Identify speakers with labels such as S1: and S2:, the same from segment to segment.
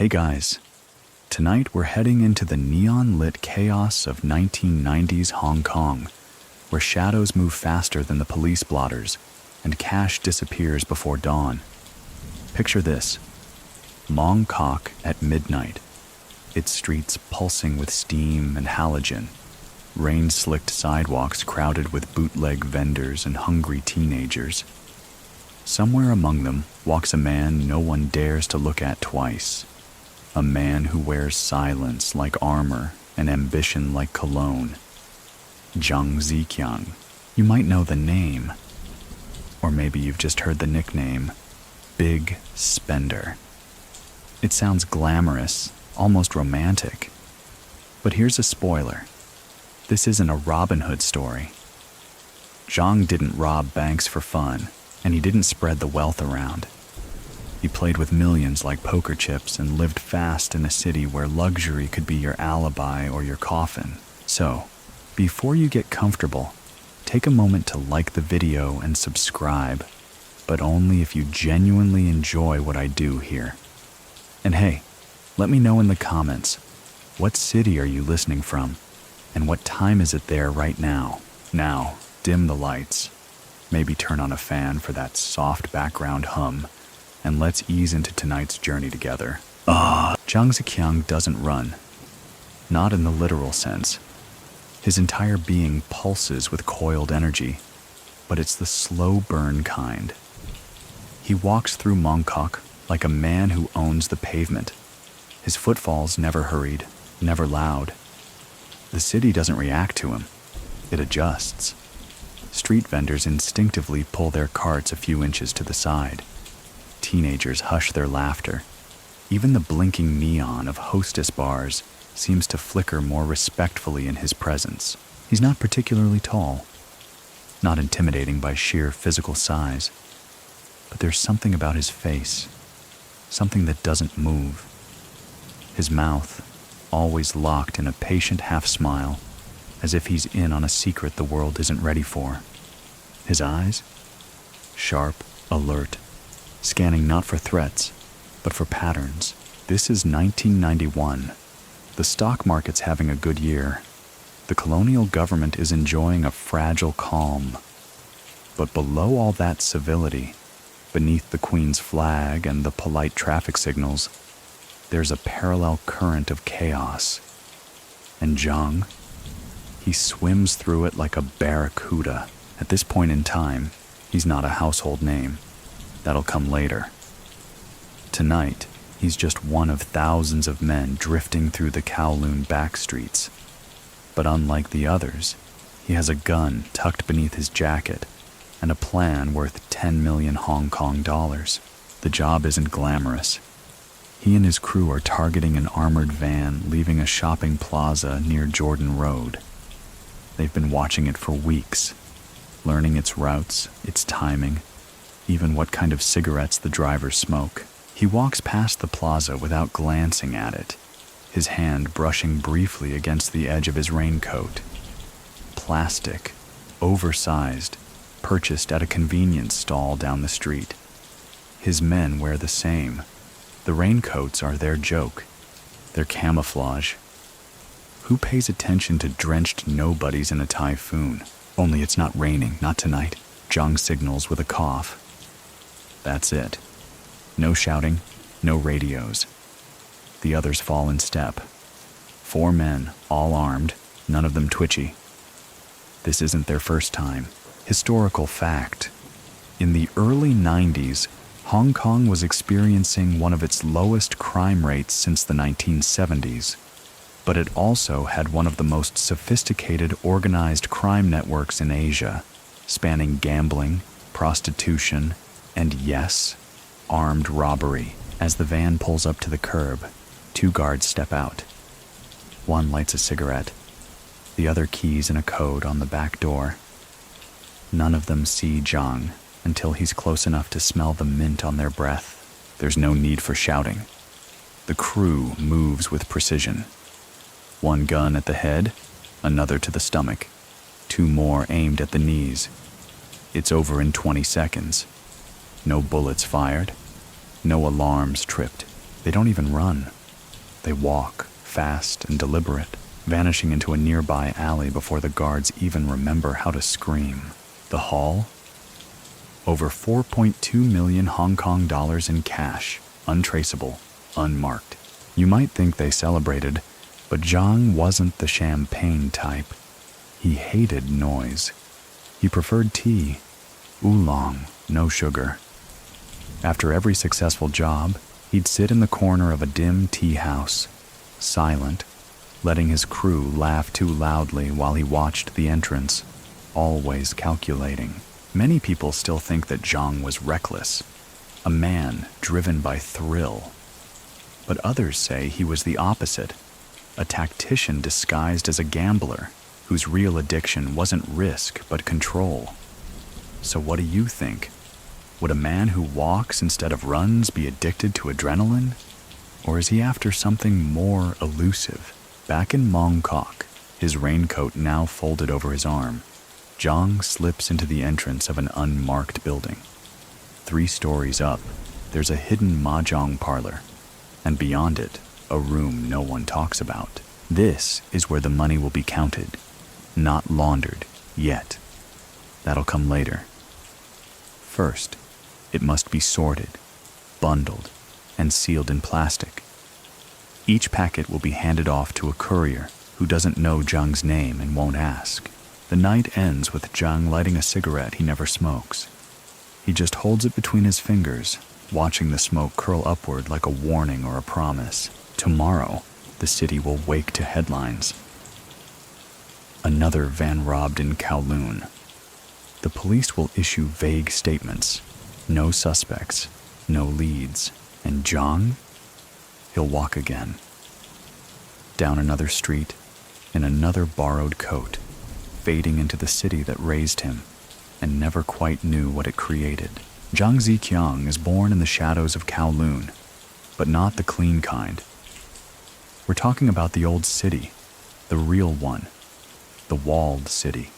S1: Hey guys, tonight we're heading into the neon-lit chaos of 1990s Hong Kong, where shadows move faster than the police blotters and cash disappears before dawn. Picture this: Mong Kok at midnight, its streets pulsing with steam and halogen, rain-slicked sidewalks crowded with bootleg vendors and hungry teenagers. Somewhere among them walks a man no one dares to look at twice. A man who wears silence like armor and ambition like cologne. Zhang Ziqiang. You might know the name. Or maybe you've just heard the nickname, Big Spender. It sounds glamorous, almost romantic. But here's a spoiler. This isn't a Robin Hood story. Zhang didn't rob banks for fun, and he didn't spread the wealth around. He played with millions like poker chips and lived fast in a city where luxury could be your alibi or your coffin. So, before you get comfortable, take a moment to like the video and subscribe, but only if you genuinely enjoy what I do here. And hey, let me know in the comments, what city are you listening from? And what time is it there right now? Now, dim the lights. Maybe turn on a fan for that soft background hum, and let's ease into tonight's journey together. Zhang Ziqiang doesn't run. Not in the literal sense. His entire being pulses with coiled energy, but it's the slow burn kind. He walks through Mong Kok like a man who owns the pavement. His footfalls never hurried, never loud. The city doesn't react to him. It adjusts. Street vendors instinctively pull their carts a few inches to the side. Teenagers hush their laughter. Even the blinking neon of hostess bars seems to flicker more respectfully in his presence. He's not particularly tall, not intimidating by sheer physical size, but there's something about his face, something that doesn't move. His mouth, always locked in a patient half-smile, as if he's in on a secret the world isn't ready for. His eyes? Sharp, alert, scanning not for threats, but for patterns. This is 1991. The stock market's having a good year. The colonial government is enjoying a fragile calm. But below all that civility, beneath the Queen's flag and the polite traffic signals, there's a parallel current of chaos. And Zhang? He swims through it like a barracuda. At this point in time, he's not a household name. That'll come later. Tonight, he's just one of thousands of men drifting through the Kowloon back streets. But unlike the others, he has a gun tucked beneath his jacket and a plan worth 10 million Hong Kong dollars. The job isn't glamorous. He and his crew are targeting an armored van leaving a shopping plaza near Jordan Road. They've been watching it for weeks, learning its routes, its timing, even what kind of cigarettes the drivers smoke. He walks past the plaza without glancing at it, his hand brushing briefly against the edge of his raincoat. Plastic, oversized, purchased at a convenience stall down the street. His men wear the same. The raincoats are their joke, their camouflage. Who pays attention to drenched nobodies in a typhoon? Only it's not raining, not tonight. Zhang signals with a cough. That's it. No shouting, no radios. The others fall in step. 4 men, all armed, none of them twitchy. This isn't their first time. Historical fact. In the early 90s, Hong Kong was experiencing one of its lowest crime rates since the 1970s. But it also had one of the most sophisticated organized crime networks in Asia, spanning gambling, prostitution, and yes, armed robbery. As the van pulls up to the curb, 2 guards step out. One lights a cigarette, the other keys in a code on the back door. None of them see Zhang until he's close enough to smell the mint on their breath. There's no need for shouting. The crew moves with precision. 1 gun at the head, another to the stomach, 2 more aimed at the knees. It's over in 20 seconds. No bullets fired, no alarms tripped. They don't even run. They walk, fast and deliberate, vanishing into a nearby alley before the guards even remember how to scream. The haul? Over 4.2 million Hong Kong dollars in cash, untraceable, unmarked. You might think they celebrated, but Zhang wasn't the champagne type. He hated noise. He preferred tea, oolong, no sugar. After every successful job, he'd sit in the corner of a dim tea house, silent, letting his crew laugh too loudly while he watched the entrance, always calculating. Many people still think that Zhang was reckless, a man driven by thrill. But others say he was the opposite, a tactician disguised as a gambler whose real addiction wasn't risk but control. So what do you think? Would a man who walks instead of runs be addicted to adrenaline? Or is he after something more elusive? Back in Mongkok, his raincoat now folded over his arm, Zhang slips into the entrance of an unmarked building. 3 stories up, there's a hidden mahjong parlor, and beyond it, a room no one talks about. This is where the money will be counted, not laundered yet. That'll come later. First, it must be sorted, bundled, and sealed in plastic. Each packet will be handed off to a courier who doesn't know Zhang's name and won't ask. The night ends with Zhang lighting a cigarette he never smokes. He just holds it between his fingers, watching the smoke curl upward like a warning or a promise. Tomorrow, the city will wake to headlines. Another van robbed in Kowloon. The police will issue vague statements. No suspects, no leads. And Zhang? He'll walk again. Down another street, in another borrowed coat, fading into the city that raised him and never quite knew what it created. Zhang Ziqiang is born in the shadows of Kowloon, but not the clean kind. We're talking about the old city, the real one, the walled city.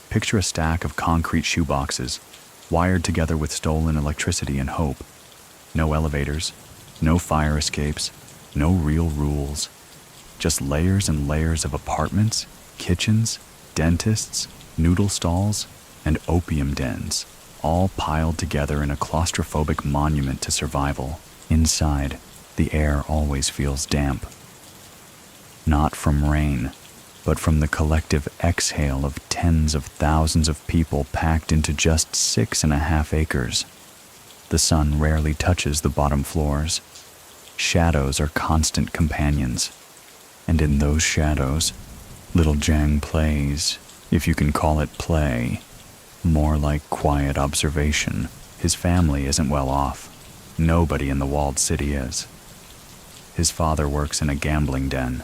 S1: Picture a stack of concrete shoeboxes, wired together with stolen electricity and hope. No elevators, no fire escapes, no real rules. Just layers and layers of apartments, kitchens, dentists, noodle stalls, and opium dens, all piled together in a claustrophobic monument to survival. Inside, the air always feels damp. Not from rain, but from the collective exhale of tens of thousands of people packed into just 6.5 acres. The sun rarely touches the bottom floors. Shadows are constant companions. And in those shadows, little Zhang plays, if you can call it play, more like quiet observation. His family isn't well off. Nobody in the walled city is. His father works in a gambling den,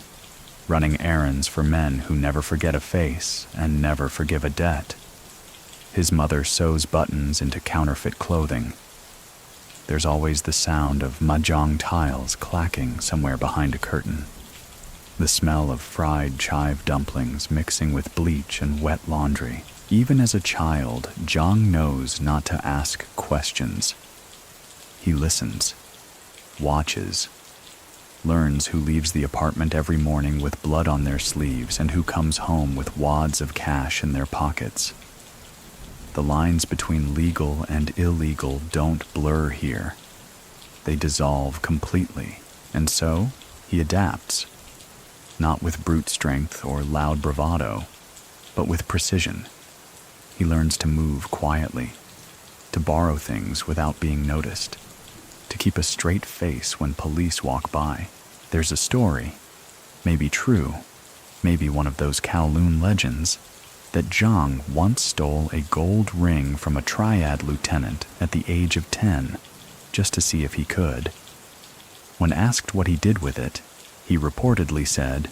S1: running errands for men who never forget a face and never forgive a debt. His mother sews buttons into counterfeit clothing. There's always the sound of mahjong tiles clacking somewhere behind a curtain. The smell of fried chive dumplings mixing with bleach and wet laundry. Even as a child, Zhang knows not to ask questions. He listens, watches, learns who leaves the apartment every morning with blood on their sleeves and who comes home with wads of cash in their pockets. The lines between legal and illegal don't blur here. They dissolve completely, and so he adapts. Not with brute strength or loud bravado, but with precision. He learns to move quietly, to borrow things without being noticed, to keep a straight face when police walk by. There's a story, maybe true, maybe one of those Kowloon legends, that Zhang once stole a gold ring from a triad lieutenant at the age of 10, just to see if he could. When asked what he did with it, he reportedly said,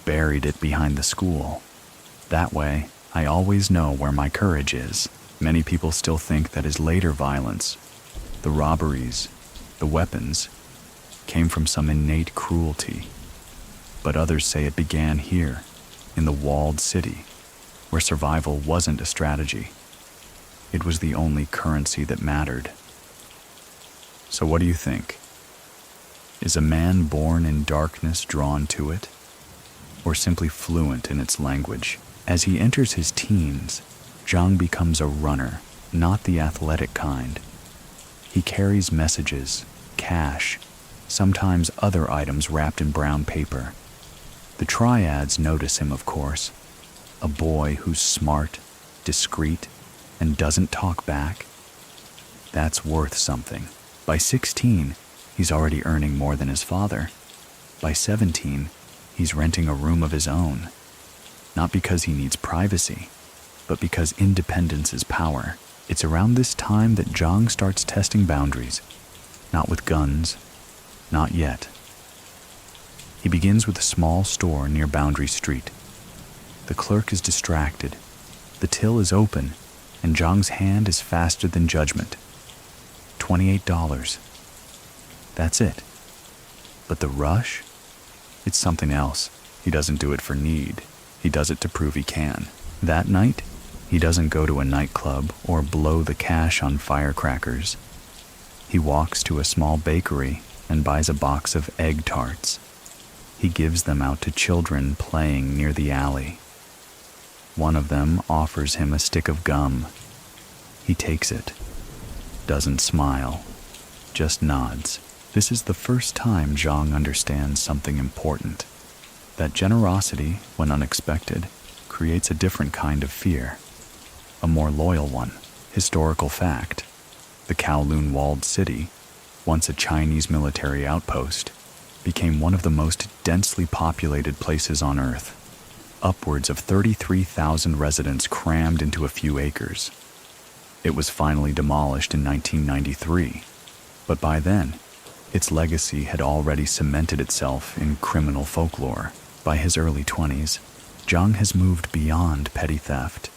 S1: "Buried it behind the school. That way, I always know where my courage is." Many people still think that his later violence, the robberies, the weapons, came from some innate cruelty. But others say it began here, in the walled city, where survival wasn't a strategy. It was the only currency that mattered. So what do you think? Is a man born in darkness drawn to it, or simply fluent in its language? As he enters his teens, Zhang becomes a runner, not the athletic kind. He carries messages, cash, sometimes other items wrapped in brown paper. The triads notice him, of course, a boy who's smart, discreet, and doesn't talk back. That's worth something. By 16, he's already earning more than his father. By 17, he's renting a room of his own. Not because he needs privacy, but because independence is power. It's around this time that Zhang starts testing boundaries. Not with guns, not yet. He begins with a small store near Boundary Street. The clerk is distracted. The till is open, and Zhang's hand is faster than judgment. $28. That's it. But the rush? It's something else. He doesn't do it for need. He does it to prove he can. That night, he doesn't go to a nightclub or blow the cash on firecrackers. He walks to a small bakery and buys a box of egg tarts. He gives them out to children playing near the alley. One of them offers him a stick of gum. He takes it, doesn't smile, just nods. This is the first time Zhang understands something important. That generosity, when unexpected, creates a different kind of fear. A more loyal one. Historical fact. The Kowloon walled city, once a Chinese military outpost, became one of the most densely populated places on Earth. Upwards of 33,000 residents crammed into a few acres. It was finally demolished in 1993, but by then, its legacy had already cemented itself in criminal folklore. By his early 20s, Zhang has moved beyond petty theft.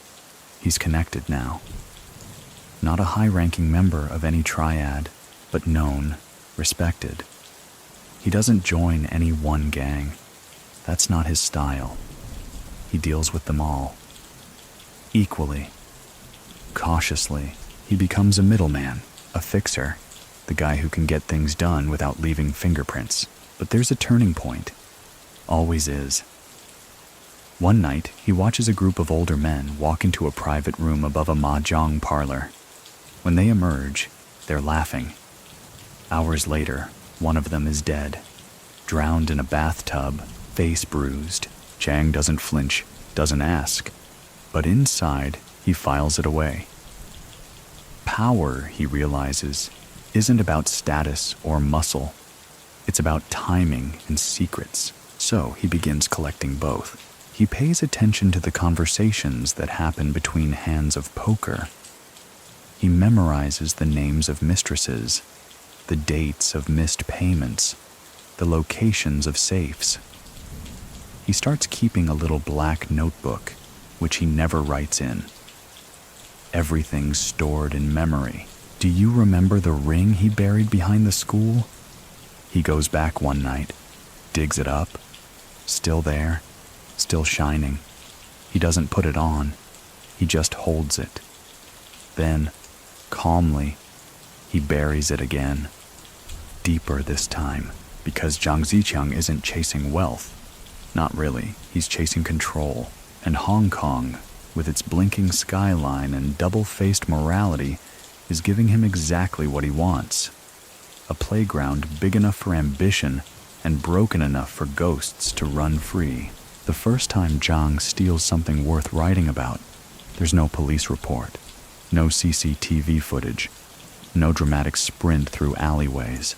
S1: He's connected now. Not a high-ranking member of any triad, but known, respected. He doesn't join any one gang. That's not his style. He deals with them all. Equally. Cautiously, he becomes a middleman, a fixer, the guy who can get things done without leaving fingerprints. But there's a turning point. Always is. One night, he watches a group of older men walk into a private room above a mahjong parlor. When they emerge, they're laughing. Hours later, one of them is dead, drowned in a bathtub, face bruised. Chang doesn't flinch, doesn't ask, but inside, he files it away. Power, he realizes, isn't about status or muscle. It's about timing and secrets. So he begins collecting both. He pays attention to the conversations that happen between hands of poker. He memorizes the names of mistresses, the dates of missed payments, the locations of safes. He starts keeping a little black notebook, which he never writes in. Everything's stored in memory. Do you remember the ring he buried behind the school? He goes back one night, digs it up. Still there, still shining. He doesn't put it on. He just holds it. Then, calmly, he buries it again. Deeper this time, because Zhang Ziqiang isn't chasing wealth. Not really, he's chasing control. And Hong Kong, with its blinking skyline and double-faced morality, is giving him exactly what he wants. A playground big enough for ambition and broken enough for ghosts to run free. The first time Zhang steals something worth writing about, there's no police report, no CCTV footage, no dramatic sprint through alleyways.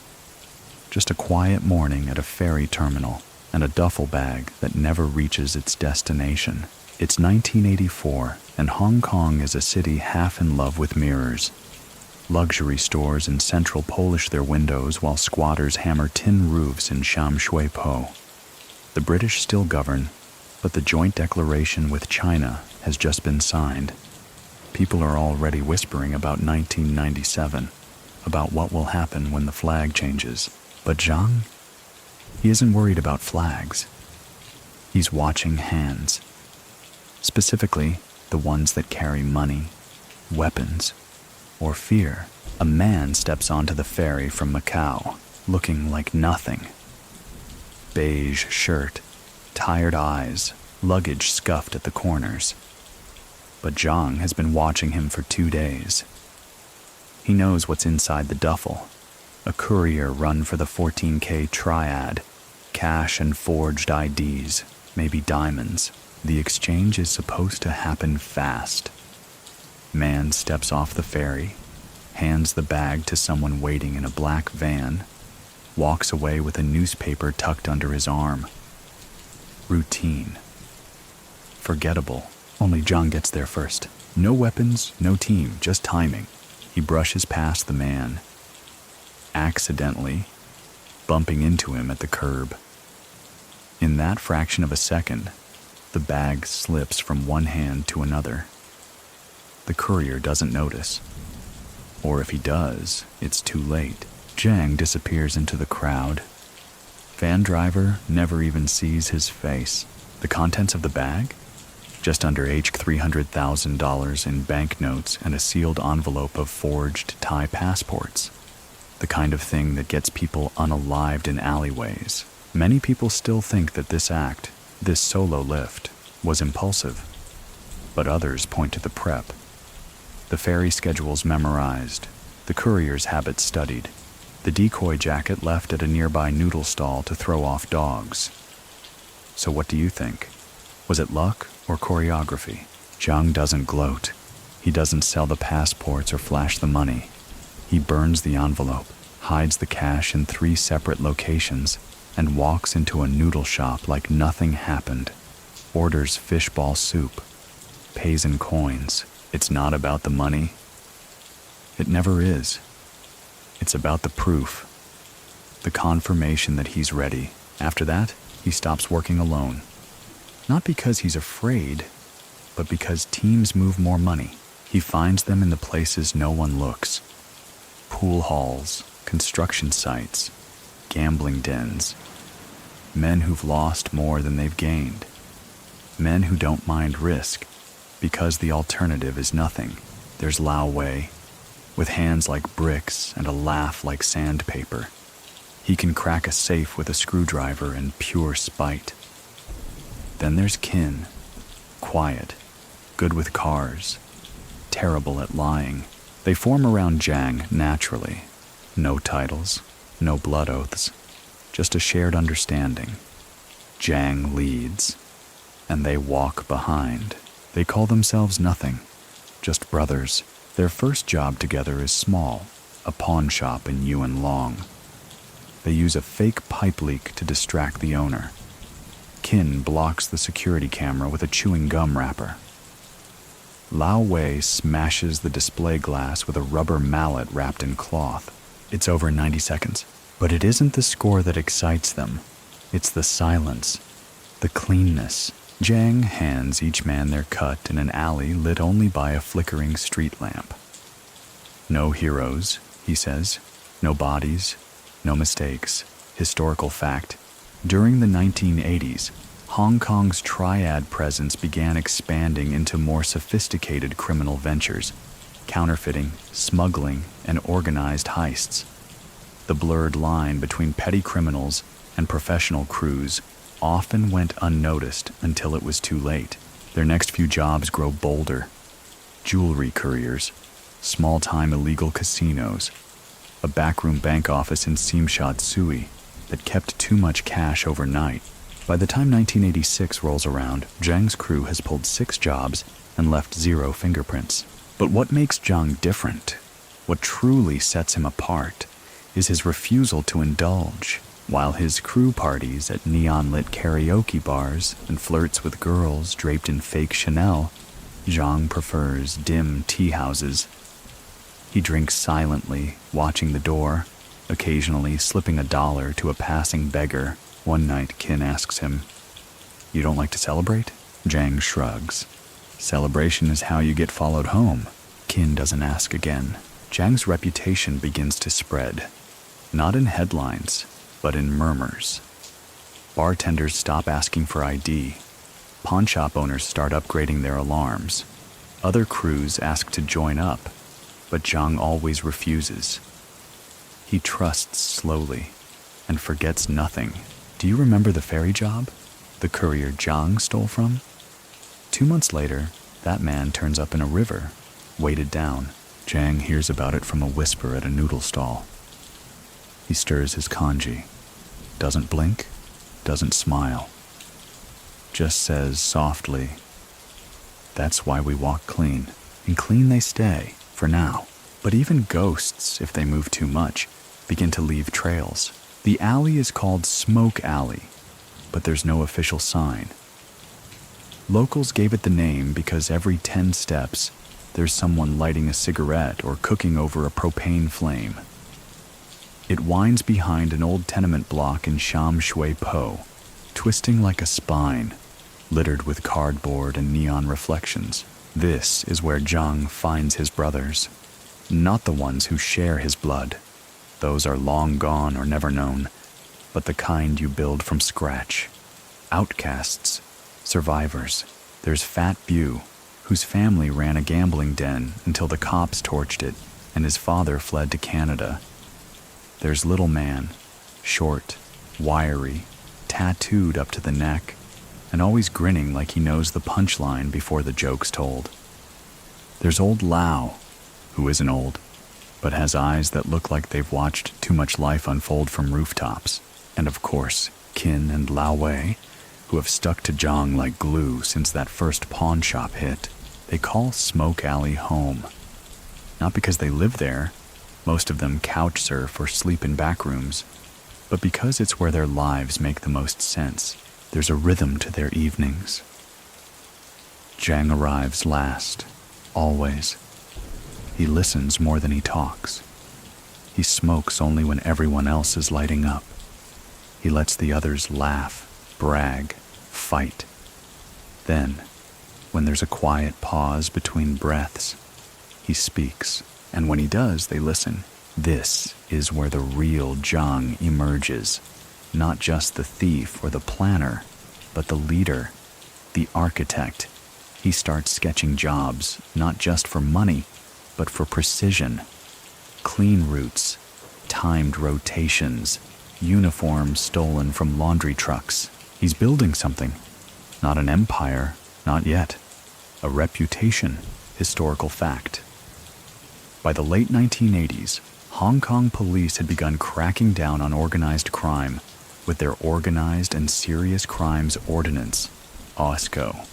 S1: Just a quiet morning at a ferry terminal and a duffel bag that never reaches its destination. It's 1984, and Hong Kong is a city half in love with mirrors. Luxury stores in central polish their windows while squatters hammer tin roofs in Sham Shui Po. The British still govern, but the joint declaration with China has just been signed. People are already whispering about 1997, about what will happen when the flag changes. But Zhang? He isn't worried about flags. He's watching hands. Specifically, the ones that carry money, weapons, or fear. A man steps onto the ferry from Macau. looking like nothing. Beige shirt, tired eyes, luggage scuffed at the corners. But Zhang has been watching him for 2 days. He knows what's inside the duffel. A courier run for the 14K triad, cash and forged IDs, maybe diamonds. The exchange is supposed to happen fast. Man steps off the ferry, hands the bag to someone waiting in a black van, walks away with a newspaper tucked under his arm. Routine. Forgettable. Only Zhang gets there first. No weapons, no team, just timing. He brushes past the man, accidentally bumping into him at the curb. In that fraction of a second, the bag slips from one hand to another. The courier doesn't notice. Or if he does, it's too late. Zhang disappears into the crowd. Van driver never even sees his face. The contents of the bag? Just under $300,000 in banknotes and a sealed envelope of forged Thai passports. The kind of thing that gets people unalived in alleyways. Many people still think that this act, this solo lift, was impulsive. But others point to the prep. The ferry schedules memorized, the courier's habits studied, the decoy jacket left at a nearby noodle stall to throw off dogs. So what do you think? Was it luck or choreography? Zhang doesn't gloat. He doesn't sell the passports or flash the money. He burns the envelope, hides the cash in 3 separate locations, and walks into a noodle shop like nothing happened. Orders fishball soup, pays in coins. It's not about the money. It never is. It's about the proof, the confirmation that he's ready. After that, he stops working alone. Not because he's afraid, but because teams move more money. He finds them in the places no one looks. Pool halls, construction sites, gambling dens. Men who've lost more than they've gained. Men who don't mind risk, because the alternative is nothing. There's Lao Wei, with hands like bricks and a laugh like sandpaper. He can crack a safe with a screwdriver in pure spite. Then there's Qin, quiet, good with cars, terrible at lying. They form around Zhang naturally. No titles, no blood oaths, just a shared understanding. Zhang leads, and they walk behind. They call themselves nothing, just brothers. Their first job together is small, a pawn shop in Yuan Long. They use a fake pipe leak to distract the owner. Qin blocks the security camera with a chewing gum wrapper. Lao Wei smashes the display glass with a rubber mallet wrapped in cloth. It's over in 90 seconds. But it isn't the score that excites them. It's the silence, the cleanness. Zhang hands each man their cut in an alley lit only by a flickering street lamp. No heroes, he says. No bodies, no mistakes. Historical fact. During the 1980s, Hong Kong's triad presence began expanding into more sophisticated criminal ventures, counterfeiting, smuggling, and organized heists. The blurred line between petty criminals and professional crews often went unnoticed until it was too late. Their next few jobs grow bolder. Jewelry couriers, small-time illegal casinos, a backroom bank office in Simsha Tsui that kept too much cash overnight. By the time 1986 rolls around, Zhang's crew has pulled 6 jobs and left 0 fingerprints. But what makes Zhang different, what truly sets him apart, is his refusal to indulge. While his crew parties at neon-lit karaoke bars and flirts with girls draped in fake Chanel, Zhang prefers dim tea houses. He drinks silently, watching the door, occasionally slipping $1 to a passing beggar. One night, Qin asks him, "You don't like to celebrate?" Zhang shrugs. "Celebration is how you get followed home." Qin doesn't ask again. Zhang's reputation begins to spread, not in headlines, but in murmurs. Bartenders stop asking for ID. Pawn shop owners start upgrading their alarms. Other crews ask to join up, but Zhang always refuses. He trusts slowly, and forgets nothing. Do you remember the ferry job? The courier Zhang stole from? 2 months later, that man turns up in a river, weighted down. Zhang hears about it from a whisper at a noodle stall. He stirs his kanji, doesn't blink, doesn't smile, just says softly, "That's why we walk clean." And clean they stay, for now. But even ghosts, if they move too much, begin to leave trails. The alley is called Smoke Alley, but there's no official sign. Locals gave it the name because every 10 steps, there's someone lighting a cigarette or cooking over a propane flame. It winds behind an old tenement block in Sham Shui Po, twisting like a spine, littered with cardboard and neon reflections. This is where Zhang finds his brothers, not the ones who share his blood. Those are long gone or never known, but the kind you build from scratch. Outcasts, survivors. There's Fat Bu, whose family ran a gambling den until the cops torched it and his father fled to Canada. There's Little Man, short, wiry, tattooed up to the neck, and always grinning like he knows the punchline before the joke's told. There's Old Lao, who isn't old, but has eyes that look like they've watched too much life unfold from rooftops. And of course, Qin and Lao Wei, who have stuck to Zhang like glue since that first pawn shop hit. They call Smoke Alley home. Not because they live there, most of them couch surf or sleep in back rooms, but because it's where their lives make the most sense. There's a rhythm to their evenings. Zhang arrives last, always. He listens more than he talks. He smokes only when everyone else is lighting up. He lets the others laugh, brag, fight. Then, when there's a quiet pause between breaths, he speaks, and when he does, they listen. This is where the real Zhang emerges. Not just the thief or the planner, but the leader, the architect. He starts sketching jobs, not just for money, but for precision. Clean routes, timed rotations, uniforms stolen from laundry trucks. He's building something. Not an empire, not yet. A reputation, historical fact. By the late 1980s, Hong Kong police had begun cracking down on organized crime with their Organized and Serious Crimes Ordinance, OSCO.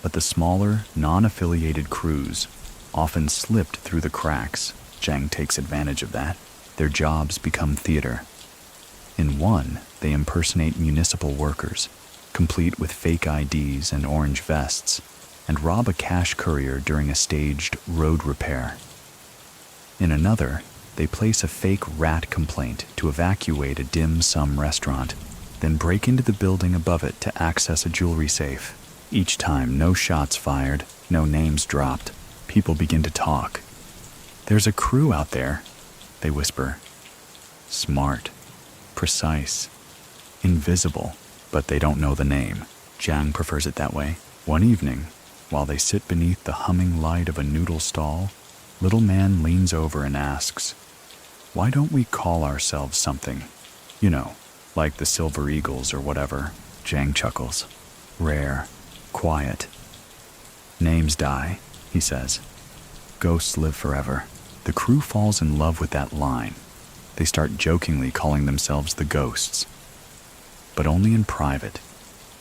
S1: But the smaller, non-affiliated crews often slipped through the cracks. Zhang takes advantage of that. Their jobs become theater. In one, they impersonate municipal workers, complete with fake IDs and orange vests, and rob a cash courier during a staged road repair. In another, they place a fake rat complaint to evacuate a dim sum restaurant, then break into the building above it to access a jewelry safe. Each time, no shots fired, no names dropped. People begin to talk. "There's a crew out there," they whisper. Smart, precise, invisible, but they don't know the name. Zhang prefers it that way. One evening, while they sit beneath the humming light of a noodle stall, Little Man leans over and asks, "Why don't we call ourselves something? You know, like the Silver Eagles or whatever." Zhang chuckles. "Rare, quiet. Names die," he says. "Ghosts live forever." The crew falls in love with that line. They start jokingly calling themselves the Ghosts. But only in private.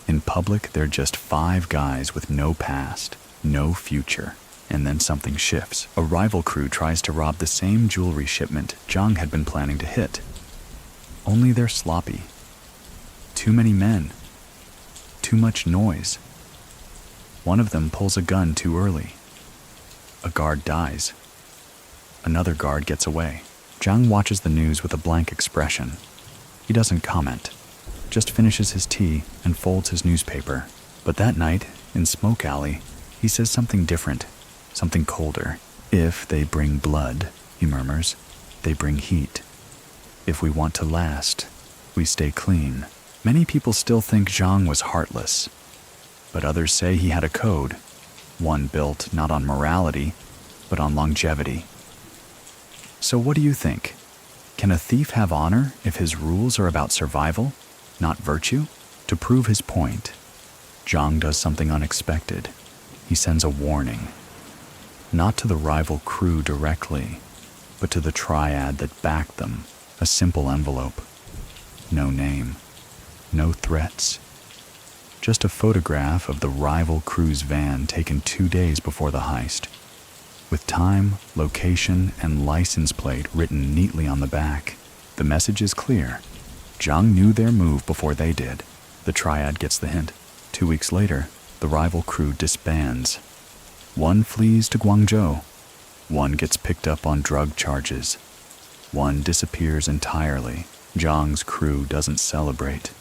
S1: In public, they're just 5 guys with no past, no future. And then something shifts. A rival crew tries to rob the same jewelry shipment Zhang had been planning to hit. Only they're sloppy. Too many men. Too much noise. One of them pulls a gun too early. A guard dies. Another guard gets away. Zhang watches the news with a blank expression. He doesn't comment, just finishes his tea and folds his newspaper. But that night, in Smoke Alley, he says something different. Something colder. "If they bring blood," he murmurs, "they bring heat. If we want to last, we stay clean." Many people still think Zhang was heartless, but others say he had a code, one built not on morality, but on longevity. So what do you think? Can a thief have honor if his rules are about survival, not virtue? To prove his point, Zhang does something unexpected. He sends a warning, not to the rival crew directly, but to the triad that backed them, a simple envelope. No name, no threats, just a photograph of the rival crew's van taken 2 days before the heist, with time, location, and license plate written neatly on the back. The message is clear. Zhang knew their move before they did. The triad gets the hint. 2 weeks later, the rival crew disbands. One flees to Guangzhou. One gets picked up on drug charges. One disappears entirely. Zhang's crew doesn't celebrate,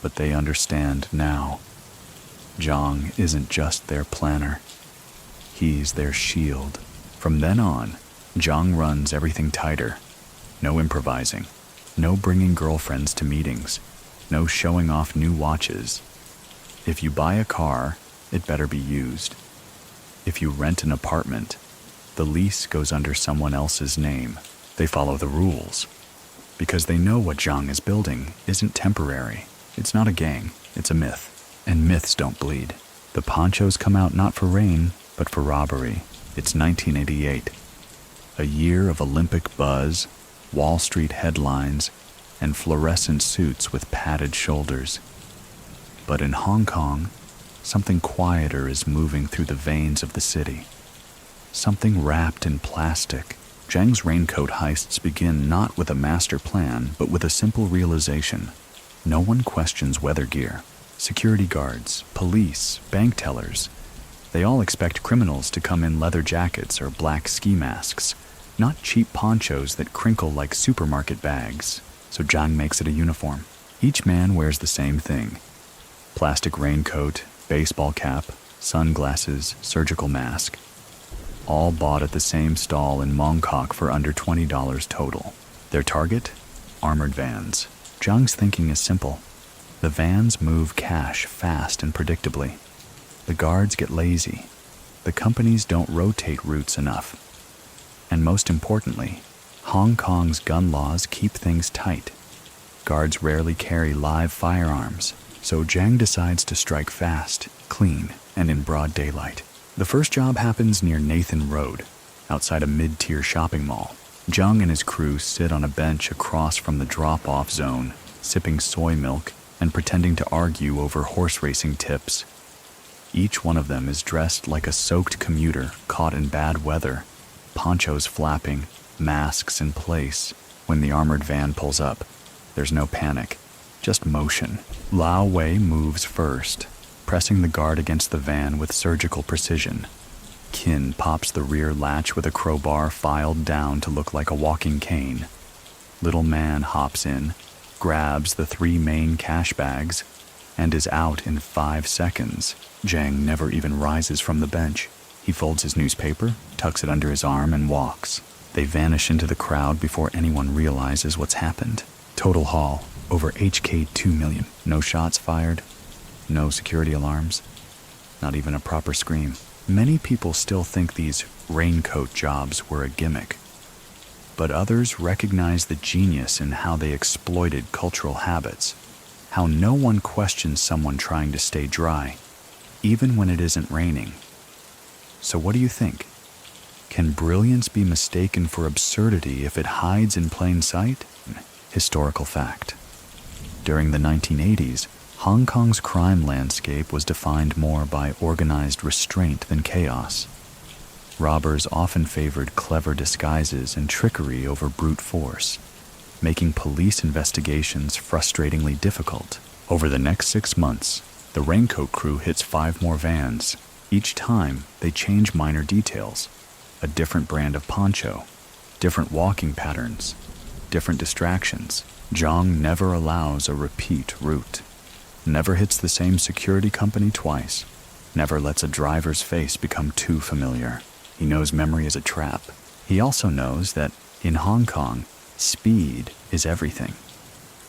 S1: but they understand now. Zhang isn't just their planner. He's their shield. From then on, Zhang runs everything tighter. No improvising. No bringing girlfriends to meetings. No showing off new watches. If you buy a car, it better be used. If you rent an apartment, the lease goes under someone else's name. They follow the rules, because they know what Zhang is building isn't temporary. It's not a gang, it's a myth. And myths don't bleed. The ponchos come out not for rain, but for robbery. It's 1988. A year of Olympic buzz, Wall Street headlines, and fluorescent suits with padded shoulders. But in Hong Kong, something quieter is moving through the veins of the city. Something wrapped in plastic. Zhang's raincoat heists begin not with a master plan, but with a simple realization. No one questions weather gear. Security guards, police, bank tellers. They all expect criminals to come in leather jackets or black ski masks, not cheap ponchos that crinkle like supermarket bags. So Zhang makes it a uniform. Each man wears the same thing. Plastic raincoat, baseball cap, sunglasses, surgical mask. All bought at the same stall in Mongkok for under $20 total. Their target? Armored vans. Zhang's thinking is simple. The vans move cash fast and predictably. The guards get lazy. The companies don't rotate routes enough. And most importantly, Hong Kong's gun laws keep things tight. Guards rarely carry live firearms, so Zhang decides to strike fast, clean, and in broad daylight. The first job happens near Nathan Road, outside a mid-tier shopping mall. Zhang and his crew sit on a bench across from the drop-off zone, sipping soy milk and pretending to argue over horse racing tips. Each one of them is dressed like a soaked commuter caught in bad weather, ponchos flapping, masks in place. When the armored van pulls up, there's no panic, just motion. Lao Wei moves first, pressing the guard against the van with surgical precision. Qin pops the rear latch with a crowbar filed down to look like a walking cane. Little Man hops in, grabs the 3 main cash bags, and is out in 5 seconds. Zhang never even rises from the bench. He folds his newspaper, tucks it under his arm, and walks. They vanish into the crowd before anyone realizes what's happened. Total haul, over HK 2 million. No shots fired, no security alarms, not even a proper scream. Many people still think these raincoat jobs were a gimmick, but others recognize the genius in how they exploited cultural habits, how no one questions someone trying to stay dry, even when it isn't raining. So what do you think? Can brilliance be mistaken for absurdity if it hides in plain sight? Historical fact. During the 1980s, Hong Kong's crime landscape was defined more by organized restraint than chaos. Robbers often favored clever disguises and trickery over brute force, making police investigations frustratingly difficult. Over the next 6 months, the raincoat crew hits 5 more vans. Each time, they change minor details. A different brand of poncho, different walking patterns, different distractions. Zhang never allows a repeat route. Never hits the same security company twice. Never lets a driver's face become too familiar. He knows memory is a trap. He also knows that, in Hong Kong, speed is everything.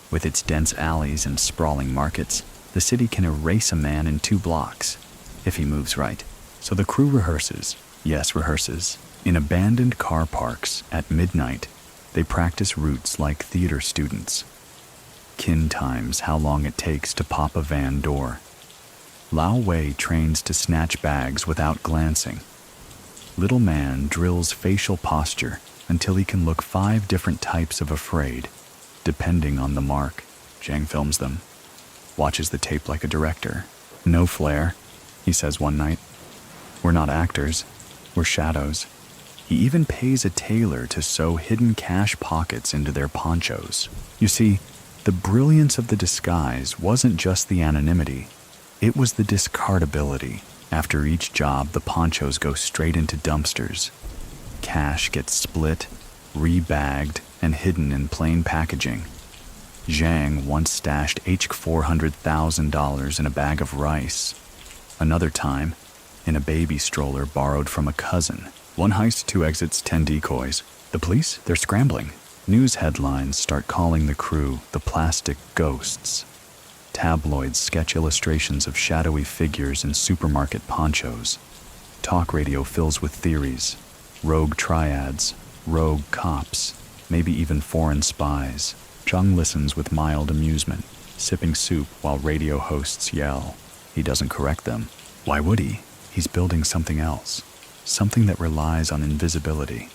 S1: With its dense alleys and sprawling markets, the city can erase a man in 2 blocks, if he moves right. So the crew rehearses, in abandoned car parks at midnight, They practice routes like theater students. Kin times how long it takes to pop a van door. Lao Wei trains to snatch bags without glancing. Little man drills facial posture until he can look 5 different types of afraid, depending on the mark. Zhang films them, watches the tape like a director. No flair, he says one night. We're not actors, we're shadows. He even pays a tailor to sew hidden cash pockets into their ponchos. You see, the brilliance of the disguise wasn't just the anonymity, it was the discardability. After each job, the ponchos go straight into dumpsters. Cash gets split, rebagged, and hidden in plain packaging. Zhang once stashed $400,000 in a bag of rice. Another time, in a baby stroller borrowed from a cousin. 1 heist, 2 exits, 10 decoys. The police? They're scrambling. News headlines start calling the crew the plastic ghosts. Tabloids sketch illustrations of shadowy figures in supermarket ponchos. Talk radio fills with theories. Rogue triads, rogue cops, maybe even foreign spies. Zhang listens with mild amusement, sipping soup while radio hosts yell. He doesn't correct them. Why would he? He's building something else. Something that relies on invisibility,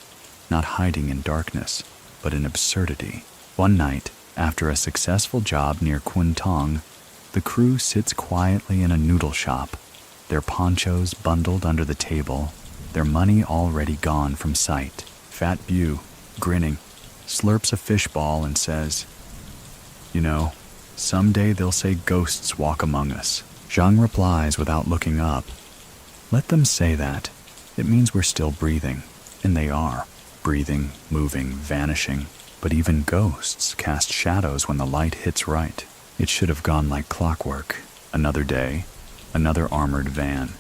S1: not hiding in darkness, but in absurdity. One night, after a successful job near Kuntong, the crew sits quietly in a noodle shop, their ponchos bundled under the table, their money already gone from sight. Fat Bu, grinning, slurps a fishball and says, "You know, someday they'll say ghosts walk among us." Zhang replies without looking up, "Let them say that. It means we're still breathing." And they are. Breathing, moving, vanishing. But even ghosts cast shadows when the light hits right. It should have gone like clockwork. Another day, another armored van.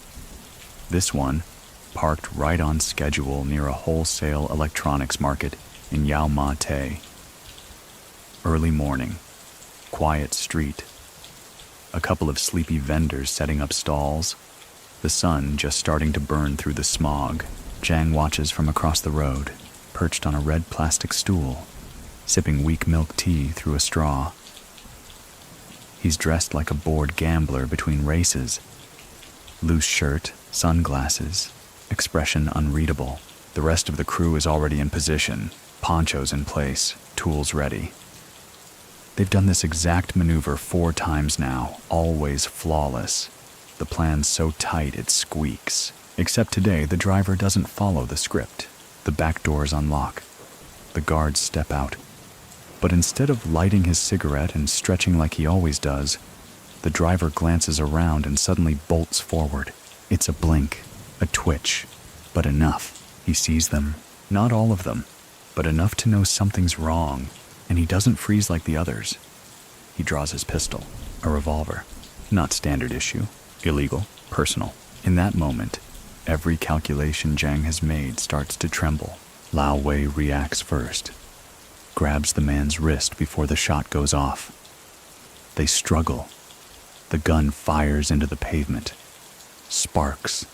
S1: This one, parked right on schedule near a wholesale electronics market in Yao Ma Te. Early morning, quiet street. A couple of sleepy vendors setting up stalls. The sun just starting to burn through the smog. Zhang watches from across the road, perched on a red plastic stool, sipping weak milk tea through a straw. He's dressed like a bored gambler between races. Loose shirt, sunglasses, expression unreadable. The rest of the crew is already in position, ponchos in place, tools ready. They've done this exact maneuver 4 times now, always flawless. The plan's so tight it squeaks. Except today, the driver doesn't follow the script. The back doors unlock. The guards step out. But instead of lighting his cigarette and stretching like he always does, the driver glances around and suddenly bolts forward. It's a blink, a twitch, but enough. He sees them. Not all of them, but enough to know something's wrong, and he doesn't freeze like the others. He draws his pistol, a revolver. Not standard issue, illegal, personal. In that moment, every calculation Zhang has made starts to tremble. Lao Wei reacts first, grabs the man's wrist before the shot goes off. They struggle. The gun fires into the pavement. Sparks,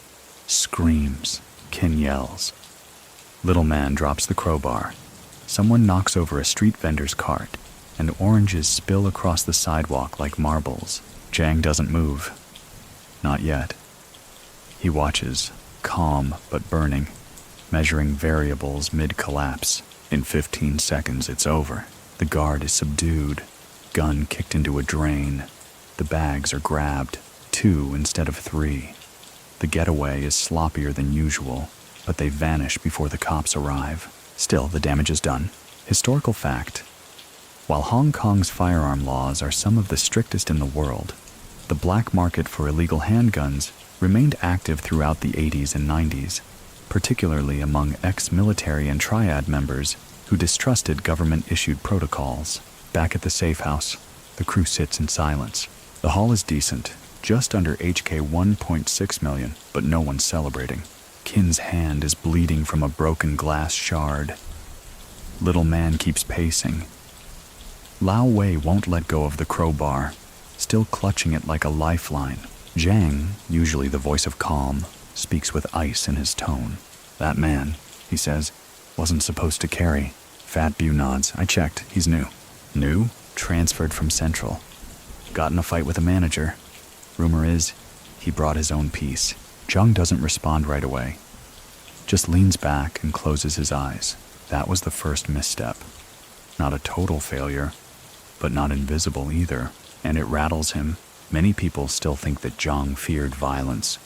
S1: screams, Kin yells. Little man drops the crowbar. Someone knocks over a street vendor's cart, and oranges spill across the sidewalk like marbles. Zhang doesn't move. Not yet. He watches, calm but burning, measuring variables mid-collapse. In 15 seconds, it's over. The guard is subdued, gun kicked into a drain. The bags are grabbed, 2 instead of 3. The getaway is sloppier than usual, but they vanish before the cops arrive. Still, the damage is done. Historical fact: while Hong Kong's firearm laws are some of the strictest in the world, the black market for illegal handguns remained active throughout the 80s and 90s, particularly among ex-military and triad members who distrusted government-issued protocols. Back at the safe house, the crew sits in silence. The haul is decent, just under HK 1.6 million, but no one's celebrating. Kin's hand is bleeding from a broken glass shard. Little man keeps pacing. Lao Wei won't let go of the crowbar, still clutching it like a lifeline. Zhang, usually the voice of calm, speaks with ice in his tone. "That man," he says, "wasn't supposed to carry. Fat Bu nods. I checked. He's new. New? Transferred from Central. Got in a fight with a manager. Rumor is, he brought his own piece. Zhang doesn't respond right away. Just leans back and closes his eyes. That was the first misstep. Not a total failure, but not invisible either. And it rattles him. Many people still think that Zhang feared violence,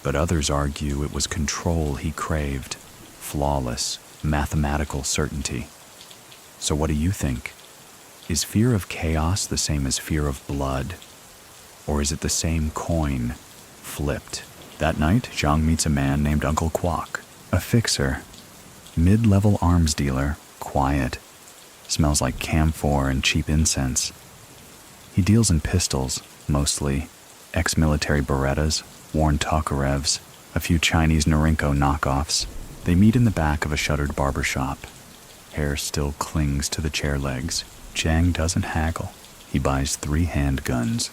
S1: but others argue it was control he craved. Flawless, mathematical certainty. So what do you think? Is fear of chaos the same as fear of blood? Or is it the same coin, flipped? That night, Zhang meets a man named Uncle Kwok, a fixer, mid-level arms dealer, quiet, smells like camphor and cheap incense. He deals in pistols, mostly, ex-military Berettas, worn Tokarevs, a few Chinese Norinco knockoffs. They meet in the back of a shuttered barber shop. Hair still clings to the chair legs. Zhang doesn't haggle. He buys 3 handguns.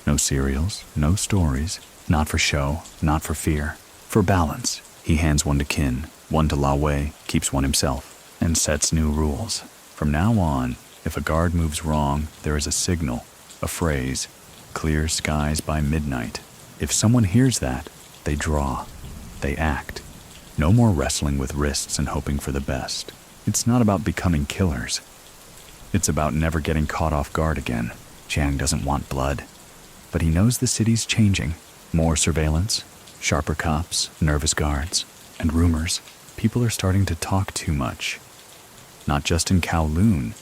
S1: No serials, no stories. Not for show, not for fear. For balance. He hands one to Qin, one to La Wei, keeps one himself, and sets new rules. From now on, if a guard moves wrong, there is a signal, a phrase, clear skies by midnight. If someone hears that, they draw, they act. No more wrestling with wrists and hoping for the best. It's not about becoming killers. It's about never getting caught off guard again. Zhang doesn't want blood, but he knows the city's changing. More surveillance, sharper cops, nervous guards, and rumors. People are starting to talk too much. Not just in Kowloon,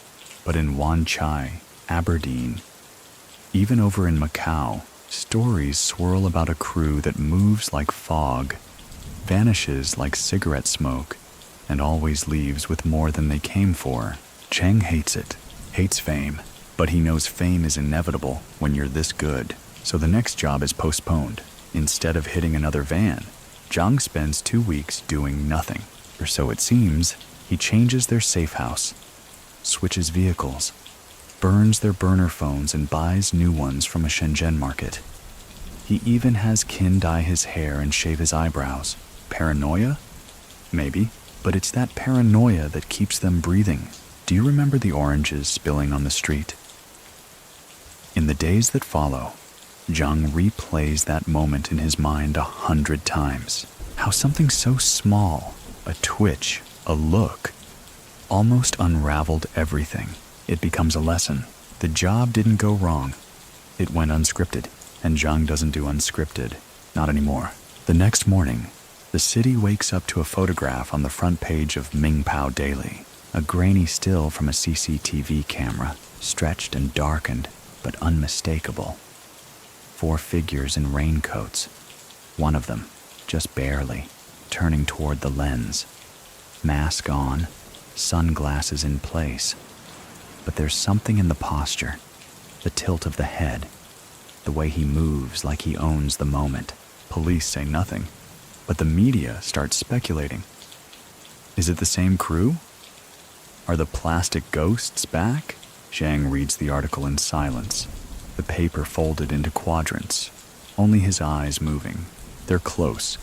S1: but in Wan Chai, Aberdeen. Even over in Macau, stories swirl about a crew that moves like fog, vanishes like cigarette smoke, and always leaves with more than they came for. Zhang hates it, hates fame, but he knows fame is inevitable when you're this good. So the next job is postponed. Instead of hitting another van, Zhang spends 2 weeks doing nothing. Or so it seems. He changes their safe house, switches vehicles, burns their burner phones and buys new ones from a Shenzhen market. He even has Qin dye his hair and shave his eyebrows. Paranoia? Maybe, but it's that paranoia that keeps them breathing. Do you remember the oranges spilling on the street? In the days that follow, Zhang replays that moment in his mind 100 times. How something so small, a twitch, a look, almost unraveled everything. It becomes a lesson. The job didn't go wrong. It went unscripted, and Zhang doesn't do unscripted. Not anymore. The next morning, the city wakes up to a photograph on the front page of Mingpao Daily. A grainy still from a CCTV camera, stretched and darkened, but unmistakable. 4 figures in raincoats. One of them, just barely, turning toward the lens. Mask on, sunglasses in place. But there's something in the posture, the tilt of the head, the way he moves like he owns the moment. Police say nothing, but the media starts speculating. Is it the same crew? Are the plastic ghosts back? Zhang reads the article in silence, the paper folded into quadrants, only his eyes moving. They're close.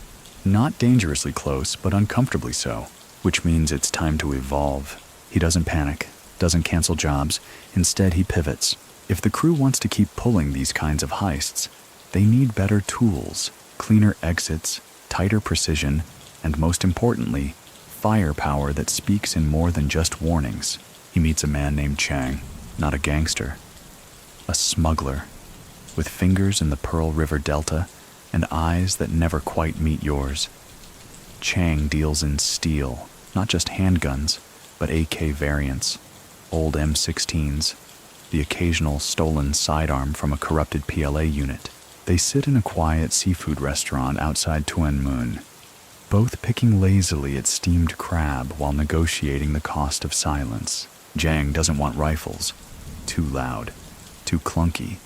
S1: Not dangerously close, but uncomfortably so, which means it's time to evolve. He doesn't panic, doesn't cancel jobs. Instead, he pivots. If the crew wants to keep pulling these kinds of heists, they need better tools, cleaner exits, tighter precision, and most importantly, firepower that speaks in more than just warnings. He meets a man named Chang, not a gangster, a smuggler, with fingers in the Pearl River Delta and eyes that never quite meet yours. Chang deals in steel, not just handguns, but AK variants, old M16s, the occasional stolen sidearm from a corrupted PLA unit. They sit in a quiet seafood restaurant outside Tuen Mun, both picking lazily at steamed crab while negotiating the cost of silence. Zhang doesn't want rifles. Too loud, too clunky.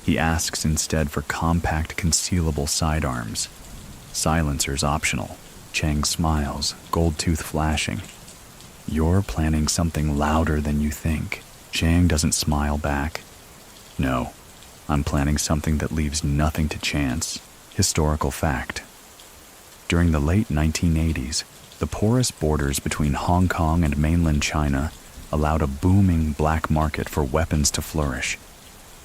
S1: He asks instead for compact concealable sidearms. Silencers optional. Chang smiles, gold tooth flashing. You're planning something louder than you think. Zhang doesn't smile back. No, I'm planning something that leaves nothing to chance. Historical fact. During the late 1980s, the The porous borders between Hong Kong and mainland China allowed a booming black market for weapons to flourish,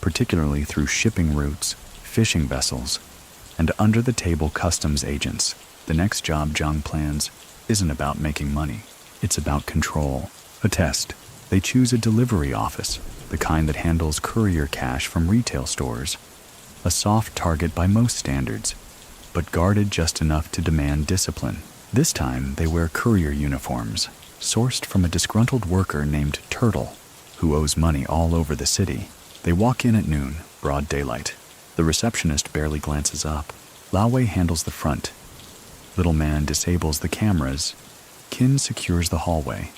S1: particularly through shipping routes, fishing vessels, and under-the-table customs agents. The next job Zhang plans isn't about making money. It's about control. A test. They choose a delivery office, the kind that handles courier cash from retail stores. A soft target by most standards, but guarded just enough to demand discipline. This time, they wear courier uniforms, sourced from a disgruntled worker named Turtle, who owes money all over the city. They walk in at noon, broad daylight. The receptionist barely glances up. Lao Wei handles the front. Little Man disables the cameras. Qin secures the hallway.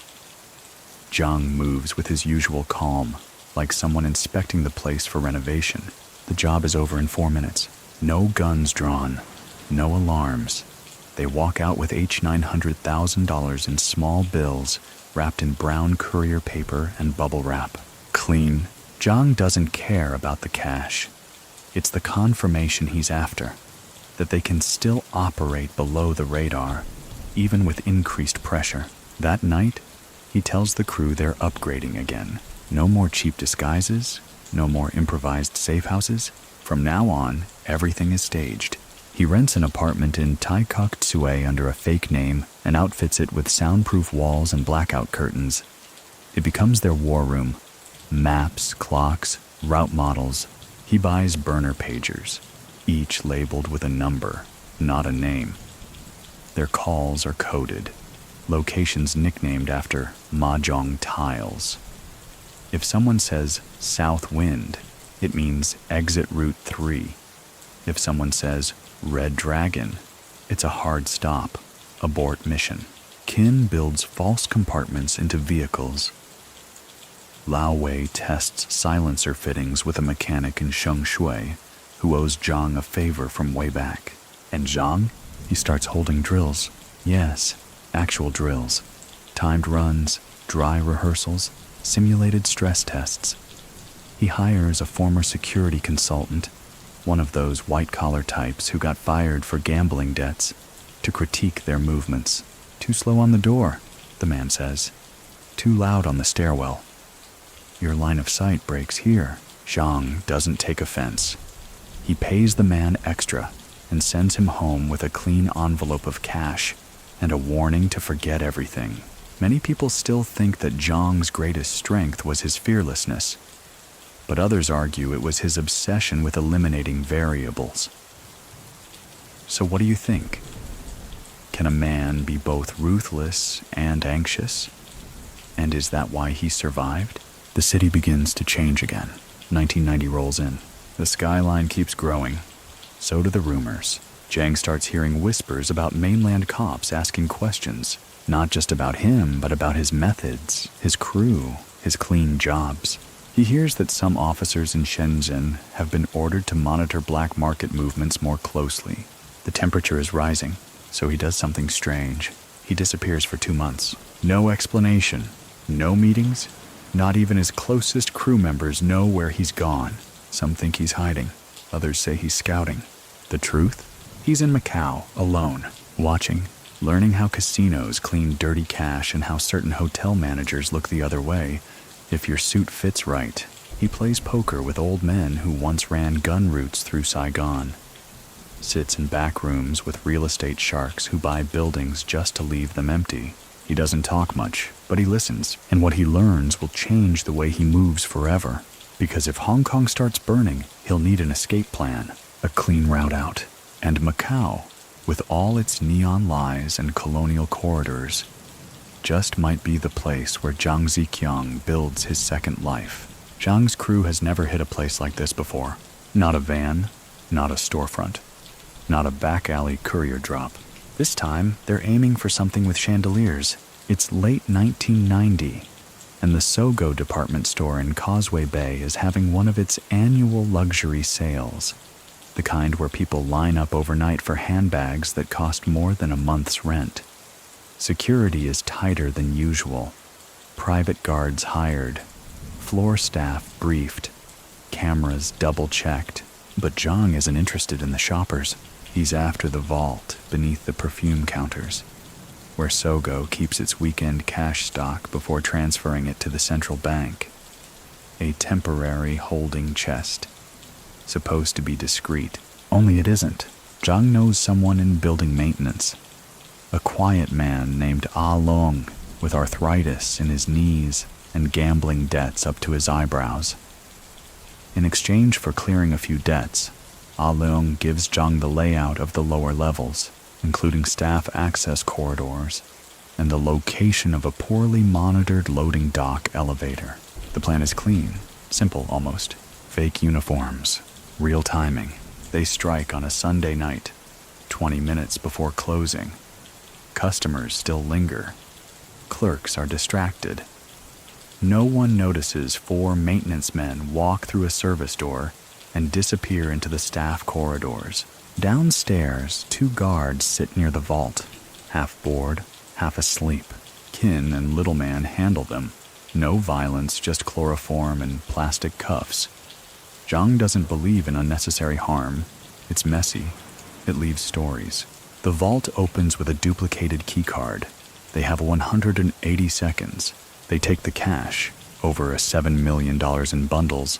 S1: Zhang moves with his usual calm, like someone inspecting the place for renovation. The job is over in 4 minutes. No guns drawn, no alarms. They walk out with $900,000 in small bills wrapped in brown courier paper and bubble wrap. Clean. Zhang doesn't care about the cash. It's the confirmation he's after, that they can still operate below the radar, even with increased pressure. That night, he tells the crew they're upgrading again. No more cheap disguises, no more improvised safe houses. From now on, everything is staged. He rents an apartment in Taikok under a fake name and outfits it with soundproof walls and blackout curtains. It becomes their war room. Maps, clocks, route models. He buys burner pagers, each labeled with a number, not a name. Their calls are coded, locations nicknamed after mahjong tiles. If someone says South Wind, it means exit Route 3. If someone says Red Dragon, it's a hard stop, abort mission. Qin builds false compartments into vehicles. Lao Wei tests silencer fittings with a mechanic in Shengshui who owes Zhang a favor from way back. And Zhang? He starts holding drills. Yes, actual drills. Timed runs, dry rehearsals, simulated stress tests. He hires a former security consultant, one of those white-collar types who got fired for gambling debts, to critique their movements. Too slow on the door, the man says. Too loud on the stairwell. Your line of sight breaks here. Zhang doesn't take offense. He pays the man extra and sends him home with a clean envelope of cash and a warning to forget everything. Many people still think that Zhang's greatest strength was his fearlessness, but others argue it was his obsession with eliminating variables. So what do you think? Can a man be both ruthless and anxious? And is that why he survived? The city begins to change again. 1990 rolls in. The skyline keeps growing. So do the rumors. Zhang starts hearing whispers about mainland cops asking questions, not just about him, but about his methods, his crew, his clean jobs. He hears that some officers in Shenzhen have been ordered to monitor black market movements more closely. The temperature is rising, so he does something strange. He disappears for 2 months. No explanation, no meetings, not even his closest crew members know where he's gone. Some think he's hiding, others say he's scouting. The truth? He's in Macau, alone, watching, learning how casinos clean dirty cash and how certain hotel managers look the other way if your suit fits right. He plays poker with old men who once ran gun routes through Saigon. Sits in back rooms with real estate sharks who buy buildings just to leave them empty. He doesn't talk much, but he listens, and what he learns will change the way he moves forever. Because if Hong Kong starts burning, he'll need an escape plan, a clean route out. And Macau, with all its neon lies and colonial corridors, just might be the place where Zhang Ziqiang builds his second life. Zhang's crew has never hit a place like this before. Not a van, not a storefront, not a back alley courier drop. This time, they're aiming for something with chandeliers. It's late 1990, and the Sogo department store in Causeway Bay is having one of its annual luxury sales, the kind where people line up overnight for handbags that cost more than a month's rent. Security is tighter than usual. Private guards hired, floor staff briefed, cameras double-checked. But Zhang isn't interested in the shoppers. He's after the vault beneath the perfume counters. where Sogo keeps its weekend cash stock before transferring it to the central bank. A temporary holding chest, supposed to be discreet, only it isn't. Zhang knows someone in building maintenance, a quiet man named Ah Long with arthritis in his knees and gambling debts up to his eyebrows. In exchange for clearing a few debts, Ah Long gives Zhang the layout of the lower levels, including staff access corridors and the location of a poorly monitored loading dock elevator. The plan is clean, simple almost. Fake uniforms, real timing. They strike on a Sunday night, 20 minutes before closing. Customers still linger. Clerks are distracted. No one notices 4 maintenance men walk through a service door and disappear into the staff corridors. Downstairs, 2 guards sit near the vault, half bored, half asleep. Qin and Little Man handle them. No violence, just chloroform and plastic cuffs. Zhang doesn't believe in unnecessary harm. It's messy. It leaves stories. The vault opens with a duplicated keycard. They have 180 seconds. They take the cash, over $7 million in bundles,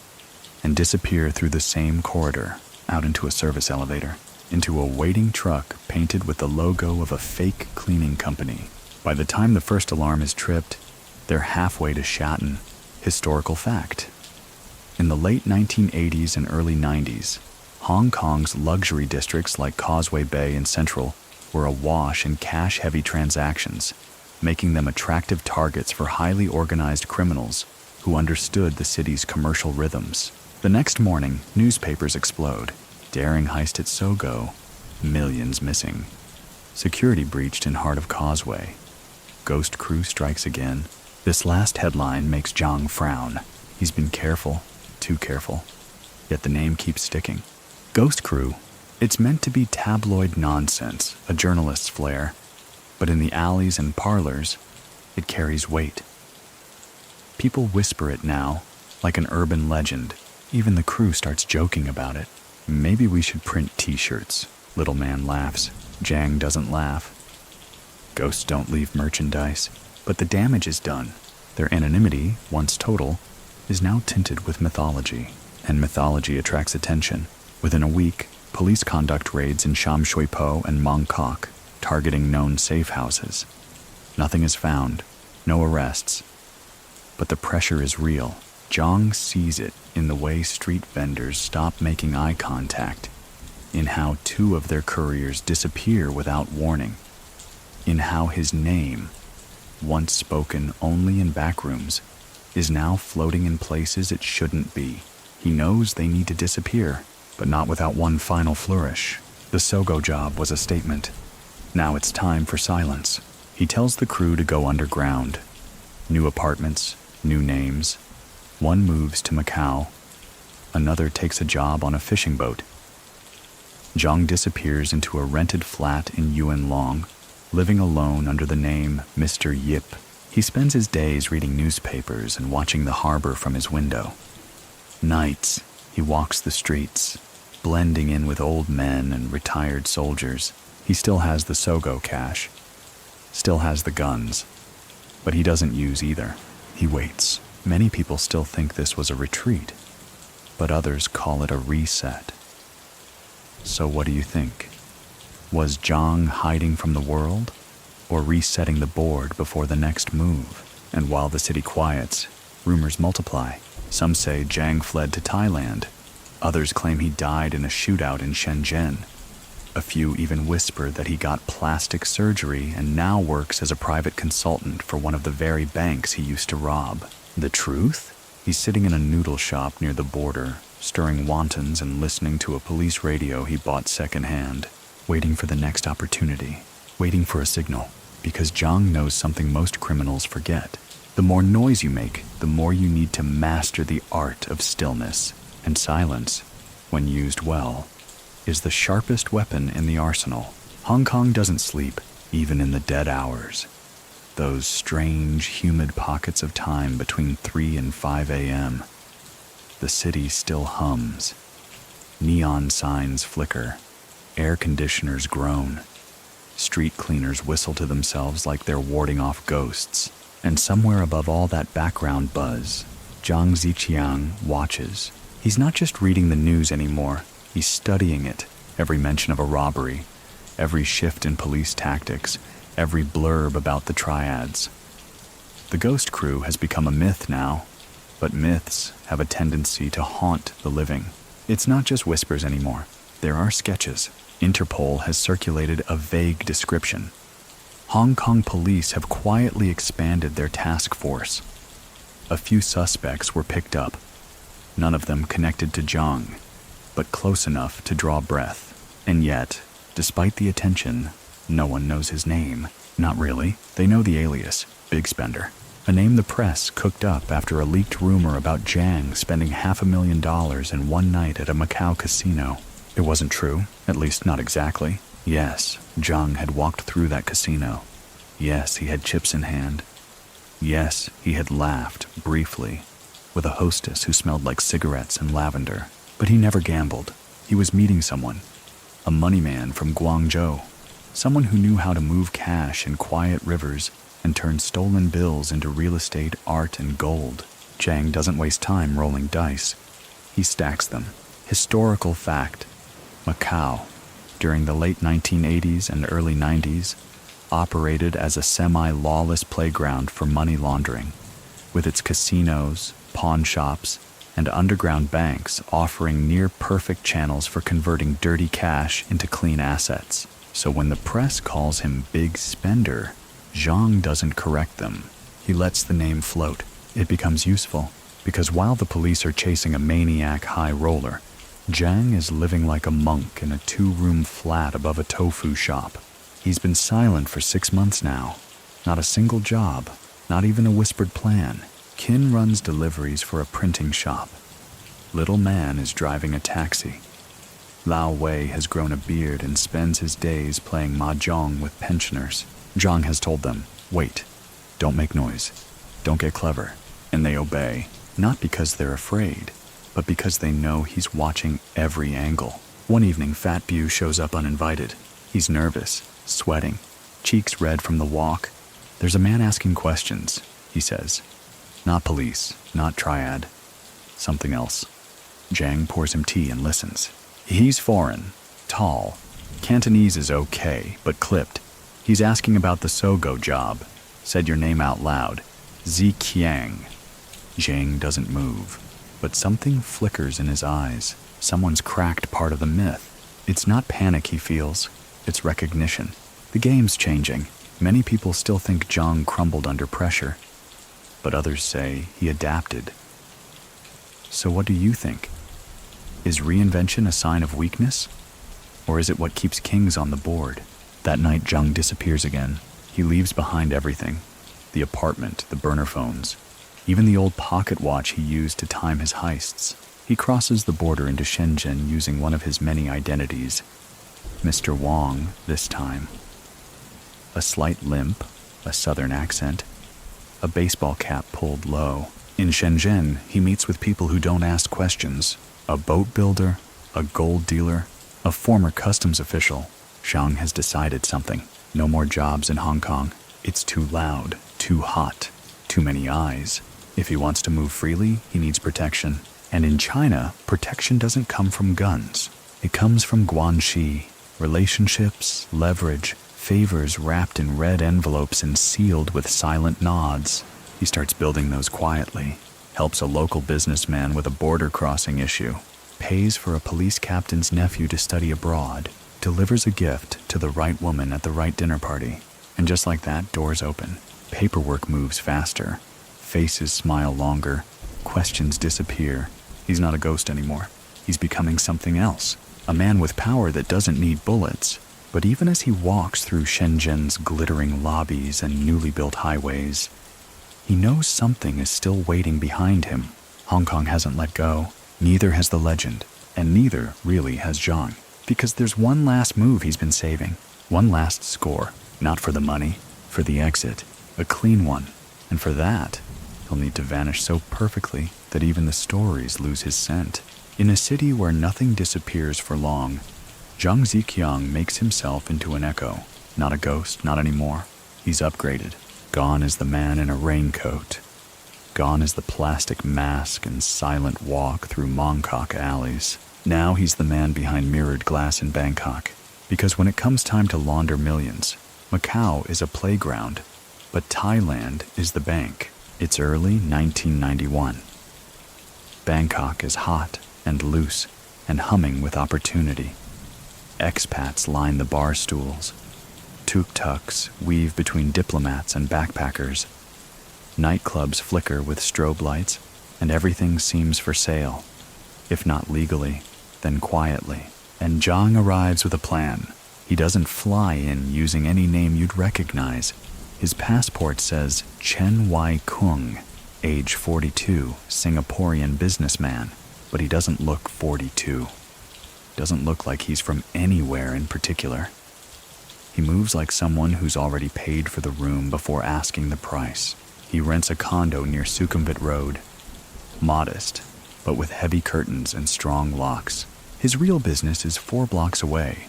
S1: and disappear through the same corridor, out into a service elevator, into a waiting truck painted with the logo of a fake cleaning company. By the time the first alarm is tripped, they're halfway to Shatton. Historical fact. In the late 1980s and early 90s, Hong Kong's luxury districts like Causeway Bay and Central were awash in cash-heavy transactions, making them attractive targets for highly organized criminals who understood the city's commercial rhythms. The next morning, newspapers explode. Daring heist at Sogo. Millions missing. Security breached in heart of Causeway. Ghost crew strikes again. This last headline makes Zhang frown. He's been careful, too careful. Yet the name keeps sticking. Ghost crew. It's meant to be tabloid nonsense, a journalist's flair. But in the alleys and parlors, it carries weight. People whisper it now, like an urban legend. Even the crew starts joking about it. Maybe we should print t-shirts. Little Man laughs. Zhang doesn't laugh. Ghosts don't leave merchandise, but the damage is done. Their anonymity, once total, is now tinted with mythology, and mythology attracts attention. Within a week, police conduct raids in Sham Shui Po and Mong Kok, targeting known safe houses. Nothing is found, no arrests. But the pressure is real. Zhang sees it in the way street vendors stop making eye contact, in how 2 of their couriers disappear without warning, in how his name, once spoken only in backrooms, is now floating in places it shouldn't be. He knows they need to disappear, but not without one final flourish. The Sogo job was a statement. Now it's time for silence. He tells the crew to go underground. New apartments, new names. One moves to Macau. Another takes a job on a fishing boat. Zhang disappears into a rented flat in Yuen Long, living alone under the name Mr. Yip. He spends his days reading newspapers and watching the harbor from his window. Nights, he walks the streets, blending in with old men and retired soldiers. He still has the Sogo cash, still has the guns, but he doesn't use either. He waits. Many people still think this was a retreat, but others call it a reset. So what do you think? Was Zhang hiding from the world, or resetting the board before the next move? And while the city quiets, rumors multiply. Some say Zhang fled to Thailand. Others claim he died in a shootout in Shenzhen. A few even whisper that he got plastic surgery and now works as a private consultant for one of the very banks he used to rob. The truth? He's sitting in a noodle shop near the border, stirring wontons and listening to a police radio he bought secondhand, waiting for the next opportunity, waiting for a signal, because Zhang knows something most criminals forget. The more noise you make, the more you need to master the art of stillness, and silence, when used well, is the sharpest weapon in the arsenal. Hong Kong doesn't sleep, even in the dead hours. Those strange, humid pockets of time between 3 and 5 a.m. The city still hums. Neon signs flicker. Air conditioners groan. Street cleaners whistle to themselves like they're warding off ghosts. And somewhere above all that background buzz, Zhang Ziqiang watches. He's not just reading the news anymore, he's studying it. Every mention of a robbery, every shift in police tactics, every blurb about the triads. The ghost crew has become a myth now, but myths have a tendency to haunt the living. It's not just whispers anymore. There are sketches. Interpol has circulated a vague description. Hong Kong police have quietly expanded their task force. A few suspects were picked up, none of them connected to Zhang, but close enough to draw breath. And yet, despite the attention, no one knows his name. Not really. They know the alias, Big Spender. A name the press cooked up after a leaked rumor about Zhang spending $500,000 in one night at a Macau casino. It wasn't true, at least not exactly. Yes, Zhang had walked through that casino. Yes, he had chips in hand. Yes, he had laughed, briefly, with a hostess who smelled like cigarettes and lavender. But he never gambled. He was meeting someone. A money man from Guangzhou. Someone who knew how to move cash in quiet rivers and turn stolen bills into real estate, art, and gold. Zhang doesn't waste time rolling dice. He stacks them. Historical fact. Macau, during the late 1980s and early 90s, operated as a semi-lawless playground for money laundering, with its casinos, pawn shops, and underground banks offering near-perfect channels for converting dirty cash into clean assets. So when the press calls him Big Spender, Zhang doesn't correct them. He lets the name float. It becomes useful, because while the police are chasing a maniac high roller, Zhang is living like a monk in a 2-room flat above a tofu shop. He's been silent for 6 months now. Not a single job, not even a whispered plan. Kin runs deliveries for a printing shop. Little Man is driving a taxi. Lao Wei has grown a beard and spends his days playing mahjong with pensioners. Zhang has told them, wait, don't make noise, don't get clever. And they obey, not because they're afraid, but because they know he's watching every angle. One evening, Fat Bu shows up uninvited. He's nervous, sweating, cheeks red from the walk. There's a man asking questions, he says. Not police, not triad, something else. Zhang pours him tea and listens. He's foreign, tall. Cantonese is okay, but clipped. He's asking about the Sogo job. Said your name out loud. Ziqiang. Zhang doesn't move, but something flickers in his eyes. Someone's cracked part of the myth. It's not panic he feels, it's recognition. The game's changing. Many people still think Zhang crumbled under pressure, but others say he adapted. So what do you think? Is reinvention a sign of weakness? Or is it what keeps kings on the board? That night, Zhang disappears again. He leaves behind everything. The apartment, the burner phones, even the old pocket watch he used to time his heists. He crosses the border into Shenzhen using one of his many identities. Mr. Wong, this time. A slight limp, a southern accent, a baseball cap pulled low. In Shenzhen, he meets with people who don't ask questions. A boat builder, a gold dealer, a former customs official. Zhang has decided something. No more jobs in Hong Kong. It's too loud, too hot, too many eyes. If he wants to move freely, he needs protection. And in China, protection doesn't come from guns. It comes from guanxi, relationships, leverage, favors wrapped in red envelopes and sealed with silent nods. He starts building those quietly, helps a local businessman with a border crossing issue, pays for a police captain's nephew to study abroad, delivers a gift to the right woman at the right dinner party. And just like that, doors open. Paperwork moves faster. Faces smile longer. Questions disappear. He's not a ghost anymore. He's becoming something else. A man with power that doesn't need bullets. But even as he walks through Shenzhen's glittering lobbies and newly built highways, he knows something is still waiting behind him. Hong Kong hasn't let go. Neither has the legend. And neither really has Zhang. Because there's one last move he's been saving. One last score. Not for the money, for the exit. A clean one. And for that, he'll need to vanish so perfectly that even the stories lose his scent. In a city where nothing disappears for long, Zhang Ziqiang makes himself into an echo. Not a ghost, not anymore. He's upgraded. Gone is the man in a raincoat. Gone is the plastic mask and silent walk through Mongkok alleys. Now he's the man behind mirrored glass in Bangkok. Because when it comes time to launder millions, Macau is a playground, but Thailand is the bank. It's early 1991. Bangkok is hot and loose and humming with opportunity. Expats line the bar stools. Tuk-tuks weave between diplomats and backpackers. Nightclubs flicker with strobe lights, and everything seems for sale. If not legally, then quietly. And Zhang arrives with a plan. He doesn't fly in using any name you'd recognize. His passport says Chen Wai Kung, age 42, Singaporean businessman, but he doesn't look 42. Doesn't look like he's from anywhere in particular. He moves like someone who's already paid for the room before asking the price. He rents a condo near Sukhumvit Road. Modest, but with heavy curtains and strong locks. His real business is 4 blocks away.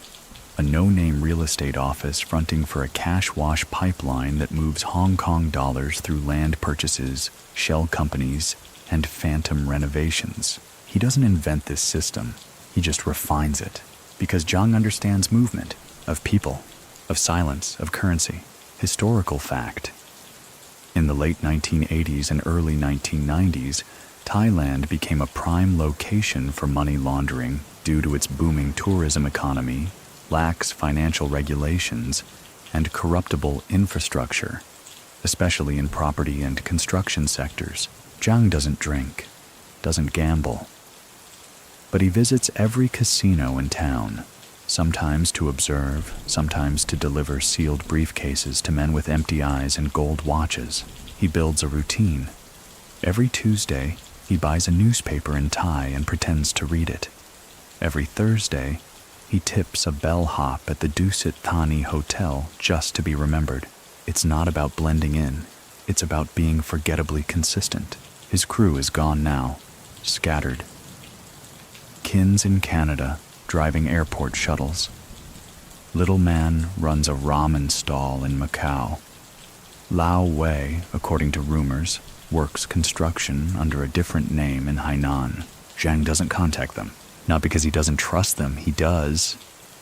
S1: A no-name real estate office fronting for a cash-wash pipeline that moves Hong Kong dollars through land purchases, shell companies, and phantom renovations. He doesn't invent this system. He just refines it. Because Zhang understands movement, of people, of silence, of currency. Historical fact. In the late 1980s and early 1990s, Thailand became a prime location for money laundering due to its booming tourism economy, lax financial regulations, and corruptible infrastructure, especially in property and construction sectors. Zhang doesn't drink, doesn't gamble, but he visits every casino in town, sometimes to observe, sometimes to deliver sealed briefcases to men with empty eyes and gold watches. He builds a routine. Every Tuesday, he buys a newspaper in Thai and pretends to read it. Every Thursday, he tips a bellhop at the Dusit Thani Hotel just to be remembered. It's not about blending in. It's about being forgettably consistent. His crew is gone now, scattered. Kins in Canada, driving airport shuttles. Little Man runs a ramen stall in Macau. Lao Wei, according to rumors, works construction under a different name in Hainan. Zhang doesn't contact them. Not because he doesn't trust them, he does,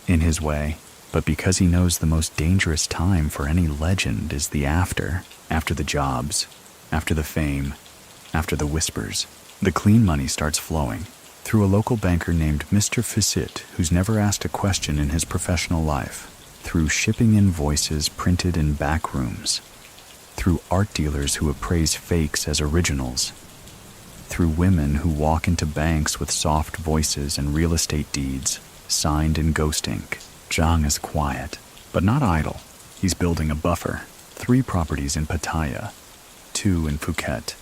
S1: in his way, but because he knows the most dangerous time for any legend is the after the jobs, after the fame, after the whispers. The clean money starts flowing through a local banker named Mr. Fisit, who's never asked a question in his professional life, through shipping invoices printed in back rooms, through art dealers who appraise fakes as originals, through women who walk into banks with soft voices and real estate deeds signed in ghost ink. Zhang is quiet, but not idle. He's building a buffer. 3 properties in Pattaya, 2 in Phuket.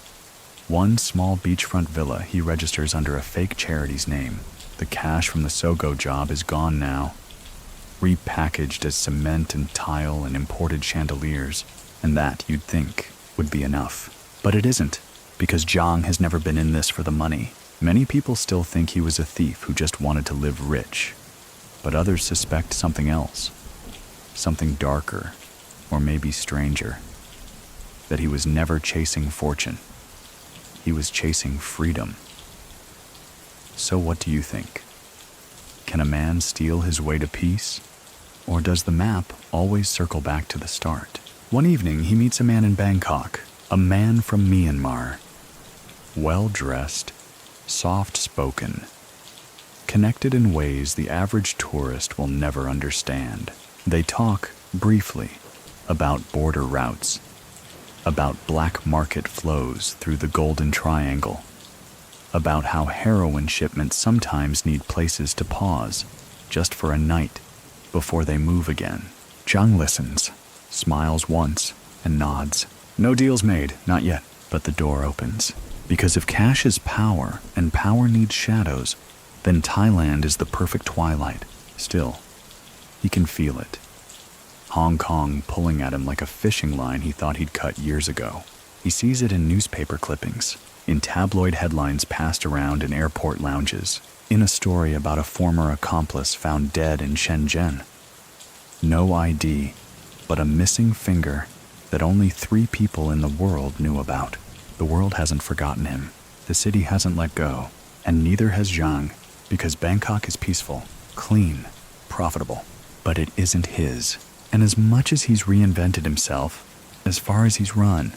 S1: 1 small beachfront villa he registers under a fake charity's name. The cash from the Sogo job is gone now, repackaged as cement and tile and imported chandeliers, and that, you'd think, would be enough. But it isn't. Because Zhang has never been in this for the money. Many people still think he was a thief who just wanted to live rich. But others suspect something else. Something darker, or maybe stranger. That he was never chasing fortune. He was chasing freedom. So what do you think? Can a man steal his way to peace? Or does the map always circle back to the start? One evening, he meets a man in Bangkok, a man from Myanmar. Well-dressed, soft-spoken, connected in ways the average tourist will never understand. They talk, briefly, about border routes, about black market flows through the Golden Triangle, about how heroin shipments sometimes need places to pause, just for a night, before they move again. Zhang listens, smiles once, and nods. No deals made, not yet, but the door opens. Because if cash is power, and power needs shadows, then Thailand is the perfect twilight. Still, he can feel it. Hong Kong pulling at him like a fishing line he thought he'd cut years ago. He sees it in newspaper clippings, in tabloid headlines passed around in airport lounges, in a story about a former accomplice found dead in Shenzhen. No ID, but a missing finger that only 3 people in the world knew about. The world hasn't forgotten him. The city hasn't let go, and neither has Zhang, because Bangkok is peaceful, clean, profitable, but it isn't his. And as much as he's reinvented himself, as far as he's run,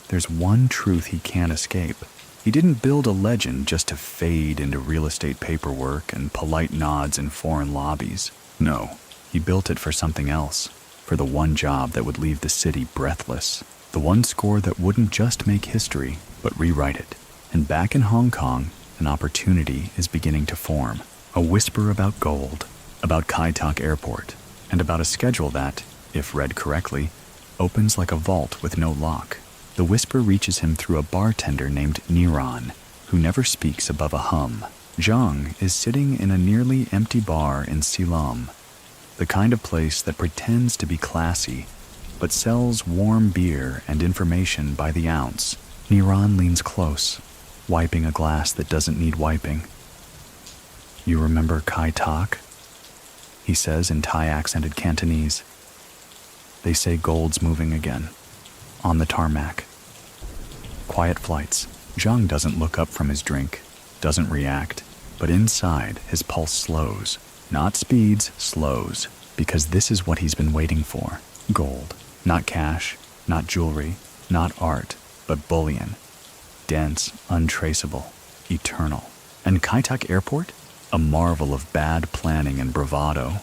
S1: there's one truth he can't escape. He didn't build a legend just to fade into real estate paperwork and polite nods in foreign lobbies. No, he built it for something else, for the one job that would leave the city breathless, the one score that wouldn't just make history, but rewrite it. And back in Hong Kong, an opportunity is beginning to form. A whisper about gold, about Kai Tak Airport, and about a schedule that, if read correctly, opens like a vault with no lock. The whisper reaches him through a bartender named Niran, who never speaks above a hum. Zhang is sitting in a nearly empty bar in Siloam, the kind of place that pretends to be classy, but sells warm beer and information by the ounce. Niran leans close, wiping a glass that doesn't need wiping. "You remember Kai Tak?" he says in Thai-accented Cantonese. They say gold's moving again, on the tarmac. Quiet flights. Zhang doesn't look up from his drink, doesn't react, but inside his pulse slows. Not speeds, slows, because this is what he's been waiting for. Gold. Not cash, not jewelry, not art, but bullion. Dense, untraceable, eternal. And Kai Tak Airport? A marvel of bad planning and bravado.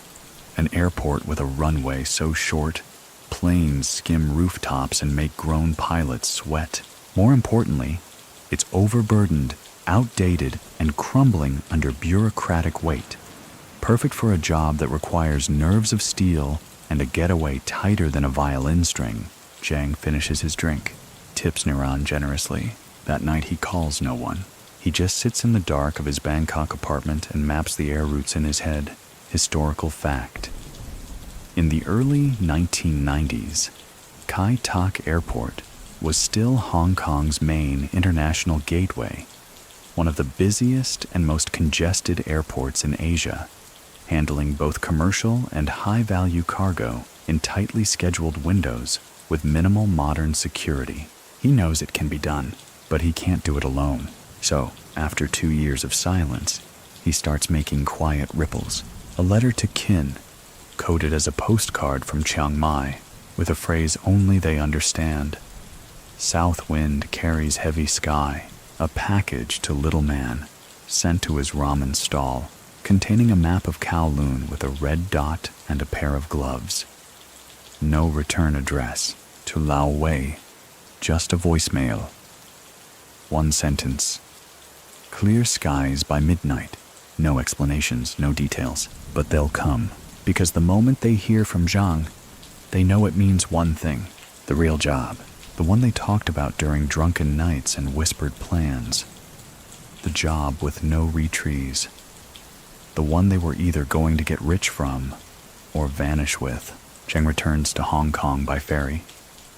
S1: An airport with a runway so short, planes skim rooftops and make grown pilots sweat. More importantly, it's overburdened, outdated, and crumbling under bureaucratic weight. Perfect for a job that requires nerves of steel and a getaway tighter than a violin string. Zhang finishes his drink, tips Niran generously. That night he calls no one. He just sits in the dark of his Bangkok apartment and maps the air routes in his head. Historical fact. In the early 1990s, Kai Tak Airport was still Hong Kong's main international gateway, one of the busiest and most congested airports in Asia, handling both commercial and high-value cargo in tightly scheduled windows with minimal modern security. He knows it can be done, but he can't do it alone. So, after 2 years of silence, he starts making quiet ripples. A letter to kin, coded as a postcard from Chiang Mai, with a phrase only they understand. South wind carries heavy sky, a package to little man, sent to his ramen stall, containing a map of Kowloon with a red dot and a pair of gloves. No return address, to Lao Wei, just a voicemail. One sentence. Clear skies by midnight. No explanations, no details, but they'll come, because the moment they hear from Zhang, they know it means one thing, the real job, the one they talked about during drunken nights and whispered plans. The job with no retrees. The one they were either going to get rich from or vanish with. Zhang returns to Hong Kong by ferry.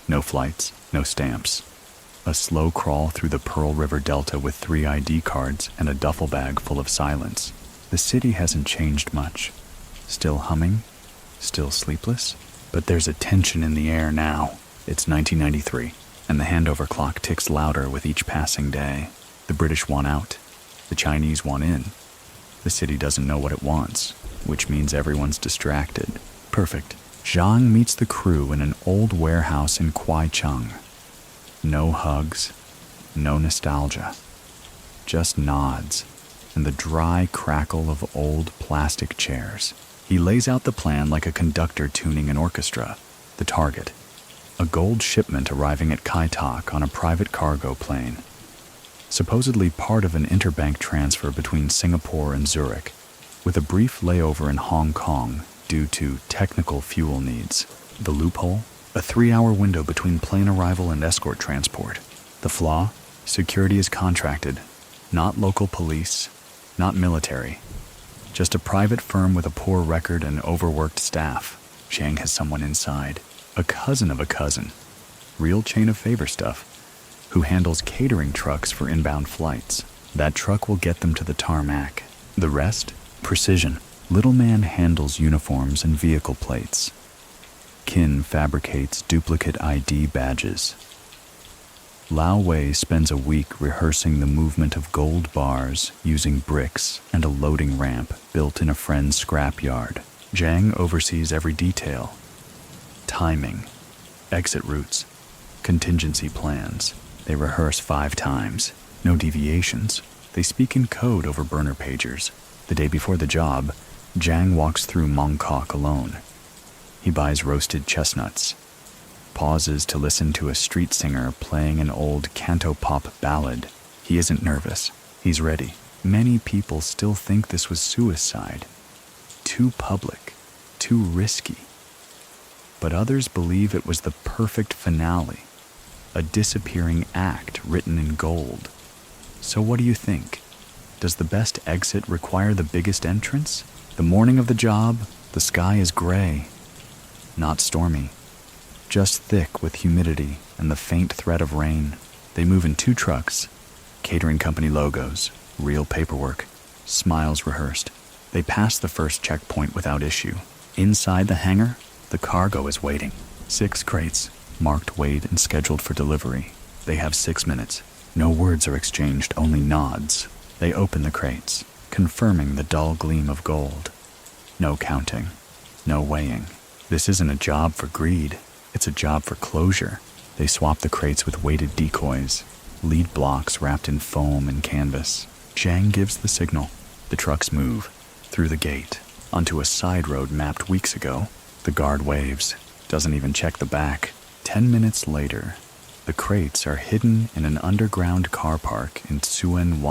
S1: No flights, no stamps. A slow crawl through the Pearl River Delta with 3 ID cards and a duffel bag full of silence. The city hasn't changed much. Still humming, still sleepless, but there's a tension in the air now. It's 1993, and the handover clock ticks louder with each passing day. The British want out. The Chinese want in. The city doesn't know what it wants, which means everyone's distracted. Perfect. Zhang meets the crew in an old warehouse in Kwai Chung. No hugs, no nostalgia, just nods and the dry crackle of old plastic chairs. He lays out the plan like a conductor tuning an orchestra. The target, a gold shipment arriving at Kai Tak on a private cargo plane, supposedly part of an interbank transfer between Singapore and Zurich, with a brief layover in Hong Kong due to technical fuel needs. The loophole? A 3-hour window between plane arrival and escort transport. The flaw? Security is contracted. Not local police, not military. Just a private firm with a poor record and overworked staff. Zhang has someone inside. A cousin of a cousin. Real chain of favor stuff. Who handles catering trucks for inbound flights. That truck will get them to the tarmac. The rest? Precision. Little man handles uniforms and vehicle plates. Qin fabricates duplicate ID badges. Lao Wei spends a week rehearsing the movement of gold bars using bricks and a loading ramp built in a friend's scrapyard. Zhang oversees every detail. Timing, exit routes, contingency plans. They rehearse 5 times. No deviations. They speak in code over burner pagers. The day before the job, Zhang walks through Mongkok alone. He buys roasted chestnuts, pauses to listen to a street singer playing an old cantopop ballad. He isn't nervous. He's ready. Many people still think this was suicide. Too public, too risky. But others believe it was the perfect finale, a disappearing act written in gold. So what do you think? Does the best exit require the biggest entrance? The morning of the job, the sky is gray, not stormy, just thick with humidity and the faint threat of rain. They move in 2 trucks, catering company logos, real paperwork, smiles rehearsed. They pass the first checkpoint without issue. Inside the hangar, the cargo is waiting. 6 crates, marked weighed and scheduled for delivery. They have 6 minutes. No words are exchanged, only nods. They open the crates, confirming the dull gleam of gold. No counting, no weighing. This isn't a job for greed, it's a job for closure. They swap the crates with weighted decoys, lead blocks wrapped in foam and canvas. Zhang gives the signal. The trucks move, through the gate, onto a side road mapped weeks ago. The guard waves, doesn't even check the back. 10 minutes later, the crates are hidden in an underground car park in Suan,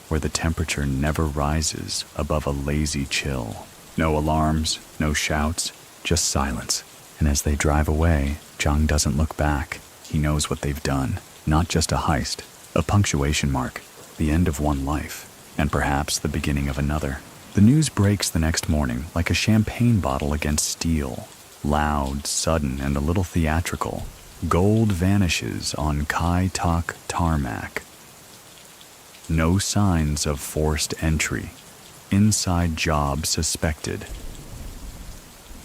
S1: where the temperature never rises above a lazy chill. No alarms, no shouts, just silence. And as they drive away, Zhang doesn't look back. He knows what they've done. Not just a heist, a punctuation mark, the end of one life, and perhaps the beginning of another. The news breaks the next morning like a champagne bottle against steel. Loud, sudden, and a little theatrical. Gold vanishes on Kai Tak tarmac. No signs of forced entry. Inside job suspected.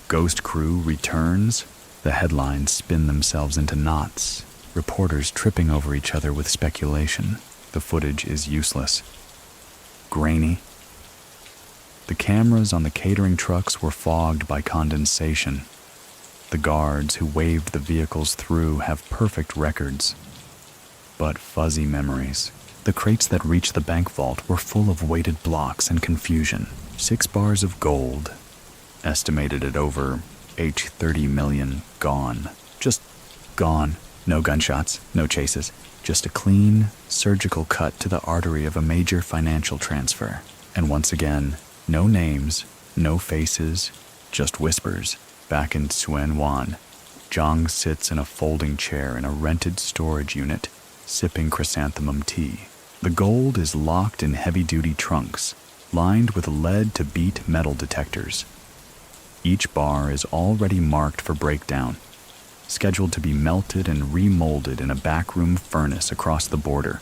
S1: Ghost crew returns. The headlines spin themselves into knots. Reporters tripping over each other with speculation. The footage is useless. Grainy. The cameras on the catering trucks were fogged by condensation. The guards who waved the vehicles through have perfect records, but fuzzy memories. The crates that reached the bank vault were full of weighted blocks and confusion. 6 bars of gold, estimated at over $30 million, gone. Just gone. No gunshots, no chases. Just a clean, surgical cut to the artery of a major financial transfer. And once again, no names, no faces, just whispers. Back in Suan, Zhang sits in a folding chair in a rented storage unit, sipping chrysanthemum tea. The gold is locked in heavy-duty trunks, lined with lead-to-beat metal detectors. Each bar is already marked for breakdown, scheduled to be melted and remolded in a backroom furnace across the border,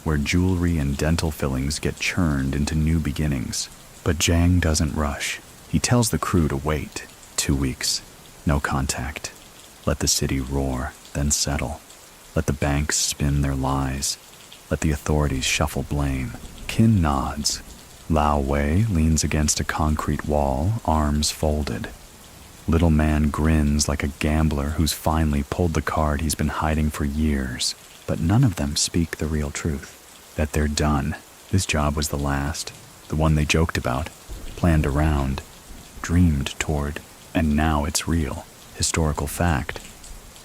S1: where jewelry and dental fillings get churned into new beginnings. But Zhang doesn't rush. He tells the crew to wait. 2 weeks, no contact. Let the city roar, then settle. Let the banks spin their lies. Let the authorities shuffle blame. Qin nods. Lao Wei leans against a concrete wall, arms folded. Little man grins like a gambler who's finally pulled the card he's been hiding for years. But none of them speak the real truth. That they're done. This job was the last. The one they joked about, planned around, dreamed toward. And now it's real. Historical fact.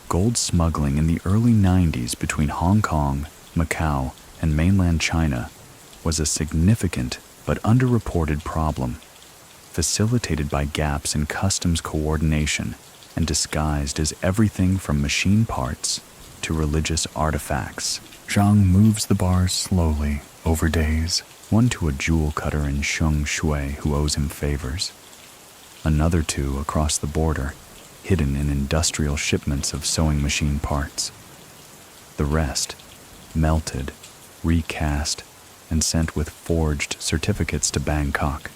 S1: Gold smuggling in the early 90s between Hong Kong, Macau, and mainland China was a significant but underreported problem, facilitated by gaps in customs coordination and disguised as everything from machine parts to religious artifacts. Zhang moves the bars slowly, over days, one to a jewel cutter in Sheng Shui who owes him favors. Another 2 across the border, hidden in industrial shipments of sewing machine parts. The rest, melted, recast, and sent with forged certificates to Bangkok,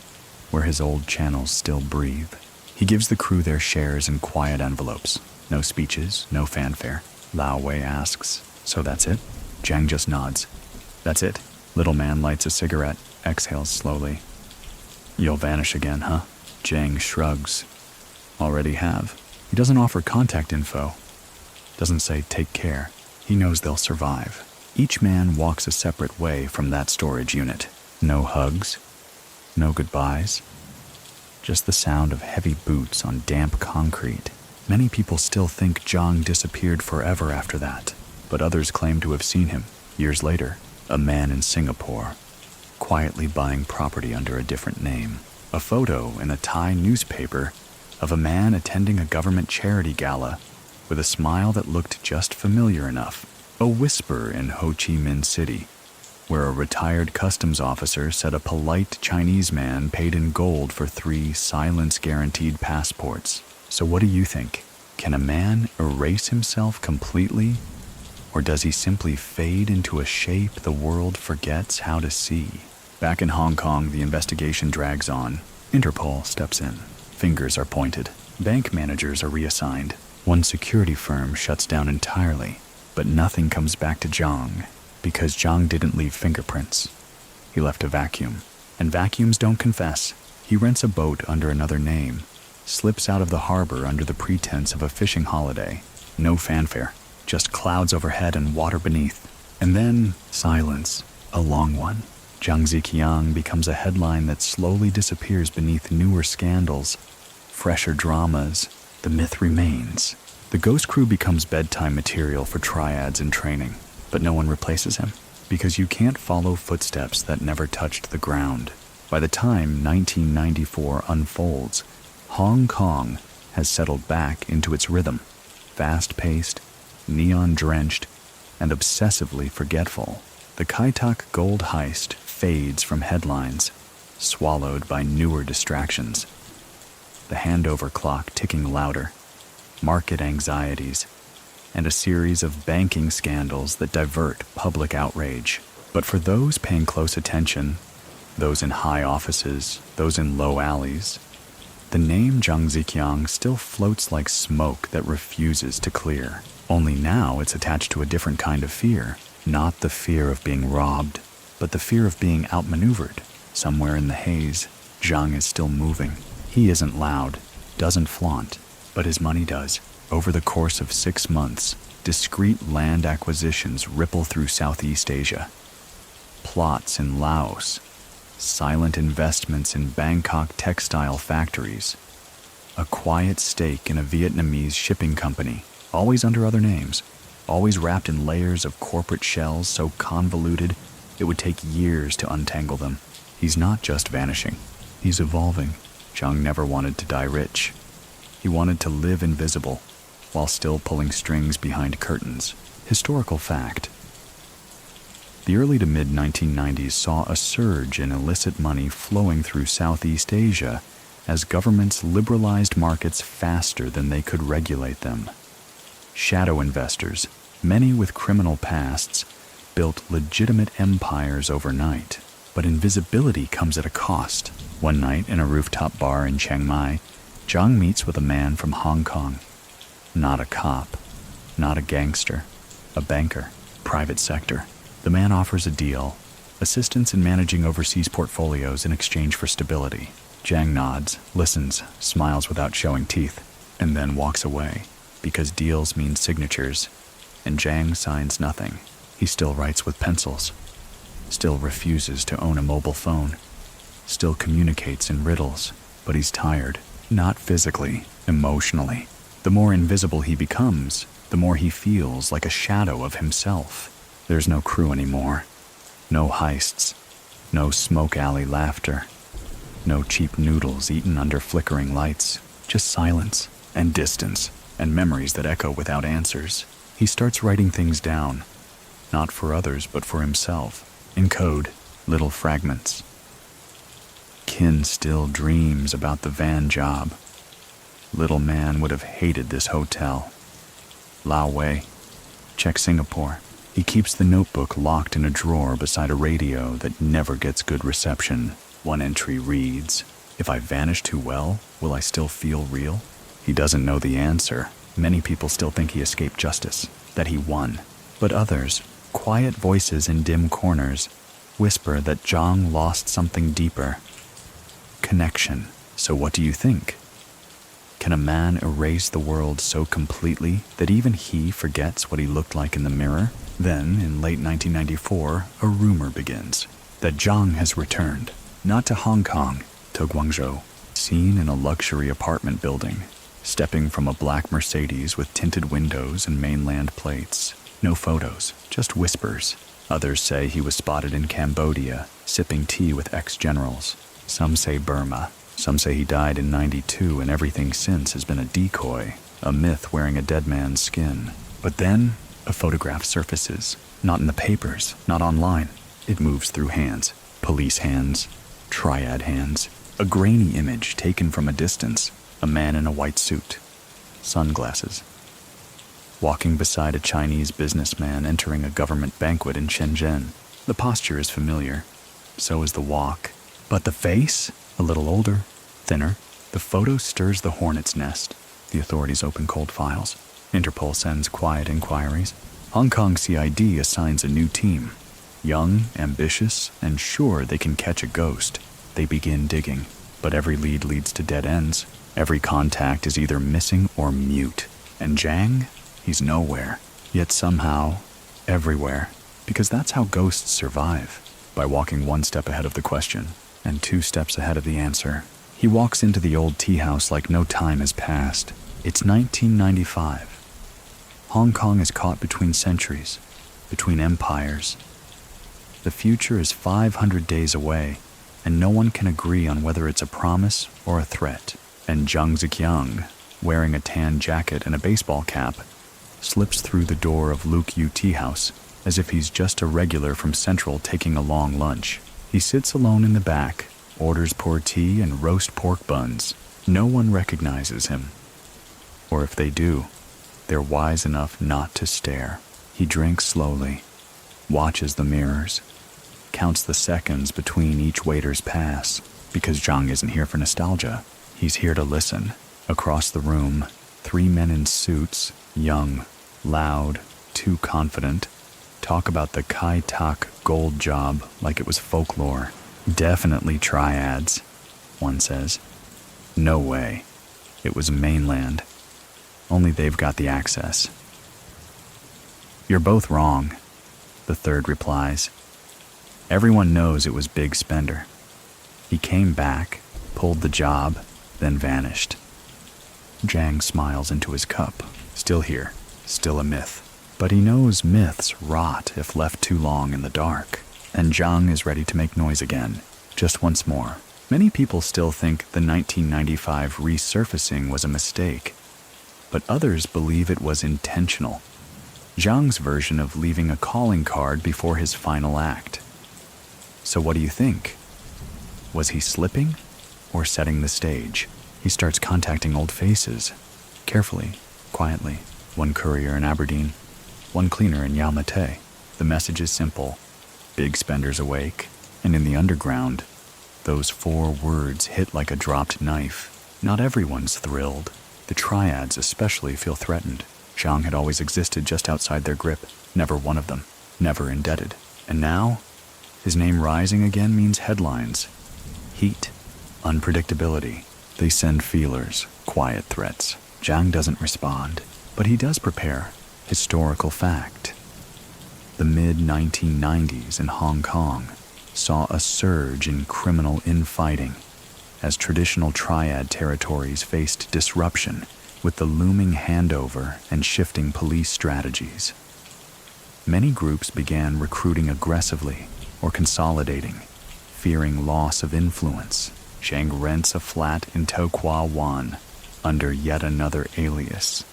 S1: where his old channels still breathe. He gives the crew their shares in quiet envelopes. No speeches, no fanfare. Lao Wei asks, "So that's it?" Zhang just nods. "That's it." Little man lights a cigarette, exhales slowly. "You'll vanish again, huh?" Zhang shrugs. "Already have." He doesn't offer contact info. Doesn't say take care. He knows they'll survive. Each man walks a separate way from that storage unit. No hugs. No goodbyes. Just the sound of heavy boots on damp concrete. Many people still think Zhang disappeared forever after that, but others claim to have seen him, years later, a man in Singapore, quietly buying property under a different name. A photo in a Thai newspaper of a man attending a government charity gala with a smile that looked just familiar enough. A whisper in Ho Chi Minh City, where a retired customs officer said a polite Chinese man paid in gold for 3 silence-guaranteed passports. So what do you think? Can a man erase himself completely? Or does he simply fade into a shape the world forgets how to see? Back in Hong Kong, the investigation drags on. Interpol steps in. Fingers are pointed. Bank managers are reassigned. One security firm shuts down entirely. But nothing comes back to Zhang, because Zhang didn't leave fingerprints. He left a vacuum. And vacuums don't confess. He rents a boat under another name, slips out of the harbor under the pretense of a fishing holiday. No fanfare, just clouds overhead and water beneath. And then silence, a long one. Zhang Ziqiang becomes a headline that slowly disappears beneath newer scandals, fresher dramas. The myth remains. The ghost crew becomes bedtime material for triads in training, but no one replaces him, because you can't follow footsteps that never touched the ground. By the time 1994 unfolds, Hong Kong has settled back into its rhythm, fast-paced, neon-drenched, and obsessively forgetful. The Kai Tak gold heist fades from headlines, swallowed by newer distractions. The handover clock ticking louder, market anxieties, and a series of banking scandals that divert public outrage. But for those paying close attention, those in high offices, those in low alleys, the name Zhang Ziqiang still floats like smoke that refuses to clear. Only now it's attached to a different kind of fear. Not the fear of being robbed, but the fear of being outmaneuvered. Somewhere in the haze, Zhang is still moving. He isn't loud, doesn't flaunt, but his money does. Over the course of 6 months, discrete land acquisitions ripple through Southeast Asia. Plots in Laos, silent investments in Bangkok textile factories, a quiet stake in a Vietnamese shipping company, always under other names, always wrapped in layers of corporate shells so convoluted it would take years to untangle them. He's not just vanishing, he's evolving. Zhang never wanted to die rich. He wanted to live invisible, while still pulling strings behind curtains. Historical fact. The early to mid-1990s saw a surge in illicit money flowing through Southeast Asia as governments liberalized markets faster than they could regulate them. Shadow investors, many with criminal pasts, built legitimate empires overnight. But invisibility comes at a cost. One night in a rooftop bar in Chiang Mai, Zhang meets with a man from Hong Kong. Not a cop, not a gangster, a banker, private sector. The man offers a deal, assistance in managing overseas portfolios in exchange for stability. Zhang nods, listens, smiles without showing teeth, and then walks away, because deals mean signatures, and Zhang signs nothing. He still writes with pencils, still refuses to own a mobile phone, still communicates in riddles, but he's tired. Not physically, emotionally. The more invisible he becomes, the more he feels like a shadow of himself. There's no crew anymore. No heists. No smoke alley laughter. No cheap noodles eaten under flickering lights. Just silence and distance and memories that echo without answers. He starts writing things down. Not for others, but for himself. In code, little fragments. Kin still dreams about the van job. Little man would have hated this hotel. Lao Wei. Check Singapore. He keeps the notebook locked in a drawer beside a radio that never gets good reception. One entry reads, If I vanish too well, will I still feel real? He doesn't know the answer. Many people still think he escaped justice, that he won. But others, quiet voices in dim corners, whisper that Zhang lost something deeper. Connection. So what do you think? Can a man erase the world so completely that even he forgets what he looked like in the mirror? Then, in late 1994, a rumor begins that Zhang has returned, not to Hong Kong, to Guangzhou, seen in a luxury apartment building, stepping from a black Mercedes with tinted windows and mainland plates. No photos, just whispers. Others say he was spotted in Cambodia, sipping tea with ex-generals. Some say Burma. Some say he died in '92 and everything since has been a decoy, a myth wearing a dead man's skin. But then, a photograph surfaces. Not in the papers, not online. It moves through hands. Police hands, triad hands. A grainy image taken from a distance. A man in a white suit. Sunglasses. Walking beside a Chinese businessman entering a government banquet in Shenzhen. The posture is familiar. So is the walk. But the face? A little older, thinner. The photo stirs the hornet's nest. The authorities open cold files. Interpol sends quiet inquiries. Hong Kong CID assigns a new team. Young, ambitious, and sure they can catch a ghost. They begin digging. But every lead leads to dead ends. Every contact is either missing or mute. And Zhang? He's nowhere. Yet somehow, everywhere. Because that's how ghosts survive. By walking one step ahead of the question. And 2 steps ahead of the answer. He walks into the old tea house like no time has passed. It's 1995. Hong Kong is caught between centuries, between empires. The future is 500 days away, and no one can agree on whether it's a promise or a threat. And Zhang Ziqiang, wearing a tan jacket and a baseball cap, slips through the door of Luke Yu Tea House as if he's just a regular from Central taking a long lunch. He sits alone in the back, orders pour tea and roast pork buns. No one recognizes him. Or if they do, they're wise enough not to stare. He drinks slowly, watches the mirrors, counts the seconds between each waiter's pass, because Zhang isn't here for nostalgia. He's here to listen. Across the room, 3 men in suits, young, loud, too confident, talk about the Kai Tak gold job like it was folklore. Definitely triads, one says. No way. It was mainland. Only they've got the access. You're both wrong, the third replies. Everyone knows it was Big Spender. He came back, pulled the job, then vanished. Zhang smiles into his cup. Still here, still a myth. But he knows myths rot if left too long in the dark. And Zhang is ready to make noise again, just once more. Many people still think the 1995 resurfacing was a mistake, but others believe it was intentional. Zhang's version of leaving a calling card before his final act. So what do you think? Was he slipping or setting the stage? He starts contacting old faces, carefully, quietly. One courier in Aberdeen, one cleaner in Yau Ma Tei. The message is simple. Big Spender's awake, and in the underground, those 4 words hit like a dropped knife. Not everyone's thrilled. The triads especially feel threatened. Zhang had always existed just outside their grip, never one of them, never indebted. And now, his name rising again means headlines. Heat, unpredictability. They send feelers, quiet threats. Zhang doesn't respond, but he does prepare. Historical fact. The mid-1990s in Hong Kong saw a surge in criminal infighting as traditional triad territories faced disruption with the looming handover and shifting police strategies. Many groups began recruiting aggressively or consolidating, fearing loss of influence. Zhang rents a flat in To Kwa Wan under yet another alias.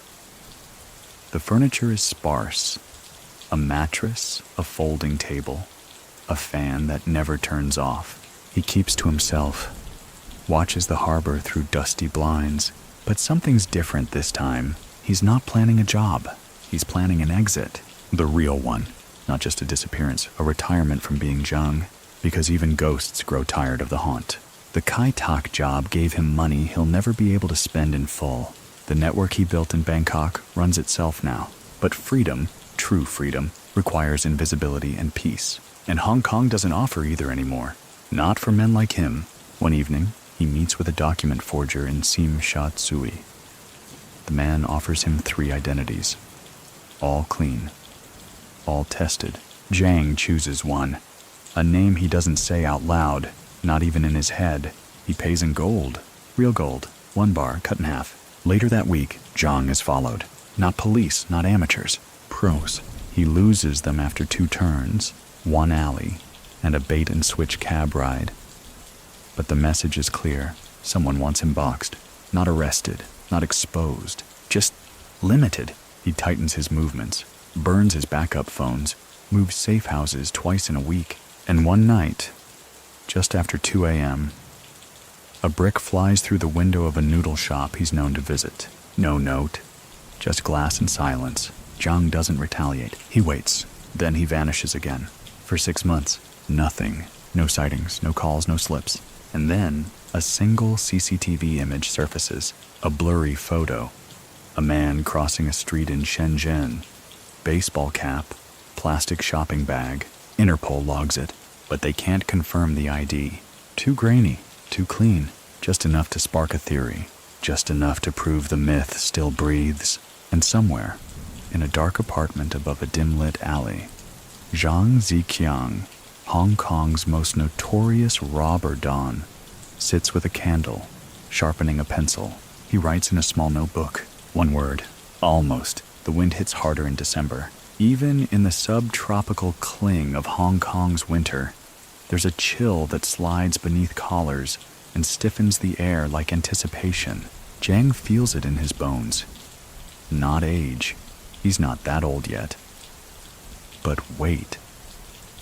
S1: The furniture is sparse. A mattress, a folding table, a fan that never turns off. He keeps to himself, watches the harbor through dusty blinds. But something's different this time. He's not planning a job. He's planning an exit. The real one. Not just a disappearance, a retirement from being Zhang. Because even ghosts grow tired of the haunt. The Kai Tak job gave him money he'll never be able to spend in full. The network he built in Bangkok runs itself now. But freedom, true freedom, requires invisibility and peace. And Hong Kong doesn't offer either anymore. Not for men like him. One evening, he meets with a document forger in Sim Sha Tsui. The man offers him 3 identities. All clean. All tested. Zhang chooses one. A name he doesn't say out loud, not even in his head. He pays in gold. Real gold. 1 bar, cut in half. Later that week, Zhang is followed. Not police, not amateurs. Pros. He loses them after 2 turns, 1 alley, and a bait-and-switch cab ride. But the message is clear. Someone wants him boxed. Not arrested, not exposed, just limited. He tightens his movements, burns his backup phones, moves safe houses twice in a week. And one night, just after 2 a.m., a brick flies through the window of a noodle shop he's known to visit. No note, just glass and silence. Zhang doesn't retaliate. He waits. Then he vanishes again. For 6 months, nothing. No sightings, no calls, no slips. And then, a single CCTV image surfaces. A blurry photo. A man crossing a street in Shenzhen. Baseball cap, plastic shopping bag. Interpol logs it, but they can't confirm the ID. Too grainy, too clean. Just enough to spark a theory. Just enough to prove the myth still breathes. And somewhere, in a dark apartment above a dim-lit alley, Zhang Ziqiang, Hong Kong's most notorious robber don, sits with a candle, sharpening a pencil. He writes in a small notebook. 1 word. Almost. The wind hits harder in December. Even in the subtropical cling of Hong Kong's winter, there's a chill that slides beneath collars and stiffens the air like anticipation. Zhang feels it in his bones. Not age. He's not that old yet. But wait.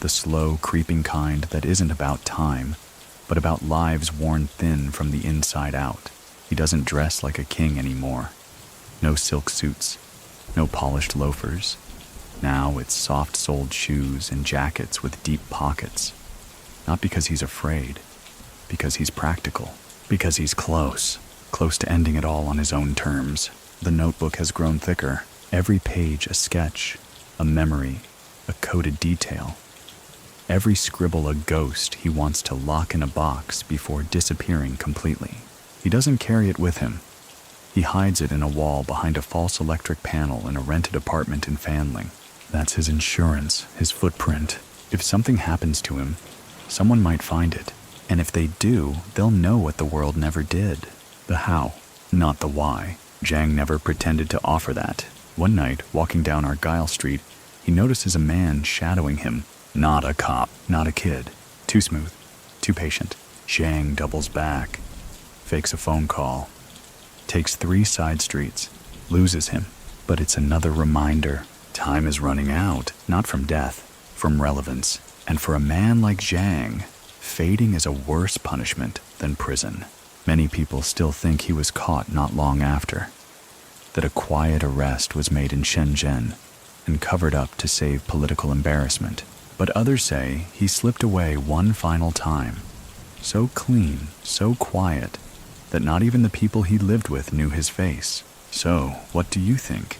S1: The slow, creeping kind that isn't about time, but about lives worn thin from the inside out. He doesn't dress like a king anymore. No silk suits. No polished loafers. Now it's soft-soled shoes and jackets with deep pockets. Not because he's afraid. Because he's practical. Because he's close. Close to ending it all on his own terms. The notebook has grown thicker. Every page a sketch, a memory, a coded detail. Every scribble a ghost he wants to lock in a box before disappearing completely. He doesn't carry it with him. He hides it in a wall behind a false electric panel in a rented apartment in Fanling. That's his insurance, his footprint. If something happens to him, someone might find it. And if they do, they'll know what the world never did. The how, not the why. Zhang never pretended to offer that. One night, walking down Argyle Street, he notices a man shadowing him. Not a cop, not a kid. Too smooth, too patient. Zhang doubles back, fakes a phone call, takes 3 side streets, loses him. But it's another reminder. Time is running out, not from death, from relevance. And for a man like Zhang, fading is a worse punishment than prison. Many people still think he was caught not long after. That a quiet arrest was made in Shenzhen and covered up to save political embarrassment. But others say he slipped away one final time. So clean, so quiet, that not even the people he lived with knew his face. So, what do you think?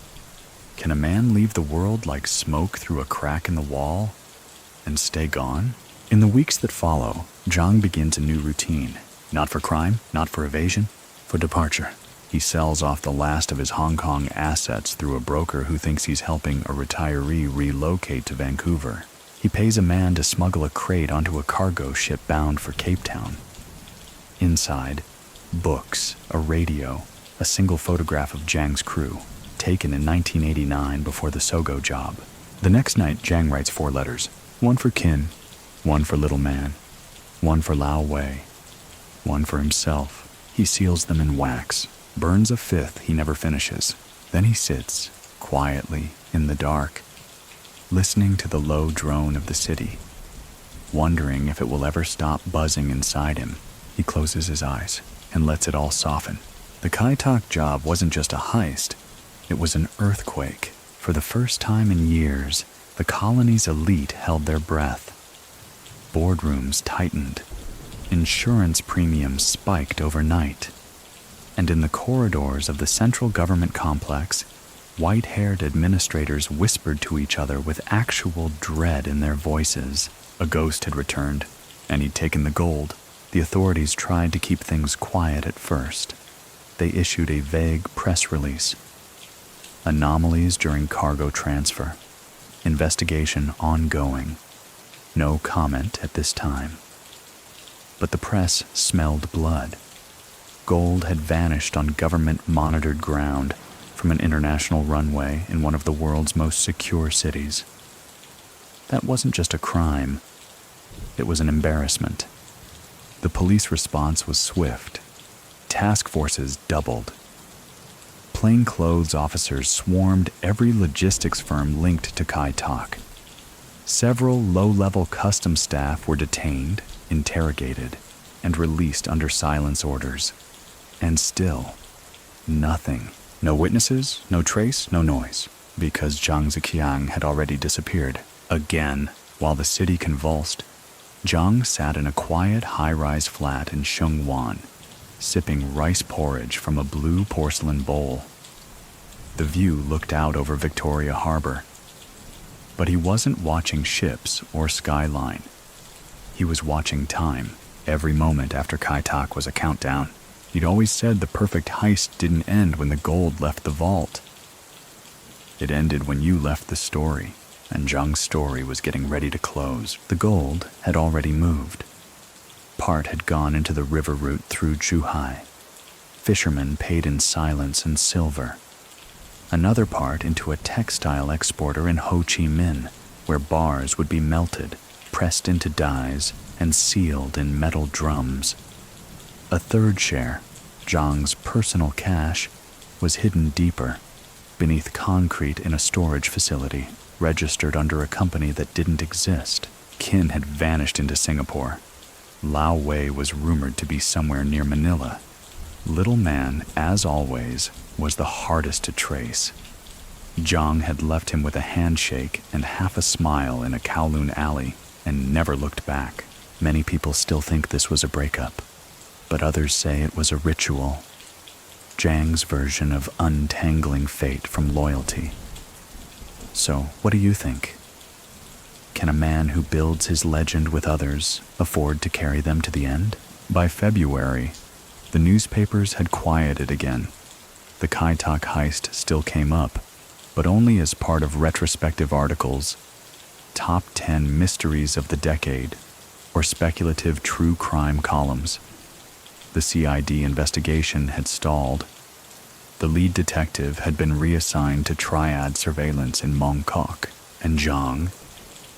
S1: Can a man leave the world like smoke through a crack in the wall and stay gone? In the weeks that follow, Zhang begins a new routine. Not for crime, not for evasion, for departure. He sells off the last of his Hong Kong assets through a broker who thinks he's helping a retiree relocate to Vancouver. He pays a man to smuggle a crate onto a cargo ship bound for Cape Town. Inside, books, a radio, a single photograph of Zhang's crew, taken in 1989 before the Sogo job. The next night, Zhang writes 4 letters. One for Kin, one for Little Man, one for Lao Wei, one for himself. He seals them in wax, burns a 5th he never finishes. Then he sits, quietly, in the dark, listening to the low drone of the city, wondering if it will ever stop buzzing inside him. He closes his eyes and lets it all soften. The Kai Tak job wasn't just a heist, it was an earthquake. For the first time in years, the colony's elite held their breath. Boardrooms tightened. insurance premiums spiked overnight. And in the corridors of the central government complex, white-haired administrators whispered to each other with actual dread in their voices. A ghost had returned, and he'd taken the gold. The authorities tried to keep things quiet at first. They issued a vague press release. Anomalies during cargo transfer. Investigation ongoing. No comment at this time. But the press smelled blood. Gold had vanished on government-monitored ground from an international runway in one of the world's most secure cities. That wasn't just a crime. It was an embarrassment. The police response was swift. Task forces doubled. Plainclothes officers swarmed every logistics firm linked to Kai Tak. Several low-level customs staff were detained, interrogated, and released under silence orders. And still, nothing. No witnesses, no trace, no noise, because Zhang Ziqiang had already disappeared. Again, while the city convulsed, Zhang sat in a quiet high-rise flat in Shengwan, sipping rice porridge from a blue porcelain bowl. The view looked out over Victoria Harbor. But he wasn't watching ships or skyline. He was watching time. Every moment after Kai Tak was a countdown. He'd always said the perfect heist didn't end when the gold left the vault. It ended when you left the story, and Zhang's story was getting ready to close. The gold had already moved. Part had gone into the river route through Zhuhai. Fishermen paid in silence and silver. Another part into a textile exporter in Ho Chi Minh, where bars would be melted, pressed into dyes, and sealed in metal drums. A third share, Zhang's personal cash, was hidden deeper, beneath concrete in a storage facility, registered under a company that didn't exist. Qin had vanished into Singapore. Lao Wei was rumored to be somewhere near Manila. Little Man, as always, was the hardest to trace. Zhang had left him with a handshake and half a smile in a Kowloon alley and never looked back. Many people still think this was a breakup, but others say it was a ritual. Zhang's version of untangling fate from loyalty. So, what do you think? Can a man who builds his legend with others afford to carry them to the end? By February, the newspapers had quieted again. The Kai Tak heist still came up, but only as part of retrospective articles, top 10 mysteries of the decade, or speculative true crime columns. The CID investigation had stalled. The lead detective had been reassigned to triad surveillance in Mongkok, and Zhang,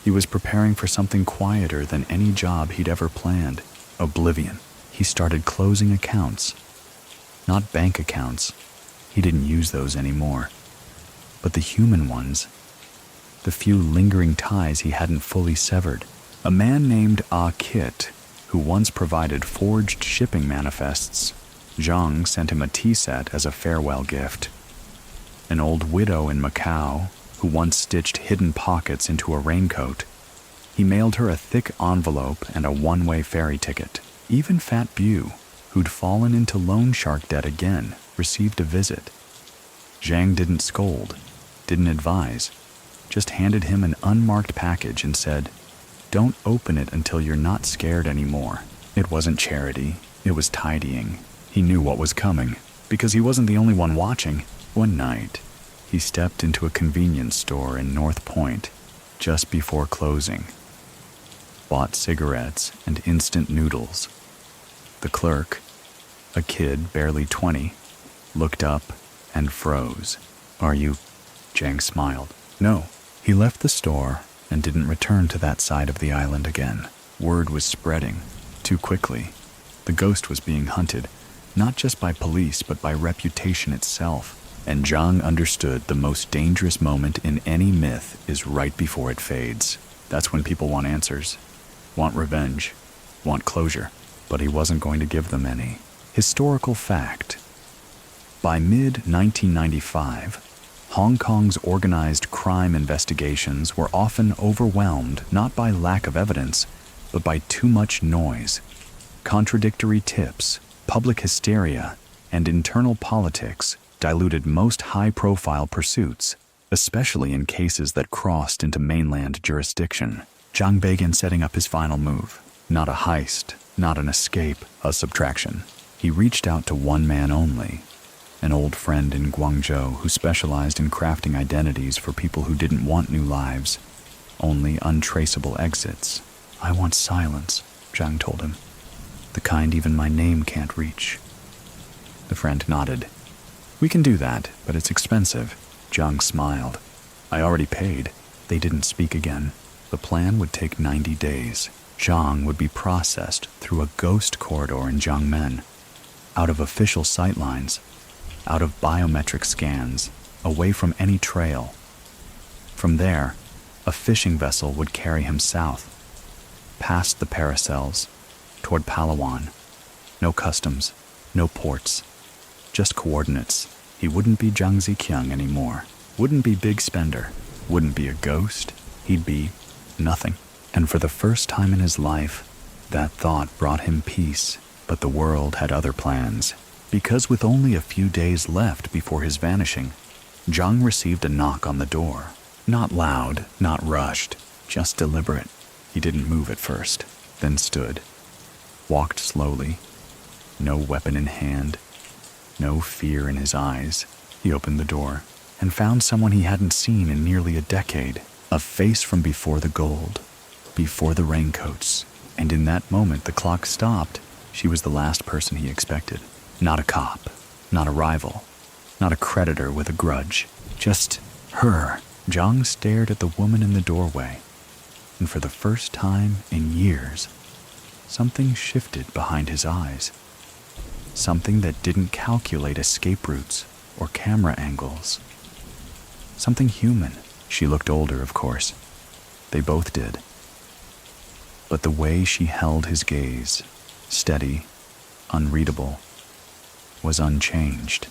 S1: he was preparing for something quieter than any job he'd ever planned. Oblivion. He started closing accounts. Not bank accounts. He didn't use those anymore. But the human ones. The few lingering ties he hadn't fully severed. A man named Ah Kit, who once provided forged shipping manifests. Zhang sent him a tea set as a farewell gift. An old widow in Macau, who once stitched hidden pockets into a raincoat. He mailed her a thick envelope and a one-way ferry ticket. Even Fat Bew, who'd fallen into loan shark debt again, received a visit. Zhang didn't scold, didn't advise, just handed him an unmarked package and said, "Don't open it until you're not scared anymore." It wasn't charity, it was tidying. He knew what was coming, because he wasn't the only one watching. One night, he stepped into a convenience store in North Point, just before closing. Bought cigarettes and instant noodles. The clerk, a kid barely 20, looked up and froze. "Are you?" Zhang smiled. "No." He left the store and didn't return to that side of the island again. Word was spreading, too quickly. The ghost was being hunted, not just by police but by reputation itself. And Zhang understood the most dangerous moment in any myth is right before it fades. That's when people want answers, want revenge, want closure. But he wasn't going to give them any. Historical fact. By mid-1995, Hong Kong's organized crime investigations were often overwhelmed not by lack of evidence, but by too much noise. Contradictory tips, public hysteria, and internal politics diluted most high-profile pursuits, especially in cases that crossed into mainland jurisdiction. Zhang began setting up his final move. Not a heist, not an escape, a subtraction. He reached out to one man only, an old friend in Guangzhou who specialized in crafting identities for people who didn't want new lives, only untraceable exits. "I want silence," Zhang told him. "The kind even my name can't reach." The friend nodded. "We can do that, but it's expensive." Zhang smiled. "I already paid." They didn't speak again. The plan would take 90 days. Zhang would be processed through a ghost corridor in Jiangmen, out of official sightlines, out of biometric scans, away from any trail. From there, a fishing vessel would carry him south, past the Paracels, toward Palawan. No customs, no ports, just coordinates. He wouldn't be Zhang Ziqiang anymore, wouldn't be Big Spender, wouldn't be a ghost. He'd be nothing. And for the first time in his life, that thought brought him peace. But the world had other plans, because with only a few days left before his vanishing, Zhang received a knock on the door. Not loud, not rushed, just deliberate. He didn't move at first, then stood, walked slowly, no weapon in hand, no fear in his eyes. He opened the door and found someone he hadn't seen in nearly a decade, a face from before the gold, before the raincoats. And in that moment the clock stopped. She was the last person he expected. Not a cop, not a rival, not a creditor with a grudge, just her. Zhang stared at the woman in the doorway, and for the first time in years, something shifted behind his eyes. Something that didn't calculate escape routes or camera angles. Something human. She looked older, of course. They both did. But the way she held his gaze, steady, unreadable, was unchanged.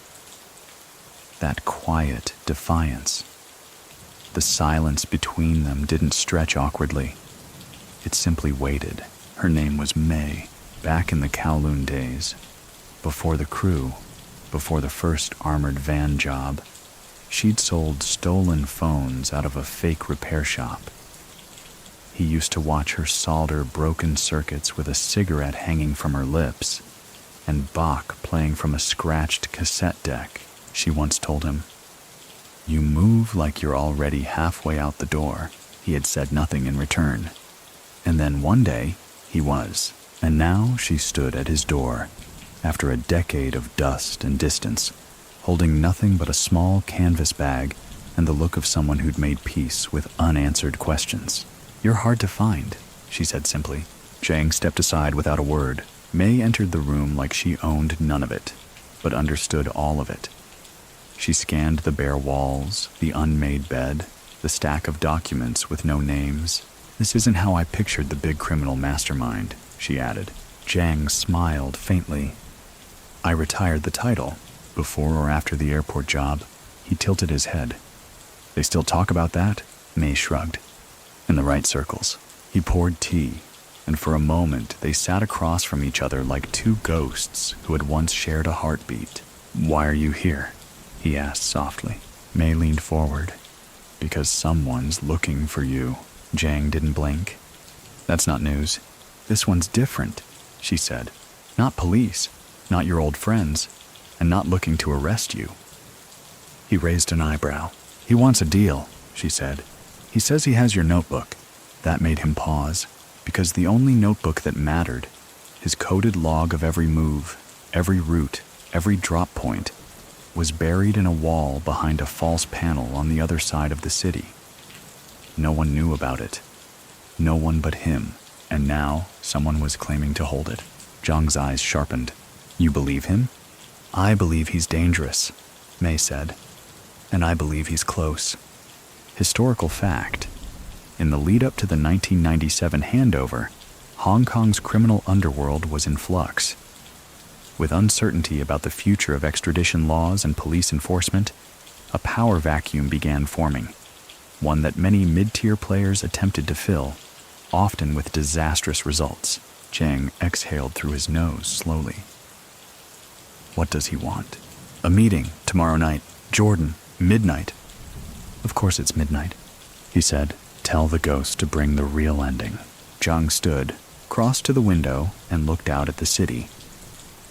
S1: That quiet defiance. The silence between them didn't stretch awkwardly. It simply waited. Her name was May, back in the Kowloon days, before the crew, before the first armored van job. She'd sold stolen phones out of a fake repair shop. He used to watch her solder broken circuits with a cigarette hanging from her lips, and Bach playing from a scratched cassette deck. She once told him, "You move like you're already halfway out the door." He had said nothing in return. And then one day, he was. And now she stood at his door, after a decade of dust and distance, holding nothing but a small canvas bag and the look of someone who'd made peace with unanswered questions. "You're hard to find," she said simply. Zhang stepped aside without a word. May entered the room like she owned none of it, but understood all of it. She scanned the bare walls, the unmade bed, the stack of documents with no names. "This isn't how I pictured the big criminal mastermind," she added. Zhang smiled faintly. "I retired the title, before or after the airport job." He tilted his head. "They still talk about that?" May shrugged. "In the right circles." He poured tea, and for a moment they sat across from each other like two ghosts who had once shared a heartbeat. "Why are you here?" he asked softly. May leaned forward. "Because someone's looking for you." Zhang didn't blink. "That's not news. This one's different," she said. "Not police, not your old friends, and not looking to arrest you." He raised an eyebrow. "He wants a deal," she said. "He says he has your notebook." That made him pause, because the only notebook that mattered, his coded log of every move, every route, every drop point, was buried in a wall behind a false panel on the other side of the city. No one knew about it. No one but him, and now someone was claiming to hold it. Zhang's eyes sharpened. "You believe him?" "I believe he's dangerous," May said. "And I believe he's close." Historical fact. In the lead-up to the 1997 handover, Hong Kong's criminal underworld was in flux. With uncertainty about the future of extradition laws and police enforcement, a power vacuum began forming, one that many mid-tier players attempted to fill, often with disastrous results. Zhang exhaled through his nose slowly. What does he want? A meeting, tomorrow night. Jordan, midnight. Of course it's midnight, he said. Tell the ghost to bring the real ending. Zhang stood, crossed to the window, and looked out at the city.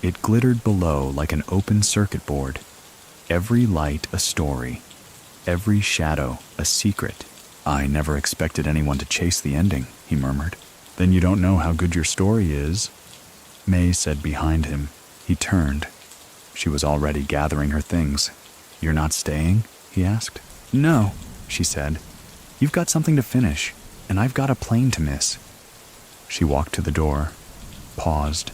S1: It glittered below like an open circuit board. Every light a story. Every shadow a secret. I never expected anyone to chase the ending, he murmured. Then you don't know how good your story is, May said behind him. He turned. She was already gathering her things. You're not staying? He asked. No, she said. You've got something to finish, and I've got a plane to miss. She walked to the door, paused.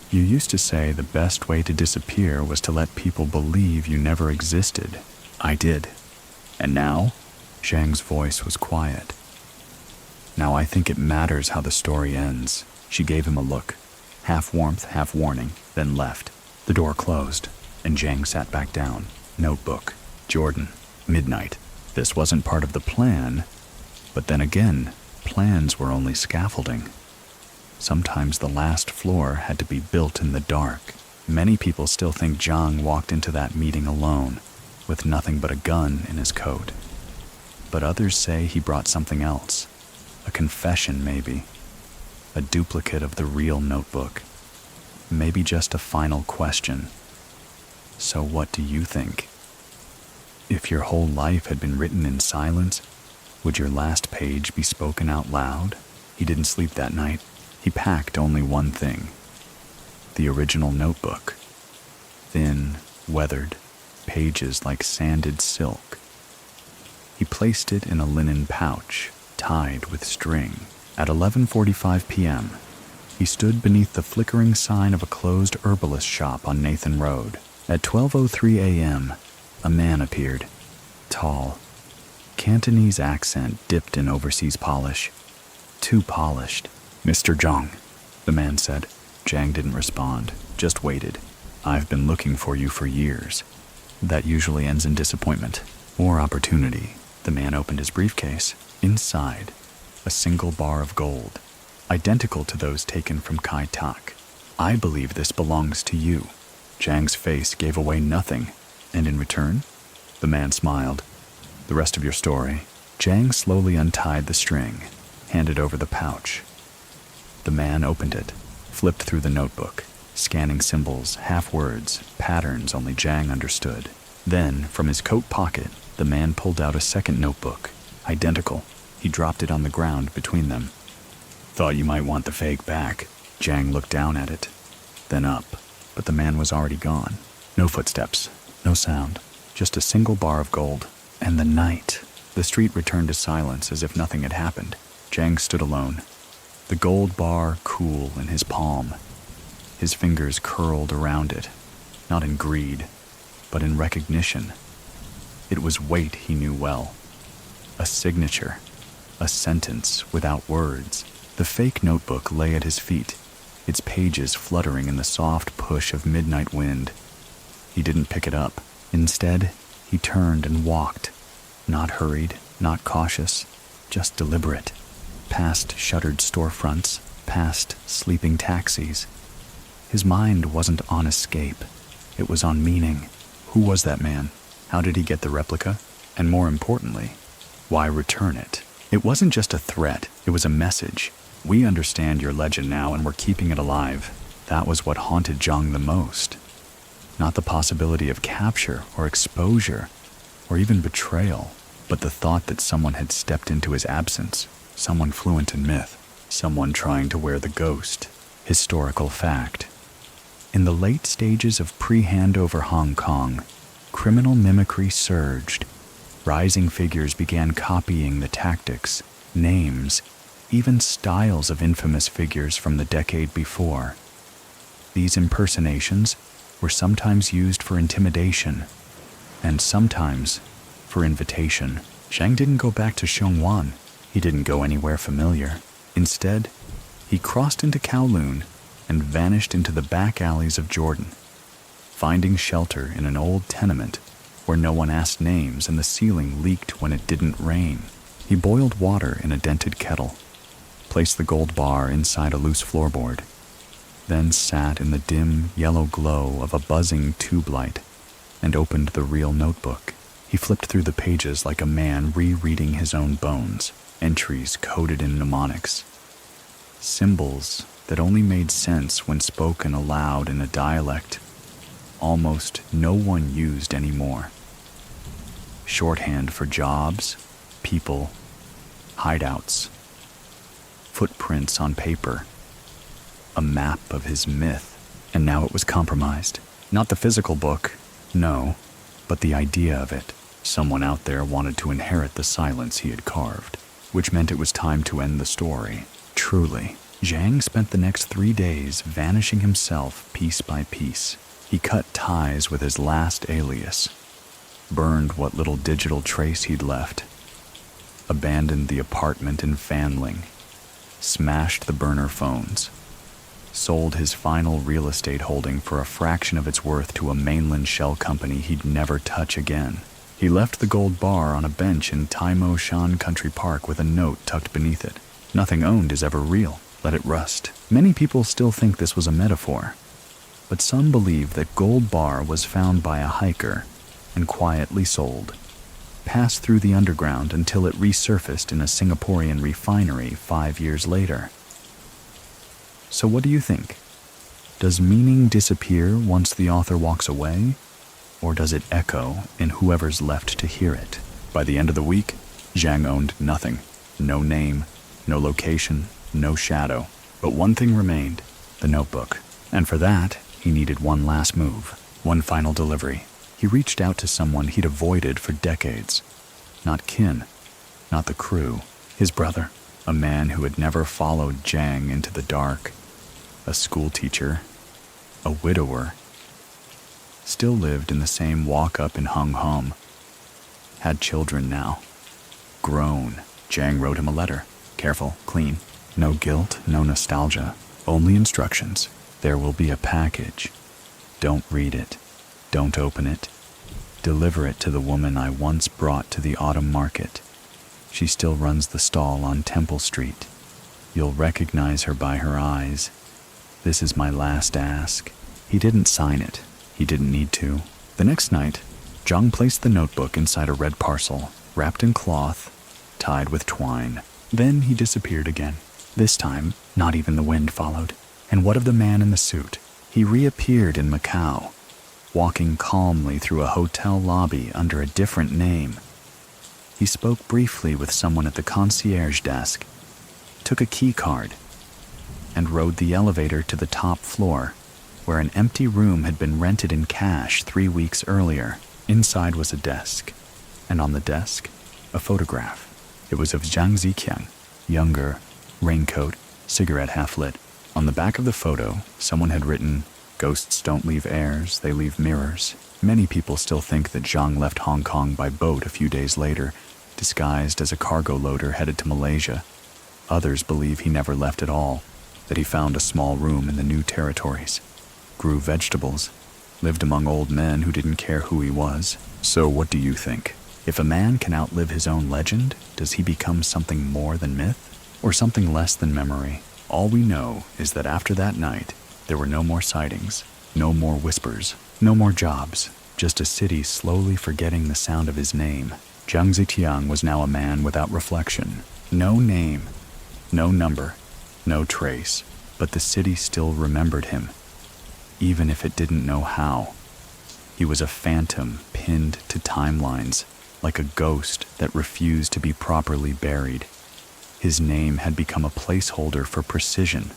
S1: You used to say the best way to disappear was to let people believe you never existed. I did. And now? Zhang's voice was quiet. Now I think it matters how the story ends. She gave him a look, half warmth, half warning, then left. The door closed, and Zhang sat back down. Notebook. Jordan. Midnight. This wasn't part of the plan, but then again, plans were only scaffolding. Sometimes the last floor had to be built in the dark. Many people still think Zhang walked into that meeting alone, with nothing but a gun in his coat. But others say he brought something else. A confession, maybe. A duplicate of the real notebook. Maybe just a final question. So what do you think? If your whole life had been written in silence, would your last page be spoken out loud? He didn't sleep that night. He packed only one thing. The original notebook. Thin, weathered, pages like sanded silk. He placed it in a linen pouch, tied with string. At 11:45 p.m., he stood beneath the flickering sign of a closed herbalist shop on Nathan Road. At 12:03 a.m., a man appeared, tall. Cantonese accent dipped in overseas polish. Too polished. Mr. Zhang, the man said. Zhang didn't respond, just waited. I've been looking for you for years. That usually ends in disappointment or opportunity. The man opened his briefcase. Inside, a single bar of gold, identical to those taken from Kai Tak. I believe this belongs to you. Zhang's face gave away nothing. And in return? The man smiled. The rest of your story. Zhang slowly untied the string, handed over the pouch. The man opened it, flipped through the notebook, scanning symbols, half words, patterns only Zhang understood. Then, from his coat pocket, the man pulled out a second notebook, identical. He dropped it on the ground between them. Thought you might want the fake back. Zhang looked down at it, then up, but the man was already gone. No footsteps, no sound, just a single bar of gold. And the night. The street returned to silence as if nothing had happened. Zhang stood alone, the gold bar cool in his palm. His fingers curled around it, not in greed, but in recognition. It was weight he knew well. A signature, a sentence without words. The fake notebook lay at his feet, its pages fluttering in the soft push of midnight wind. He didn't pick it up. Instead, he turned and walked, not hurried, not cautious, just deliberate, past shuttered storefronts, past sleeping taxis. His mind wasn't on escape. It was on meaning. Who was that man? How did he get the replica? And more importantly, why return it? It wasn't just a threat, it was a message. We understand your legend now and we're keeping it alive. That was what haunted Zhang the most. Not the possibility of capture or exposure or even betrayal, but the thought that someone had stepped into his absence, someone fluent in myth, someone trying to wear the ghost. Historical fact. In the late stages of pre-handover Hong Kong, criminal mimicry surged. Rising figures began copying the tactics, names, even styles of infamous figures from the decade before. These impersonations were sometimes used for intimidation, and sometimes for invitation. Zhang didn't go back to Xiongwan. He didn't go anywhere familiar. Instead, he crossed into Kowloon and vanished into the back alleys of Jordan, finding shelter in an old tenement where no one asked names and the ceiling leaked when it didn't rain. He boiled water in a dented kettle, placed the gold bar inside a loose floorboard, then sat in the dim yellow glow of a buzzing tube light and opened the real notebook. He flipped through the pages like a man rereading his own bones, entries coded in mnemonics, symbols that only made sense when spoken aloud in a dialect almost no one used anymore. Shorthand for jobs, people, hideouts, footprints on paper, a map of his myth. And now it was compromised. Not the physical book, no, but the idea of it. Someone out there wanted to inherit the silence he had carved, which meant it was time to end the story. Truly, Zhang spent the next 3 days vanishing himself piece by piece. He cut ties with his last alias, burned what little digital trace he'd left, abandoned the apartment in Fanling, smashed the burner phones, sold his final real estate holding for a fraction of its worth to a mainland shell company he'd never touch again. He left the gold bar on a bench in Taimo Shan Country Park with a note tucked beneath it. Nothing owned is ever real. Let it rust. Many people still think this was a metaphor, but some believe that gold bar was found by a hiker and quietly sold, passed through the underground until it resurfaced in a Singaporean refinery 5 years later. So what do you think? Does meaning disappear once the author walks away? Or does it echo in whoever's left to hear it? By the end of the week, Zhang owned nothing. No name, no location, no shadow. But one thing remained, the notebook. And for that, he needed one last move, one final delivery. He reached out to someone he'd avoided for decades. Not kin, not the crew, his brother, a man who had never followed Zhang into the dark, a schoolteacher, a widower, still lived in the same walk-up in Hung Hom, had children now. Grown, Zhang wrote him a letter. Careful, clean, no guilt, no nostalgia, only instructions. There will be a package. Don't read it. Don't open it. Deliver it to the woman I once brought to the autumn market. She still runs the stall on Temple Street. You'll recognize her by her eyes. This is my last ask. He didn't sign it. He didn't need to. The next night, Zhang placed the notebook inside a red parcel, wrapped in cloth, tied with twine. Then he disappeared again. This time, not even the wind followed. And what of the man in the suit? He reappeared in Macau, walking calmly through a hotel lobby under a different name. He spoke briefly with someone at the concierge desk, took a key card, and rode the elevator to the top floor, where an empty room had been rented in cash 3 weeks earlier. Inside was a desk, and on the desk, a photograph. It was of Zhang Ziqiang, younger, raincoat, cigarette half lit. On the back of the photo, someone had written, "Ghosts don't leave heirs, they leave mirrors." Many people still think that Zhang left Hong Kong by boat a few days later, disguised as a cargo loader headed to Malaysia. Others believe he never left at all, that he found a small room in the New Territories, grew vegetables, lived among old men who didn't care who he was. So what do you think? If a man can outlive his own legend, does he become something more than myth, or something less than memory? All we know is that after that night, there were no more sightings, no more whispers, no more jobs, just a city slowly forgetting the sound of his name. Zhang Ziqiang was now a man without reflection. No name, no number, no trace, but the city still remembered him, even if it didn't know how. He was a phantom pinned to timelines, like a ghost that refused to be properly buried. His name had become a placeholder for precision,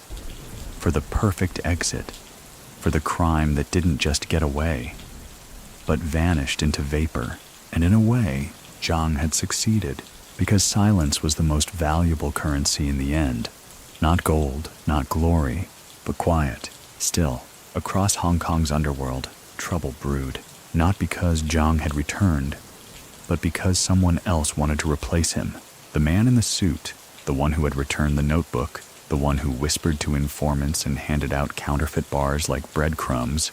S1: for the perfect exit, for the crime that didn't just get away, but vanished into vapor. And in a way, Zhang had succeeded, because silence was the most valuable currency in the end. Not gold, not glory, but quiet. Still, across Hong Kong's underworld, trouble brewed. Not because Zhang had returned, but because someone else wanted to replace him. The man in the suit, the one who had returned the notebook, the one who whispered to informants and handed out counterfeit bars like breadcrumbs,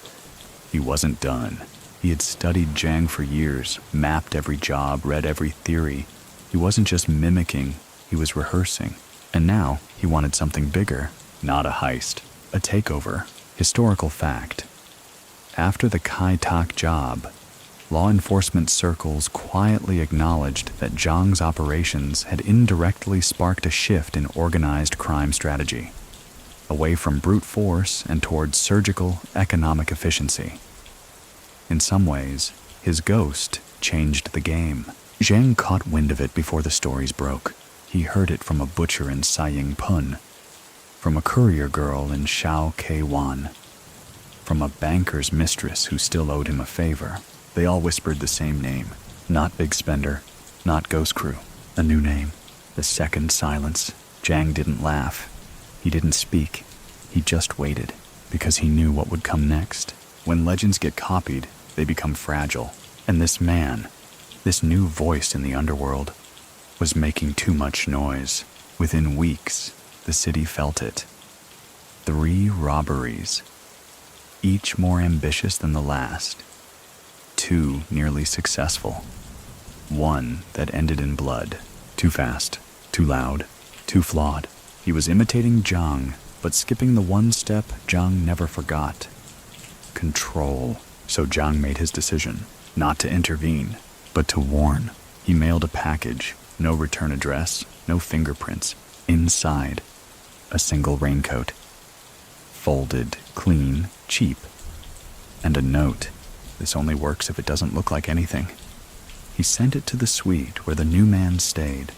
S1: he wasn't done. He had studied Zhang for years, mapped every job, read every theory. He wasn't just mimicking, he was rehearsing. And now he wanted something bigger, not a heist, a takeover. Historical fact. After the Kai Tak job, law enforcement circles quietly acknowledged that Zhang's operations had indirectly sparked a shift in organized crime strategy, away from brute force and towards surgical, economic efficiency. In some ways, his ghost changed the game. Zhang caught wind of it before the stories broke. He heard it from a butcher in Saying Pun, from a courier girl in Shao K1, from a banker's mistress who still owed him a favor. They all whispered the same name. Not Big Spender, not Ghost Crew. A new name. The second silence. Zhang didn't laugh. He didn't speak. He just waited, because he knew what would come next. When legends get copied, they become fragile. And this man, this new voice in the underworld, was making too much noise. Within weeks, the city felt it. 3 robberies, each more ambitious than the last. 2 nearly successful. 1 that ended in blood. Too fast, too loud, too flawed. He was imitating Zhang, but skipping the one step Zhang never forgot. Control. So Zhang made his decision, not to intervene, but to warn. He mailed a package, no return address, no fingerprints. Inside, a single raincoat. Folded, clean, cheap. And a note. This only works if it doesn't look like anything. He sent it to the suite where the new man stayed,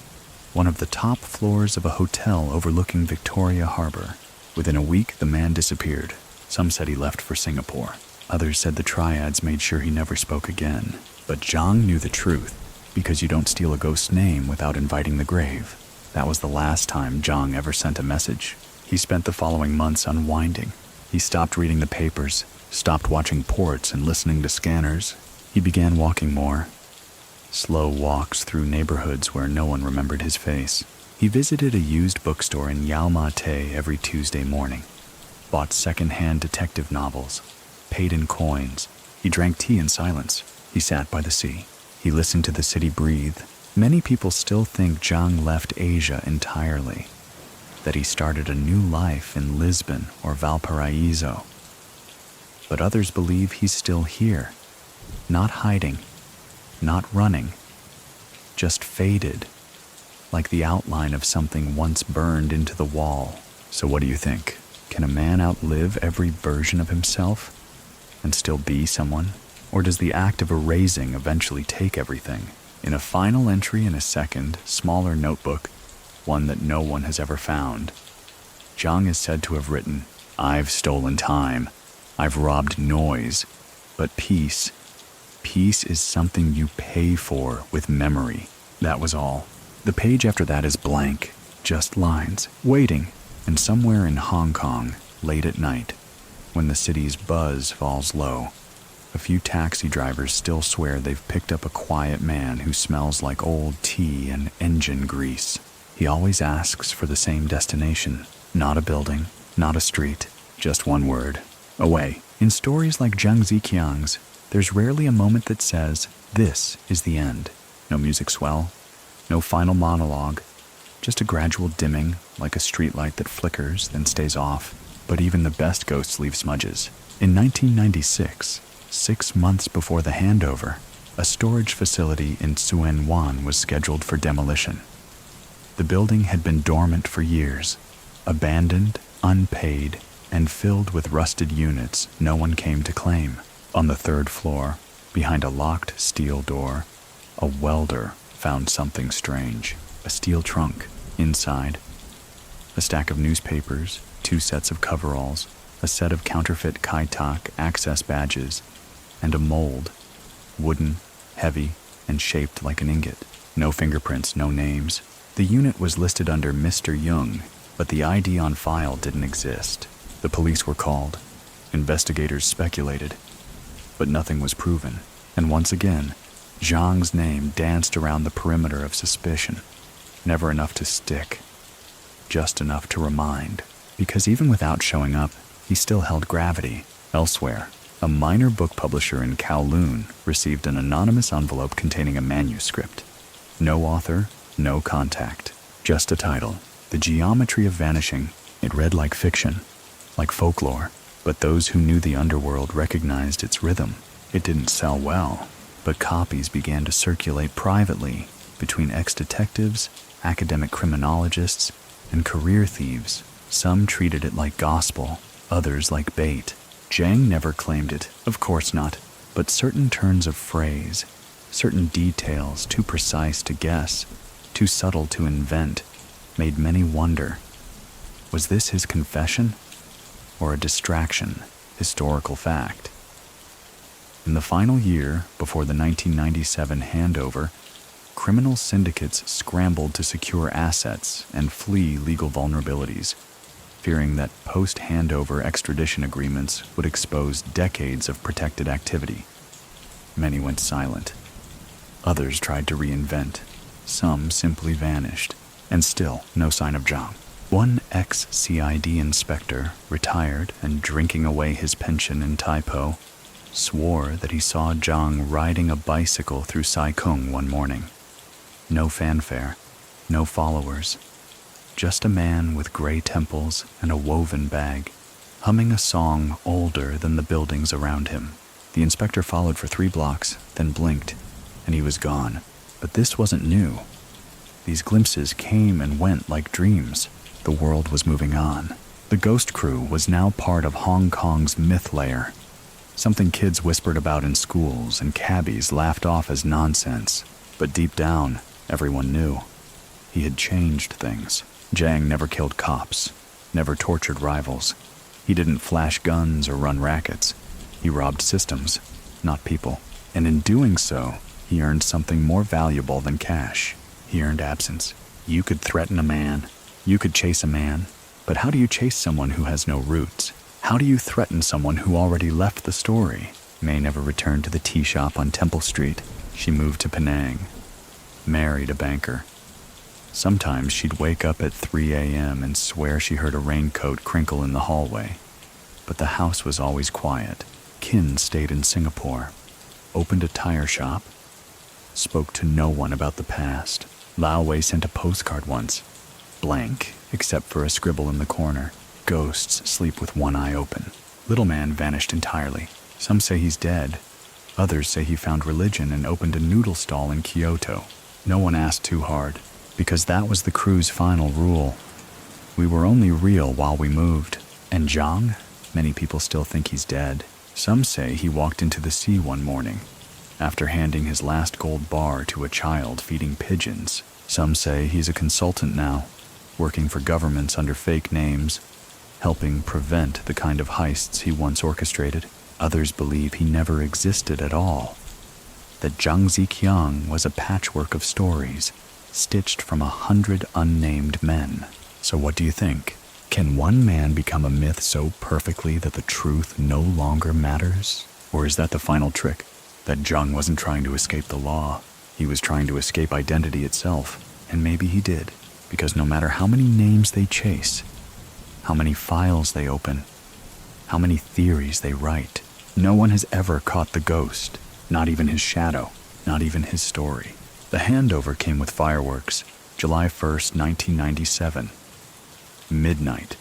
S1: one of the top floors of a hotel overlooking Victoria Harbor. Within a week, the man disappeared. Some said he left for Singapore. Others said the triads made sure he never spoke again. But Zhang knew the truth, because you don't steal a ghost's name without inviting the grave. That was the last time Zhang ever sent a message. He spent the following months unwinding. He stopped reading the papers, stopped watching ports and listening to scanners. He began walking more. Slow walks through neighborhoods where no one remembered his face. He visited a used bookstore in Yau Ma Tei every Tuesday morning, bought second-hand detective novels, paid in coins. He drank tea in silence. He sat by the sea. He listened to the city breathe. Many people still think Zhang left Asia entirely, that he started a new life in Lisbon or Valparaiso. But others believe he's still here, not hiding, not running, just faded, like the outline of something once burned into the wall. So what do you think? Can a man outlive every version of himself and still be someone? Or does the act of erasing eventually take everything? In a final entry in a second, smaller notebook, one that no one has ever found, Zhang is said to have written, "I've stolen time. I've robbed noise. But peace is something you pay for with memory." That was all. The page after that is blank, just lines, waiting. And somewhere in Hong Kong, late at night, when the city's buzz falls low, a few taxi drivers still swear they've picked up a quiet man who smells like old tea and engine grease. He always asks for the same destination. Not a building, not a street, just one word: away. In stories like Zhang Ziqiang's, there's rarely a moment that says, "This is the end." No music swell, no final monologue, just a gradual dimming, like a streetlight that flickers, then stays off. But even the best ghosts leave smudges. In 1996, 6 months before the handover, a storage facility in Tsuen Wan was scheduled for demolition. The building had been dormant for years, abandoned, unpaid, and filled with rusted units no one came to claim. On the 3rd floor, behind a locked steel door, a welder found something strange. A steel trunk. Inside, a stack of newspapers, 2 sets of coveralls, a set of counterfeit Kai Tak access badges, and a mold, wooden, heavy, and shaped like an ingot. No fingerprints, no names. The unit was listed under Mr. Jung, but the ID on file didn't exist. The police were called. Investigators speculated, but nothing was proven. And once again, Zhang's name danced around the perimeter of suspicion. Never enough to stick, just enough to remind. Because even without showing up, he still held gravity. Elsewhere, a minor book publisher in Kowloon received an anonymous envelope containing a manuscript. No author, no contact, just a title, The geometry of vanishing, it read like fiction, like folklore, but those who knew the underworld recognized its rhythm. It didn't sell well, but copies began to circulate privately between ex-detectives, academic criminologists, and career thieves. Some treated it like gospel, others like bait. Zhang never claimed it, of course not, but certain turns of phrase, certain details too precise to guess, too subtle to invent, made many wonder. Was this his confession? Or a distraction, historical fact? In the final year before the 1997 handover, criminal syndicates scrambled to secure assets and flee legal vulnerabilities, fearing that post-handover extradition agreements would expose decades of protected activity. Many went silent. Others tried to reinvent. Some simply vanished. And still, no sign of Zhang. One ex-CID inspector, retired and drinking away his pension in Taipo, swore that he saw Zhang riding a bicycle through Saikung one morning. No fanfare, no followers, just a man with gray temples and a woven bag, humming a song older than the buildings around him. The inspector followed for 3 blocks, then blinked, and he was gone. But this wasn't new. These glimpses came and went like dreams. The world was moving on. The ghost crew was now part of Hong Kong's myth layer, something kids whispered about in schools and cabbies laughed off as nonsense. But deep down, everyone knew. He had changed things. Zhang never killed cops, never tortured rivals. He didn't flash guns or run rackets. He robbed systems, not people. And in doing so, he earned something more valuable than cash. He earned absence. You could threaten a man. You could chase a man. But how do you chase someone who has no roots? How do you threaten someone who already left the story? May never returned to the tea shop on Temple Street. She moved to Penang. Married a banker. Sometimes she'd wake up at 3 a.m. and swear she heard a raincoat crinkle in the hallway. But the house was always quiet. Kin stayed in Singapore. Opened a tire shop. Spoke to no one about the past. Lao Wei sent a postcard once. Blank, except for a scribble in the corner. Ghosts sleep with one eye open. Little man vanished entirely. Some say he's dead. Others say he found religion and opened a noodle stall in Kyoto. No one asked too hard, because that was the crew's final rule. We were only real while we moved. And Zhang? Many people still think he's dead. Some say he walked into the sea one morning, after handing his last gold bar to a child feeding pigeons. Some say he's a consultant now, working for governments under fake names, helping prevent the kind of heists he once orchestrated. Others believe he never existed at all, that Zhang Ziqiang was a patchwork of stories, stitched from 100 unnamed men. So what do you think? Can one man become a myth so perfectly that the truth no longer matters? Or is that the final trick? That Zhang wasn't trying to escape the law. He was trying to escape identity itself. And maybe he did, because no matter how many names they chase, how many files they open, how many theories they write, no one has ever caught the ghost, not even his shadow, not even his story. The handover came with fireworks, July 1st, 1997. Midnight.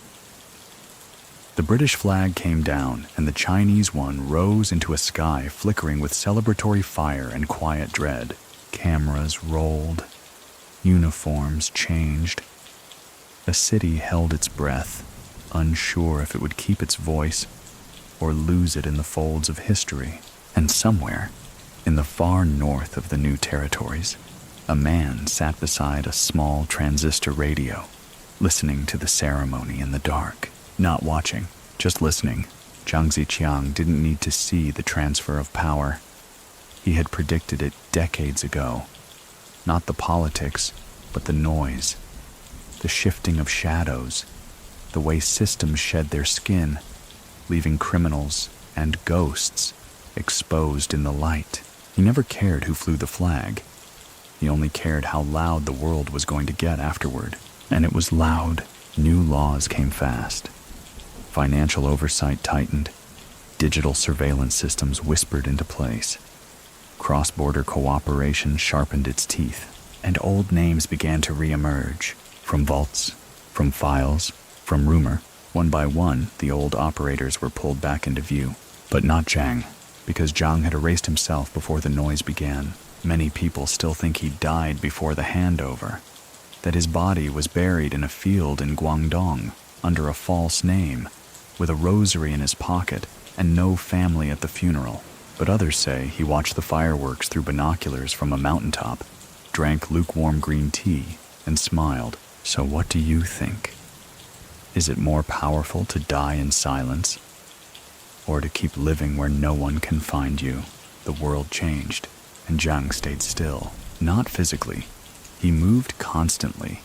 S1: The British flag came down, and the Chinese one rose into a sky flickering with celebratory fire and quiet dread. Cameras rolled. Uniforms changed. The city held its breath, unsure if it would keep its voice or lose it in the folds of history. And somewhere, in the far north of the new territories, a man sat beside a small transistor radio, listening to the ceremony in the dark. Not watching, just listening. Zhang Ziqiang didn't need to see the transfer of power. He had predicted it decades ago. Not the politics, but the noise, the shifting of shadows, the way systems shed their skin, leaving criminals and ghosts exposed in the light. He never cared who flew the flag. He only cared how loud the world was going to get afterward. And it was loud. New laws came fast. Financial oversight tightened. Digital surveillance systems whispered into place. Cross-border cooperation sharpened its teeth, and old names began to re-emerge, from vaults From files, from rumor, one by one, the old operators were pulled back into view. But not Zhang, because Zhang had erased himself before the noise began. Many people still think he died before the handover, that his body was buried in a field in Guangdong under a false name, with a rosary in his pocket and no family at the funeral. But others say he watched the fireworks through binoculars from a mountaintop, drank lukewarm green tea, and smiled. So what do you think? Is it more powerful to die in silence, or to keep living where no one can find you? The world changed, and Zhang stayed still. Not physically. He moved constantly.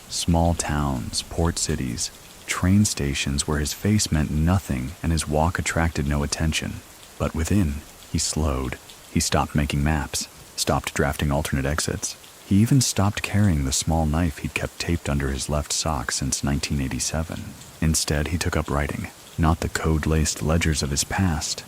S1: Small towns, port cities, train stations where his face meant nothing and his walk attracted no attention. But within, he slowed. He stopped making maps, stopped drafting alternate exits. He even stopped carrying the small knife he'd kept taped under his left sock since 1987. Instead, he took up writing, not the code-laced ledgers of his past,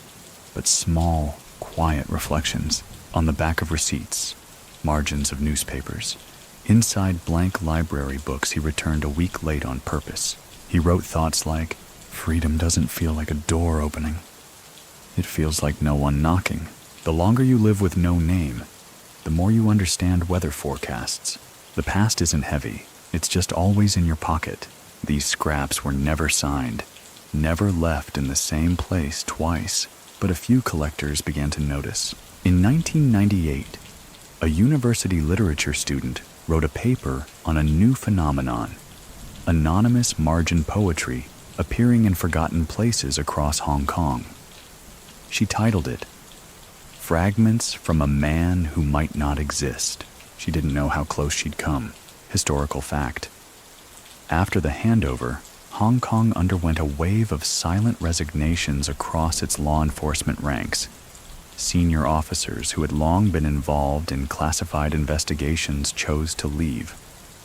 S1: but small, quiet reflections on the back of receipts, margins of newspapers. Inside blank library books he returned a week late on purpose. He wrote thoughts like, "Freedom doesn't feel like a door opening. It feels like no one knocking." The longer you live with no name, the more you understand weather forecasts. The past isn't heavy, it's just always in your pocket. These scraps were never signed, never left in the same place twice, but a few collectors began to notice. In 1998, a university literature student wrote a paper on a new phenomenon, anonymous margin poetry appearing in forgotten places across Hong Kong. She titled it, "Fragments from a Man Who Might Not Exist." She didn't know how close she'd come. Historical fact. After the handover, Hong Kong underwent a wave of silent resignations across its law enforcement ranks. Senior officers who had long been involved in classified investigations chose to leave,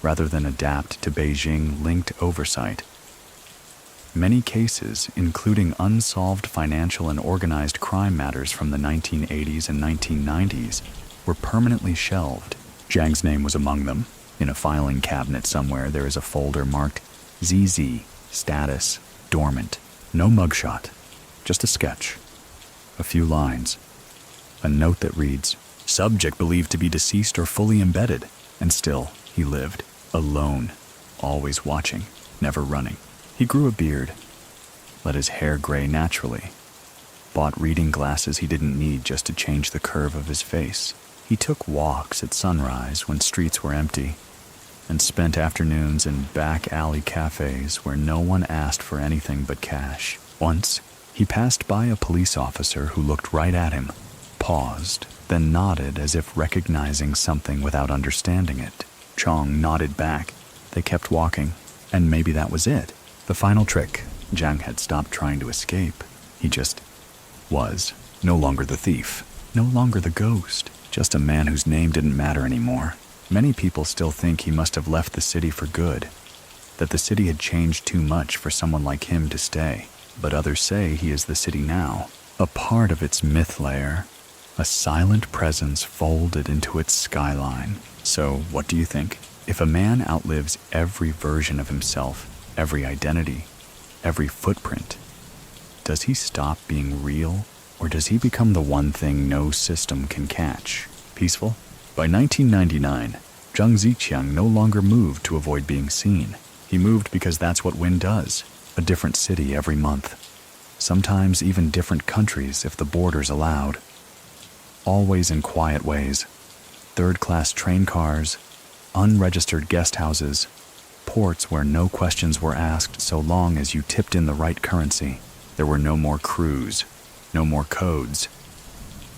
S1: rather than adapt to Beijing-linked oversight. Many cases, including unsolved financial and organized crime matters from the 1980s and 1990s, were permanently shelved. Zhang's name was among them. In a filing cabinet somewhere, there is a folder marked ZZ, status, dormant. No mugshot, just a sketch. A few lines. A note that reads, "Subject believed to be deceased or fully embedded." And still, he lived, alone, always watching, never running. He grew a beard, let his hair gray naturally, bought reading glasses he didn't need just to change the curve of his face. He took walks at sunrise when streets were empty, and spent afternoons in back alley cafes where no one asked for anything but cash. Once, he passed by a police officer who looked right at him, paused, then nodded as if recognizing something without understanding it. Chong nodded back. They kept walking, and maybe that was it. The final trick. Zhang had stopped trying to escape. He just was. No longer the thief. No longer the ghost. Just a man whose name didn't matter anymore. Many people still think he must have left the city for good, that the city had changed too much for someone like him to stay. But others say he is the city now, a part of its myth layer, a silent presence folded into its skyline. So, what do you think? If a man outlives every version of himself, every identity, every footprint, does he stop being real, or does he become the one thing no system can catch? Peaceful? By 1999, Zhang Ziqiang no longer moved to avoid being seen. He moved because that's what Win does, a different city every month. Sometimes even different countries if the borders allowed. Always in quiet ways. Third-class train cars, unregistered guest houses, ports where no questions were asked so long as you tipped in the right currency. There were no more crews, no more codes.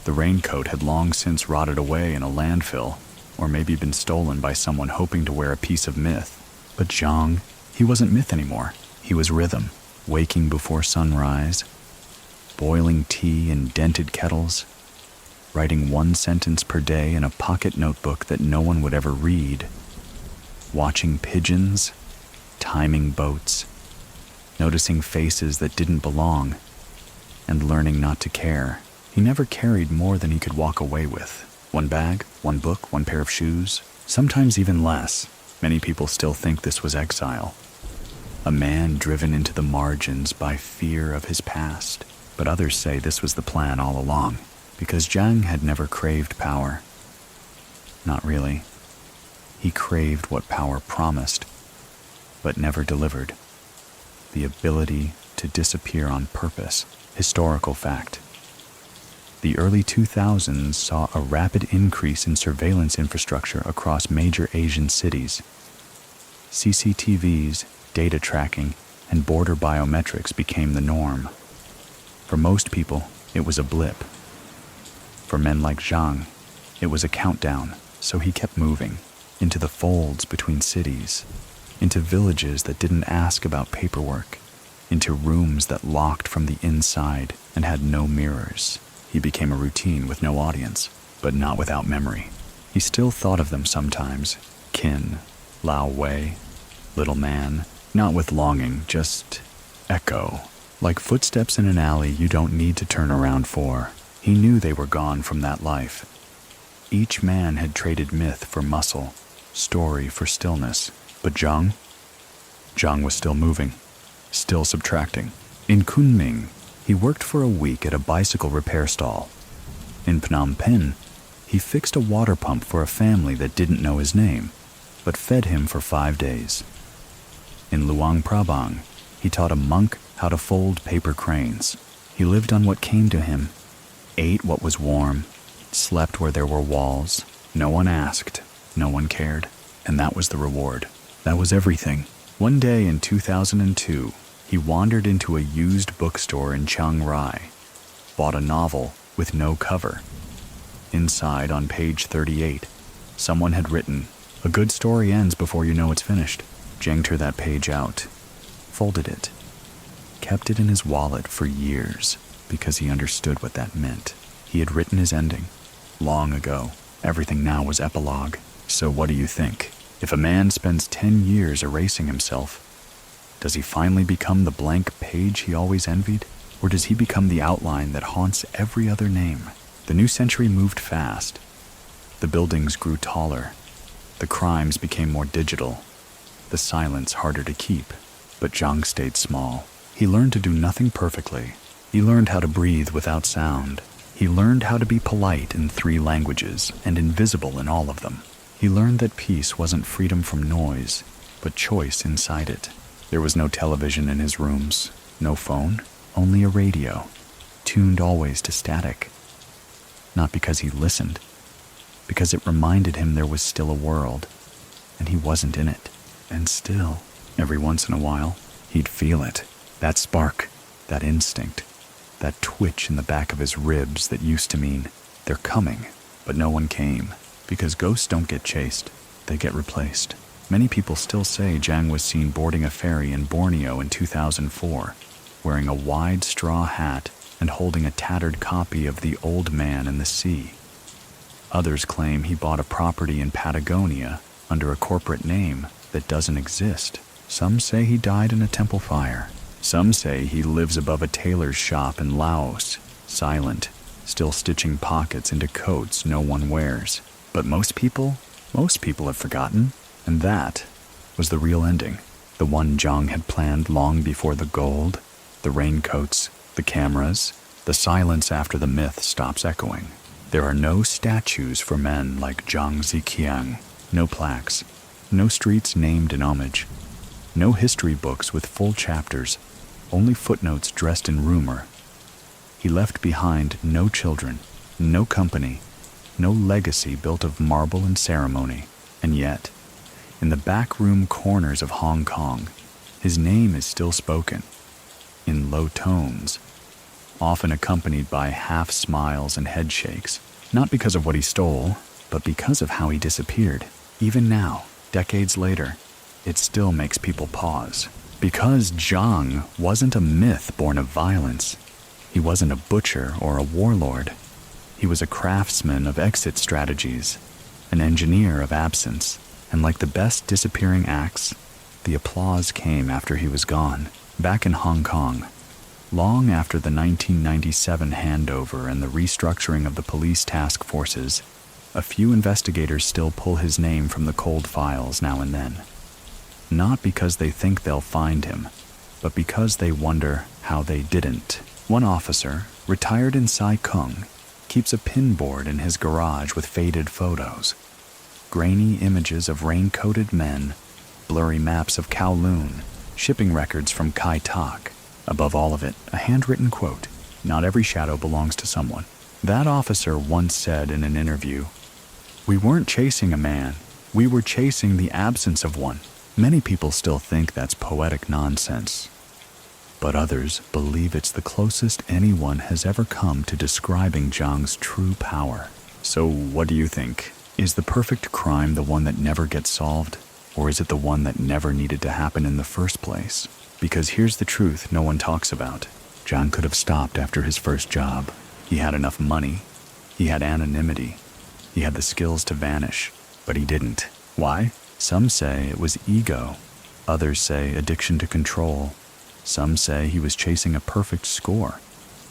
S1: The raincoat had long since rotted away in a landfill, or maybe been stolen by someone hoping to wear a piece of myth. But Zhang, he wasn't myth anymore. He was rhythm, waking before sunrise, boiling tea in dented kettles, writing one sentence per day in a pocket notebook that no one would ever read, watching pigeons, timing boats, noticing faces that didn't belong, and learning not to care. He never carried more than he could walk away with. One bag, one book, one pair of shoes, sometimes even less. Many people still think this was exile. a man driven into the margins by fear of his past. But others say this was the plan all along, because Zhang had never craved power. Not really. He craved what power promised, but never delivered. The ability to disappear on purpose. Historical fact. The early 2000s saw a rapid increase in surveillance infrastructure across major Asian cities. CCTVs, data tracking, and border biometrics became the norm. For most people, it was a blip. For men like Zhang, it was a countdown, so he kept moving, into the folds between cities, into villages that didn't ask about paperwork, into rooms that locked from the inside and had no mirrors. He became a routine with no audience, but not without memory. He still thought of them sometimes. Kin, Lao Wei, little man, not with longing, just echo. Like footsteps in an alley you don't need to turn around for. He knew they were gone from that life. Each man had traded myth for muscle, story for stillness. But Zhang was still moving, still subtracting. In Kunming, he worked for a week at a bicycle repair stall. In Phnom Penh, he fixed a water pump for a family that didn't know his name, but fed him for 5 days. In Luang Prabang, he taught a monk how to fold paper cranes. He lived on what came to him, ate what was warm, slept where there were walls. No one asked, no one cared, and that was the reward. That was everything. One day in 2002, he wandered into a used bookstore in Chiang Rai, bought a novel with no cover. Inside, on page 38, someone had written, "A good story ends before you know it's finished." Zhang tore that page out, folded it, kept it in his wallet for years because he understood what that meant. He had written his ending long ago. Everything now was epilogue. So what do you think? If a man spends 10 years erasing himself, does he finally become the blank page he always envied? Or does he become the outline that haunts every other name? The new century moved fast. The buildings grew taller. The crimes became more digital. The silence harder to keep. But Zhang stayed small. He learned to do nothing perfectly. He learned how to breathe without sound. He learned how to be polite in 3 languages and invisible in all of them. He learned that peace wasn't freedom from noise, but choice inside it. There was no television in his rooms, no phone, only a radio, tuned always to static. Not because he listened, because it reminded him there was still a world, and he wasn't in it. And still, every once in a while, he'd feel it, that spark, that instinct, that twitch in the back of his ribs that used to mean, they're coming, but no one came. Because ghosts don't get chased, they get replaced. Many people still say Zhang was seen boarding a ferry in Borneo in 2004, wearing a wide straw hat and holding a tattered copy of The Old Man and the Sea. Others claim he bought a property in Patagonia under a corporate name that doesn't exist. Some say he died in a temple fire. Some say he lives above a tailor's shop in Laos, silent, still stitching pockets into coats no one wears. But most people have forgotten, and that was the real ending, the one Zhang had planned long before the gold, the raincoats, the cameras, the silence after the myth stops echoing. There are no statues for men like Zhang Ziqiang, no plaques, no streets named in homage, no history books with full chapters, only footnotes dressed in rumor. He left behind no children, no company, no legacy built of marble and ceremony. And yet, in the backroom corners of Hong Kong, his name is still spoken, in low tones, often accompanied by half smiles and head shakes, not because of what he stole, but because of how he disappeared. Even now, decades later, it still makes people pause. Because Zhang wasn't a myth born of violence. He wasn't a butcher or a warlord. He was a craftsman of exit strategies, an engineer of absence, and like the best disappearing acts, the applause came after he was gone. Back in Hong Kong, long after the 1997 handover and the restructuring of the police task forces, a few investigators still pull his name from the cold files now and then. Not because they think they'll find him, but because they wonder how they didn't. One officer, retired in Zhiqiang, keeps a pinboard in his garage with faded photos. Grainy images of rain-coated men, blurry maps of Kowloon, shipping records from Kai Tak. Above all of it, a handwritten quote, "Not every shadow belongs to someone." That officer once said in an interview, "We weren't chasing a man, we were chasing the absence of one." Many people still think that's poetic nonsense, but others believe it's the closest anyone has ever come to describing Zhang's true power. So what do you think? Is the perfect crime the one that never gets solved? Or is it the one that never needed to happen in the first place? Because here's the truth no one talks about. Zhang could have stopped after his first job. He had enough money. He had anonymity. He had the skills to vanish. But he didn't. Why? Some say it was ego. Others say addiction to control. Some say he was chasing a perfect score,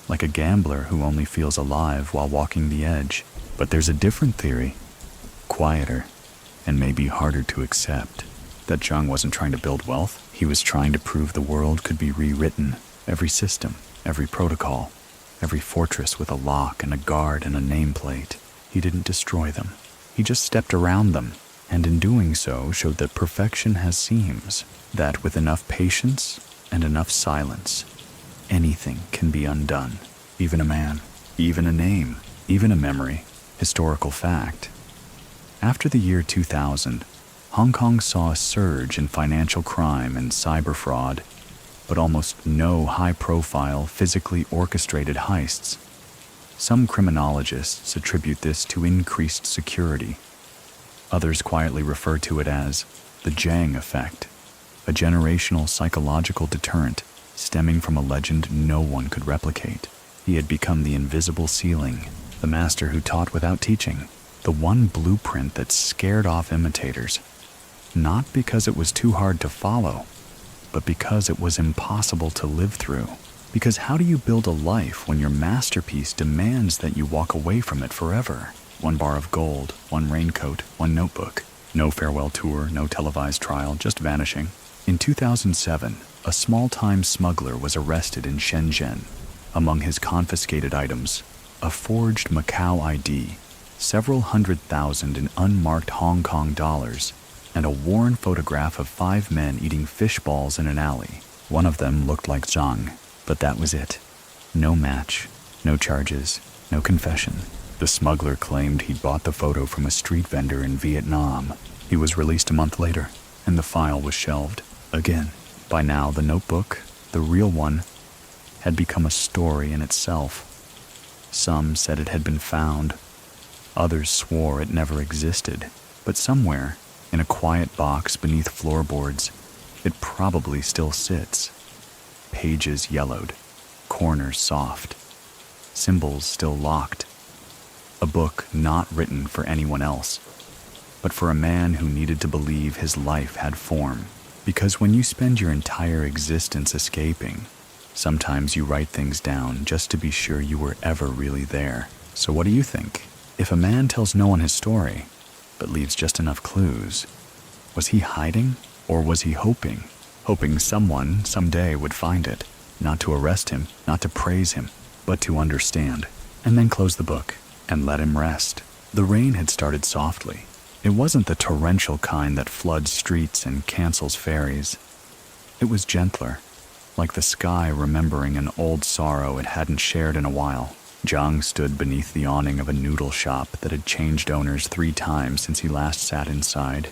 S1: like a gambler who only feels alive while walking the edge. But there's a different theory, quieter, and maybe harder to accept, that Zhang wasn't trying to build wealth. He was trying to prove the world could be rewritten. Every system, every protocol, every fortress with a lock and a guard and a nameplate. He didn't destroy them. He just stepped around them, and in doing so showed that perfection has seams, that with enough patience and enough silence, anything can be undone. Even a man, even a name, even a memory, historical fact. After the year 2000, Hong Kong saw a surge in financial crime and cyber fraud, but almost no high-profile, physically orchestrated heists. Some criminologists attribute this to increased security. Others quietly refer to it as the Zhang effect, a generational psychological deterrent stemming from a legend no one could replicate. He had become the invisible ceiling, the master who taught without teaching, the one blueprint that scared off imitators, not because it was too hard to follow, but because it was impossible to live through. Because how do you build a life when your masterpiece demands that you walk away from it forever? One bar of gold, one raincoat, one notebook. No farewell tour, no televised trial, just vanishing. In 2007, a small-time smuggler was arrested in Shenzhen. Among his confiscated items, a forged Macau ID, several $100,000 in unmarked Hong Kong dollars, and a worn photograph of 5 men eating fish balls in an alley. One of them looked like Zhang, but that was it. No match, no charges, no confession. The smuggler claimed he'd bought the photo from a street vendor in Vietnam. He was released a month later, and the file was shelved. Again, by now the notebook, the real one, had become a story in itself. Some said it had been found. Others swore it never existed. But somewhere, in a quiet box beneath floorboards, it probably still sits. Pages yellowed, corners soft, symbols still locked. A book not written for anyone else, but for a man who needed to believe his life had form. Because when you spend your entire existence escaping, sometimes you write things down just to be sure you were ever really there. So what do you think? If a man tells no one his story, but leaves just enough clues, was he hiding, or was he hoping someone someday would find it, not to arrest him, not to praise him, but to understand, and then close the book and let him rest? The rain had started softly. It wasn't the torrential kind that floods streets and cancels ferries. It was gentler, like the sky remembering an old sorrow it hadn't shared in a while. Zhang stood beneath the awning of a noodle shop that had changed owners 3 times since he last sat inside.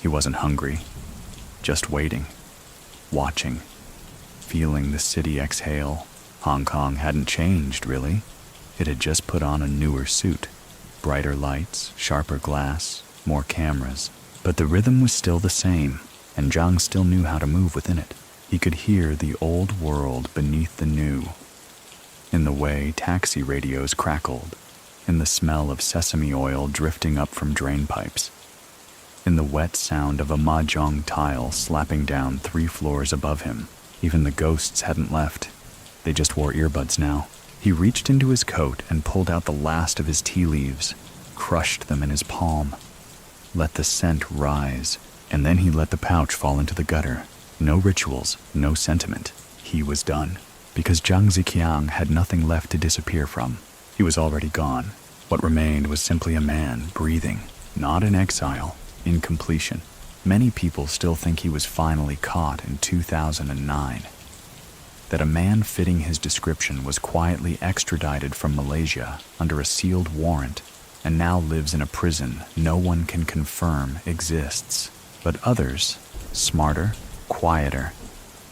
S1: He wasn't hungry, just waiting, watching, feeling the city exhale. Hong Kong hadn't changed, really. It had just put on a newer suit. Brighter lights, sharper glass, more cameras. But the rhythm was still the same, and Zhang still knew how to move within it. He could hear the old world beneath the new, in the way taxi radios crackled, in the smell of sesame oil drifting up from drain pipes, in the wet sound of a mahjong tile slapping down 3 floors above him. Even the ghosts hadn't left. They just wore earbuds now. He reached into his coat and pulled out the last of his tea leaves, crushed them in his palm, let the scent rise, And then he let the pouch fall into the gutter. No rituals, no sentiment. He was done. Because Zhang Ziqiang had nothing left to disappear from. He was already gone. What remained was simply a man breathing, not in exile, in completion. Many people still think he was finally caught in 2009. That a man fitting his description was quietly extradited from Malaysia under a sealed warrant and now lives in a prison no one can confirm exists. But others, smarter, quieter,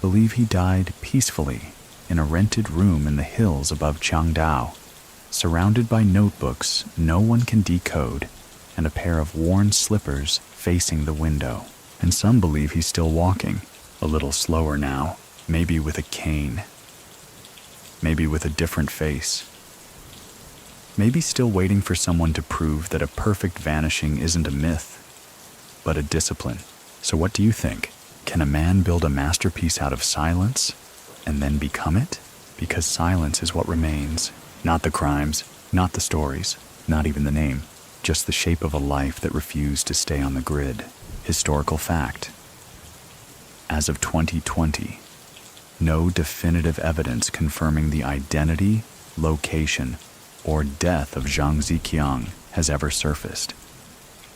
S1: believe he died peacefully in a rented room in the hills above Changdao, surrounded by notebooks no one can decode and a pair of worn slippers facing the window. And some believe he's still walking, a little slower now, maybe with a cane, maybe with a different face, maybe still waiting for someone to prove that a perfect vanishing isn't a myth, but a discipline. So what do you think? Can a man build a masterpiece out of silence and then become it? Because silence is what remains, not the crimes, not the stories, not even the name, just the shape of a life that refused to stay on the grid. Historical fact. As of 2020, no definitive evidence confirming the identity, location, or death of Zhang Ziqiang has ever surfaced.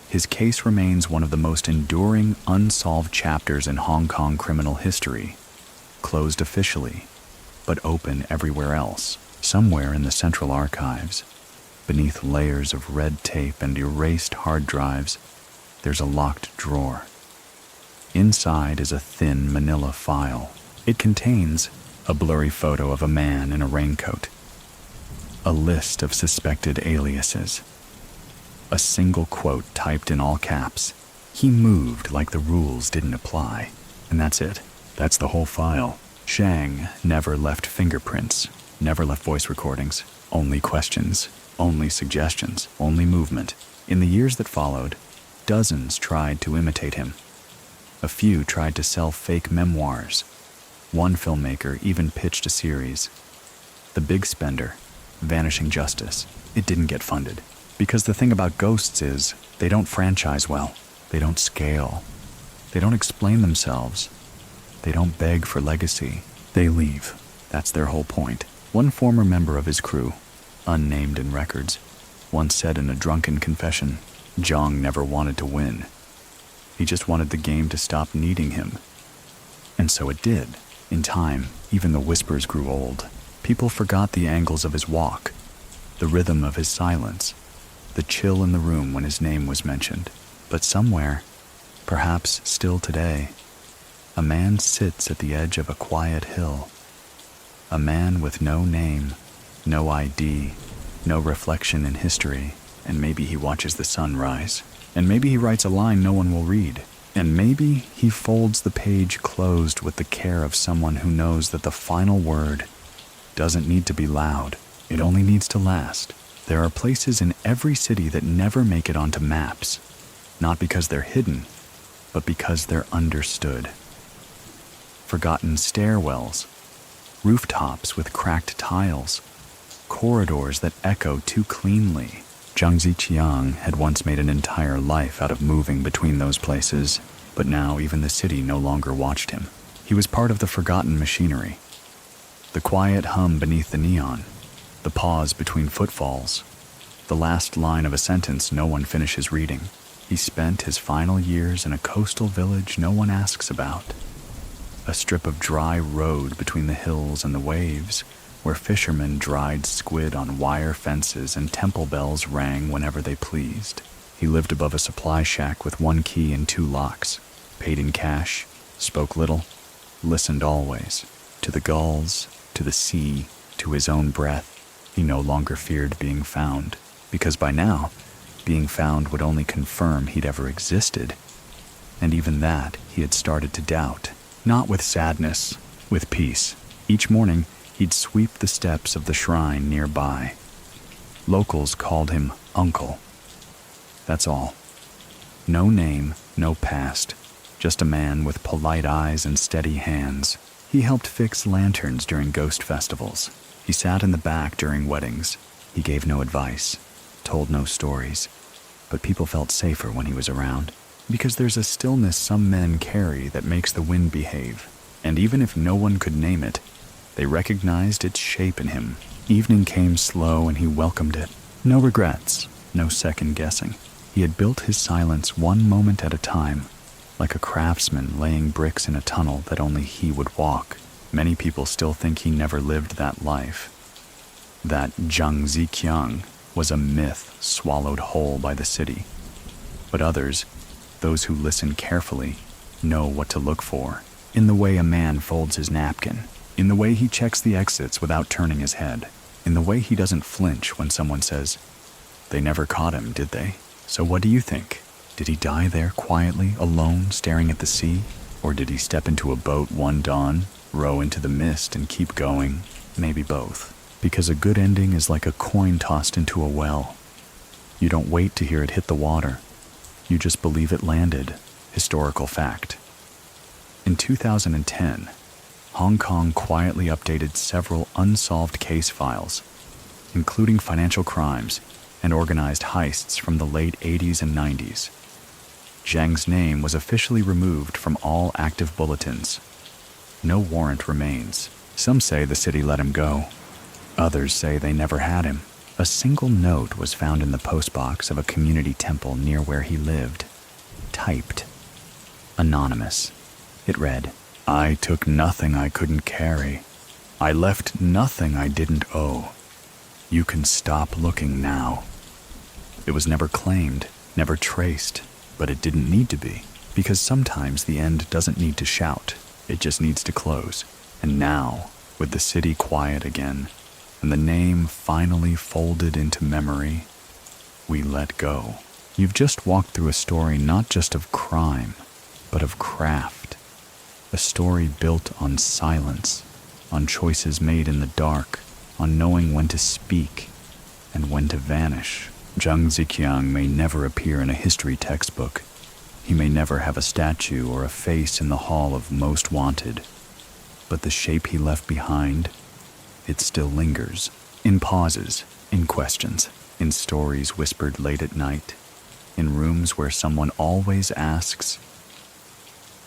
S1: His case remains one of the most enduring, unsolved chapters in Hong Kong criminal history, closed officially, but open everywhere else, somewhere in the Central Archives. Beneath layers of red tape and erased hard drives, there's a locked drawer. Inside is a thin manila file. It contains a blurry photo of a man in a raincoat, a list of suspected aliases, a single quote typed in all caps. He moved like the rules didn't apply. And that's it. That's the whole file. Zhang never left fingerprints, never left voice recordings, only questions, only suggestions, only movement. In the years that followed, dozens tried to imitate him. A few tried to sell fake memoirs. One filmmaker even pitched a series. The big spender, Vanishing Justice. It didn't get funded. Because the thing about ghosts is, they don't franchise well. They don't scale. They don't explain themselves. They don't beg for legacy. They leave. That's their whole point. One former member of his crew, unnamed in records, once said in a drunken confession, Zhang never wanted to win. He just wanted the game to stop needing him. And so it did. In time, even the whispers grew old. People forgot the angles of his walk, the rhythm of his silence, the chill in the room when his name was mentioned. But somewhere, perhaps still today, a man sits at the edge of a quiet hill. A man with no name, no ID, no reflection in history, and maybe he watches the sun rise. And maybe he writes a line no one will read. And maybe he folds the page closed with the care of someone who knows that the final word doesn't need to be loud. It only needs to last. There are places in every city that never make it onto maps, not because they're hidden, but because they're understood. Forgotten stairwells, rooftops with cracked tiles, corridors that echo too cleanly. Zhang Ziqiang had once made an entire life out of moving between those places, but now even the city no longer watched him. He was part of the forgotten machinery. The quiet hum beneath the neon, the pause between footfalls, the last line of a sentence no one finishes reading. He spent his final years in a coastal village no one asks about. A strip of dry road between the hills and the waves, where fishermen dried squid on wire fences and temple bells rang whenever they pleased. He lived above a supply shack with one key and two locks, paid in cash, spoke little, listened always, to the gulls, to the sea, to his own breath. He no longer feared being found, because by now, being found would only confirm he'd ever existed. And even that he had started to doubt, not with sadness, with peace. Each morning, he'd sweep the steps of the shrine nearby. Locals called him Uncle. That's all. No name, no past, just a man with polite eyes and steady hands. He helped fix lanterns during ghost festivals. He sat in the back during weddings. He gave no advice, told no stories, but people felt safer when he was around. Because there's a stillness some men carry that makes the wind behave, and even if no one could name it, they recognized its shape in him. Evening came slow and he welcomed it. No regrets, no second guessing. He had built his silence one moment at a time, like a craftsman laying bricks in a tunnel that only he would walk. Many people still think he never lived that life. That Zhang Ziqiang was a myth swallowed whole by the city. But others, those who listen carefully, know what to look for. In the way a man folds his napkin, in the way he checks the exits without turning his head, in the way he doesn't flinch when someone says, "They never caught him, did they?" So what do you think? Did he die there quietly, alone, staring at the sea? Or did he step into a boat one dawn, row into the mist and keep going? Maybe both. Because a good ending is like a coin tossed into a well. You don't wait to hear it hit the water. You just believe it landed. Historical fact. In 2010, Hong Kong quietly updated several unsolved case files, including financial crimes and organized heists from the late 80s and 90s. Zhang's name was officially removed from all active bulletins. No warrant remains. Some say the city let him go. Others say they never had him. A single note was found in the postbox of a community temple near where he lived. Typed. Anonymous. It read, "I took nothing I couldn't carry. I left nothing I didn't owe. You can stop looking now." It was never claimed, never traced, but it didn't need to be, because sometimes the end doesn't need to shout, it just needs to close. And now, with the city quiet again, and the name finally folded into memory, we let go. You've just walked through a story not just of crime, but of craft. A story built on silence, on choices made in the dark, on knowing when to speak and when to vanish. Zhang Ziqiang may never appear in a history textbook. He may never have a statue or a face in the hall of Most Wanted. But the shape he left behind, it still lingers. In pauses, in questions, in stories whispered late at night, in rooms where someone always asks,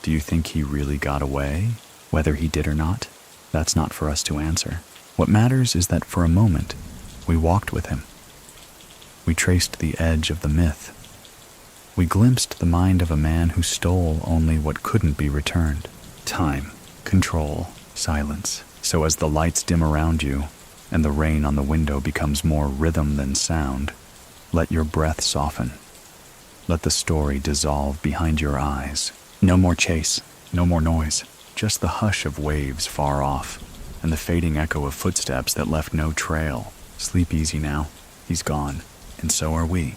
S1: "Do you think he really got away?" Whether he did or not, that's not for us to answer. What matters is that for a moment, we walked with him. We traced the edge of the myth. We glimpsed the mind of a man who stole only what couldn't be returned. Time, control, silence. So as the lights dim around you, and the rain on the window becomes more rhythm than sound, let your breath soften. Let the story dissolve behind your eyes. No more chase, no more noise, just the hush of waves far off, and the fading echo of footsteps that left no trail. Sleep easy now, he's gone. And so are we.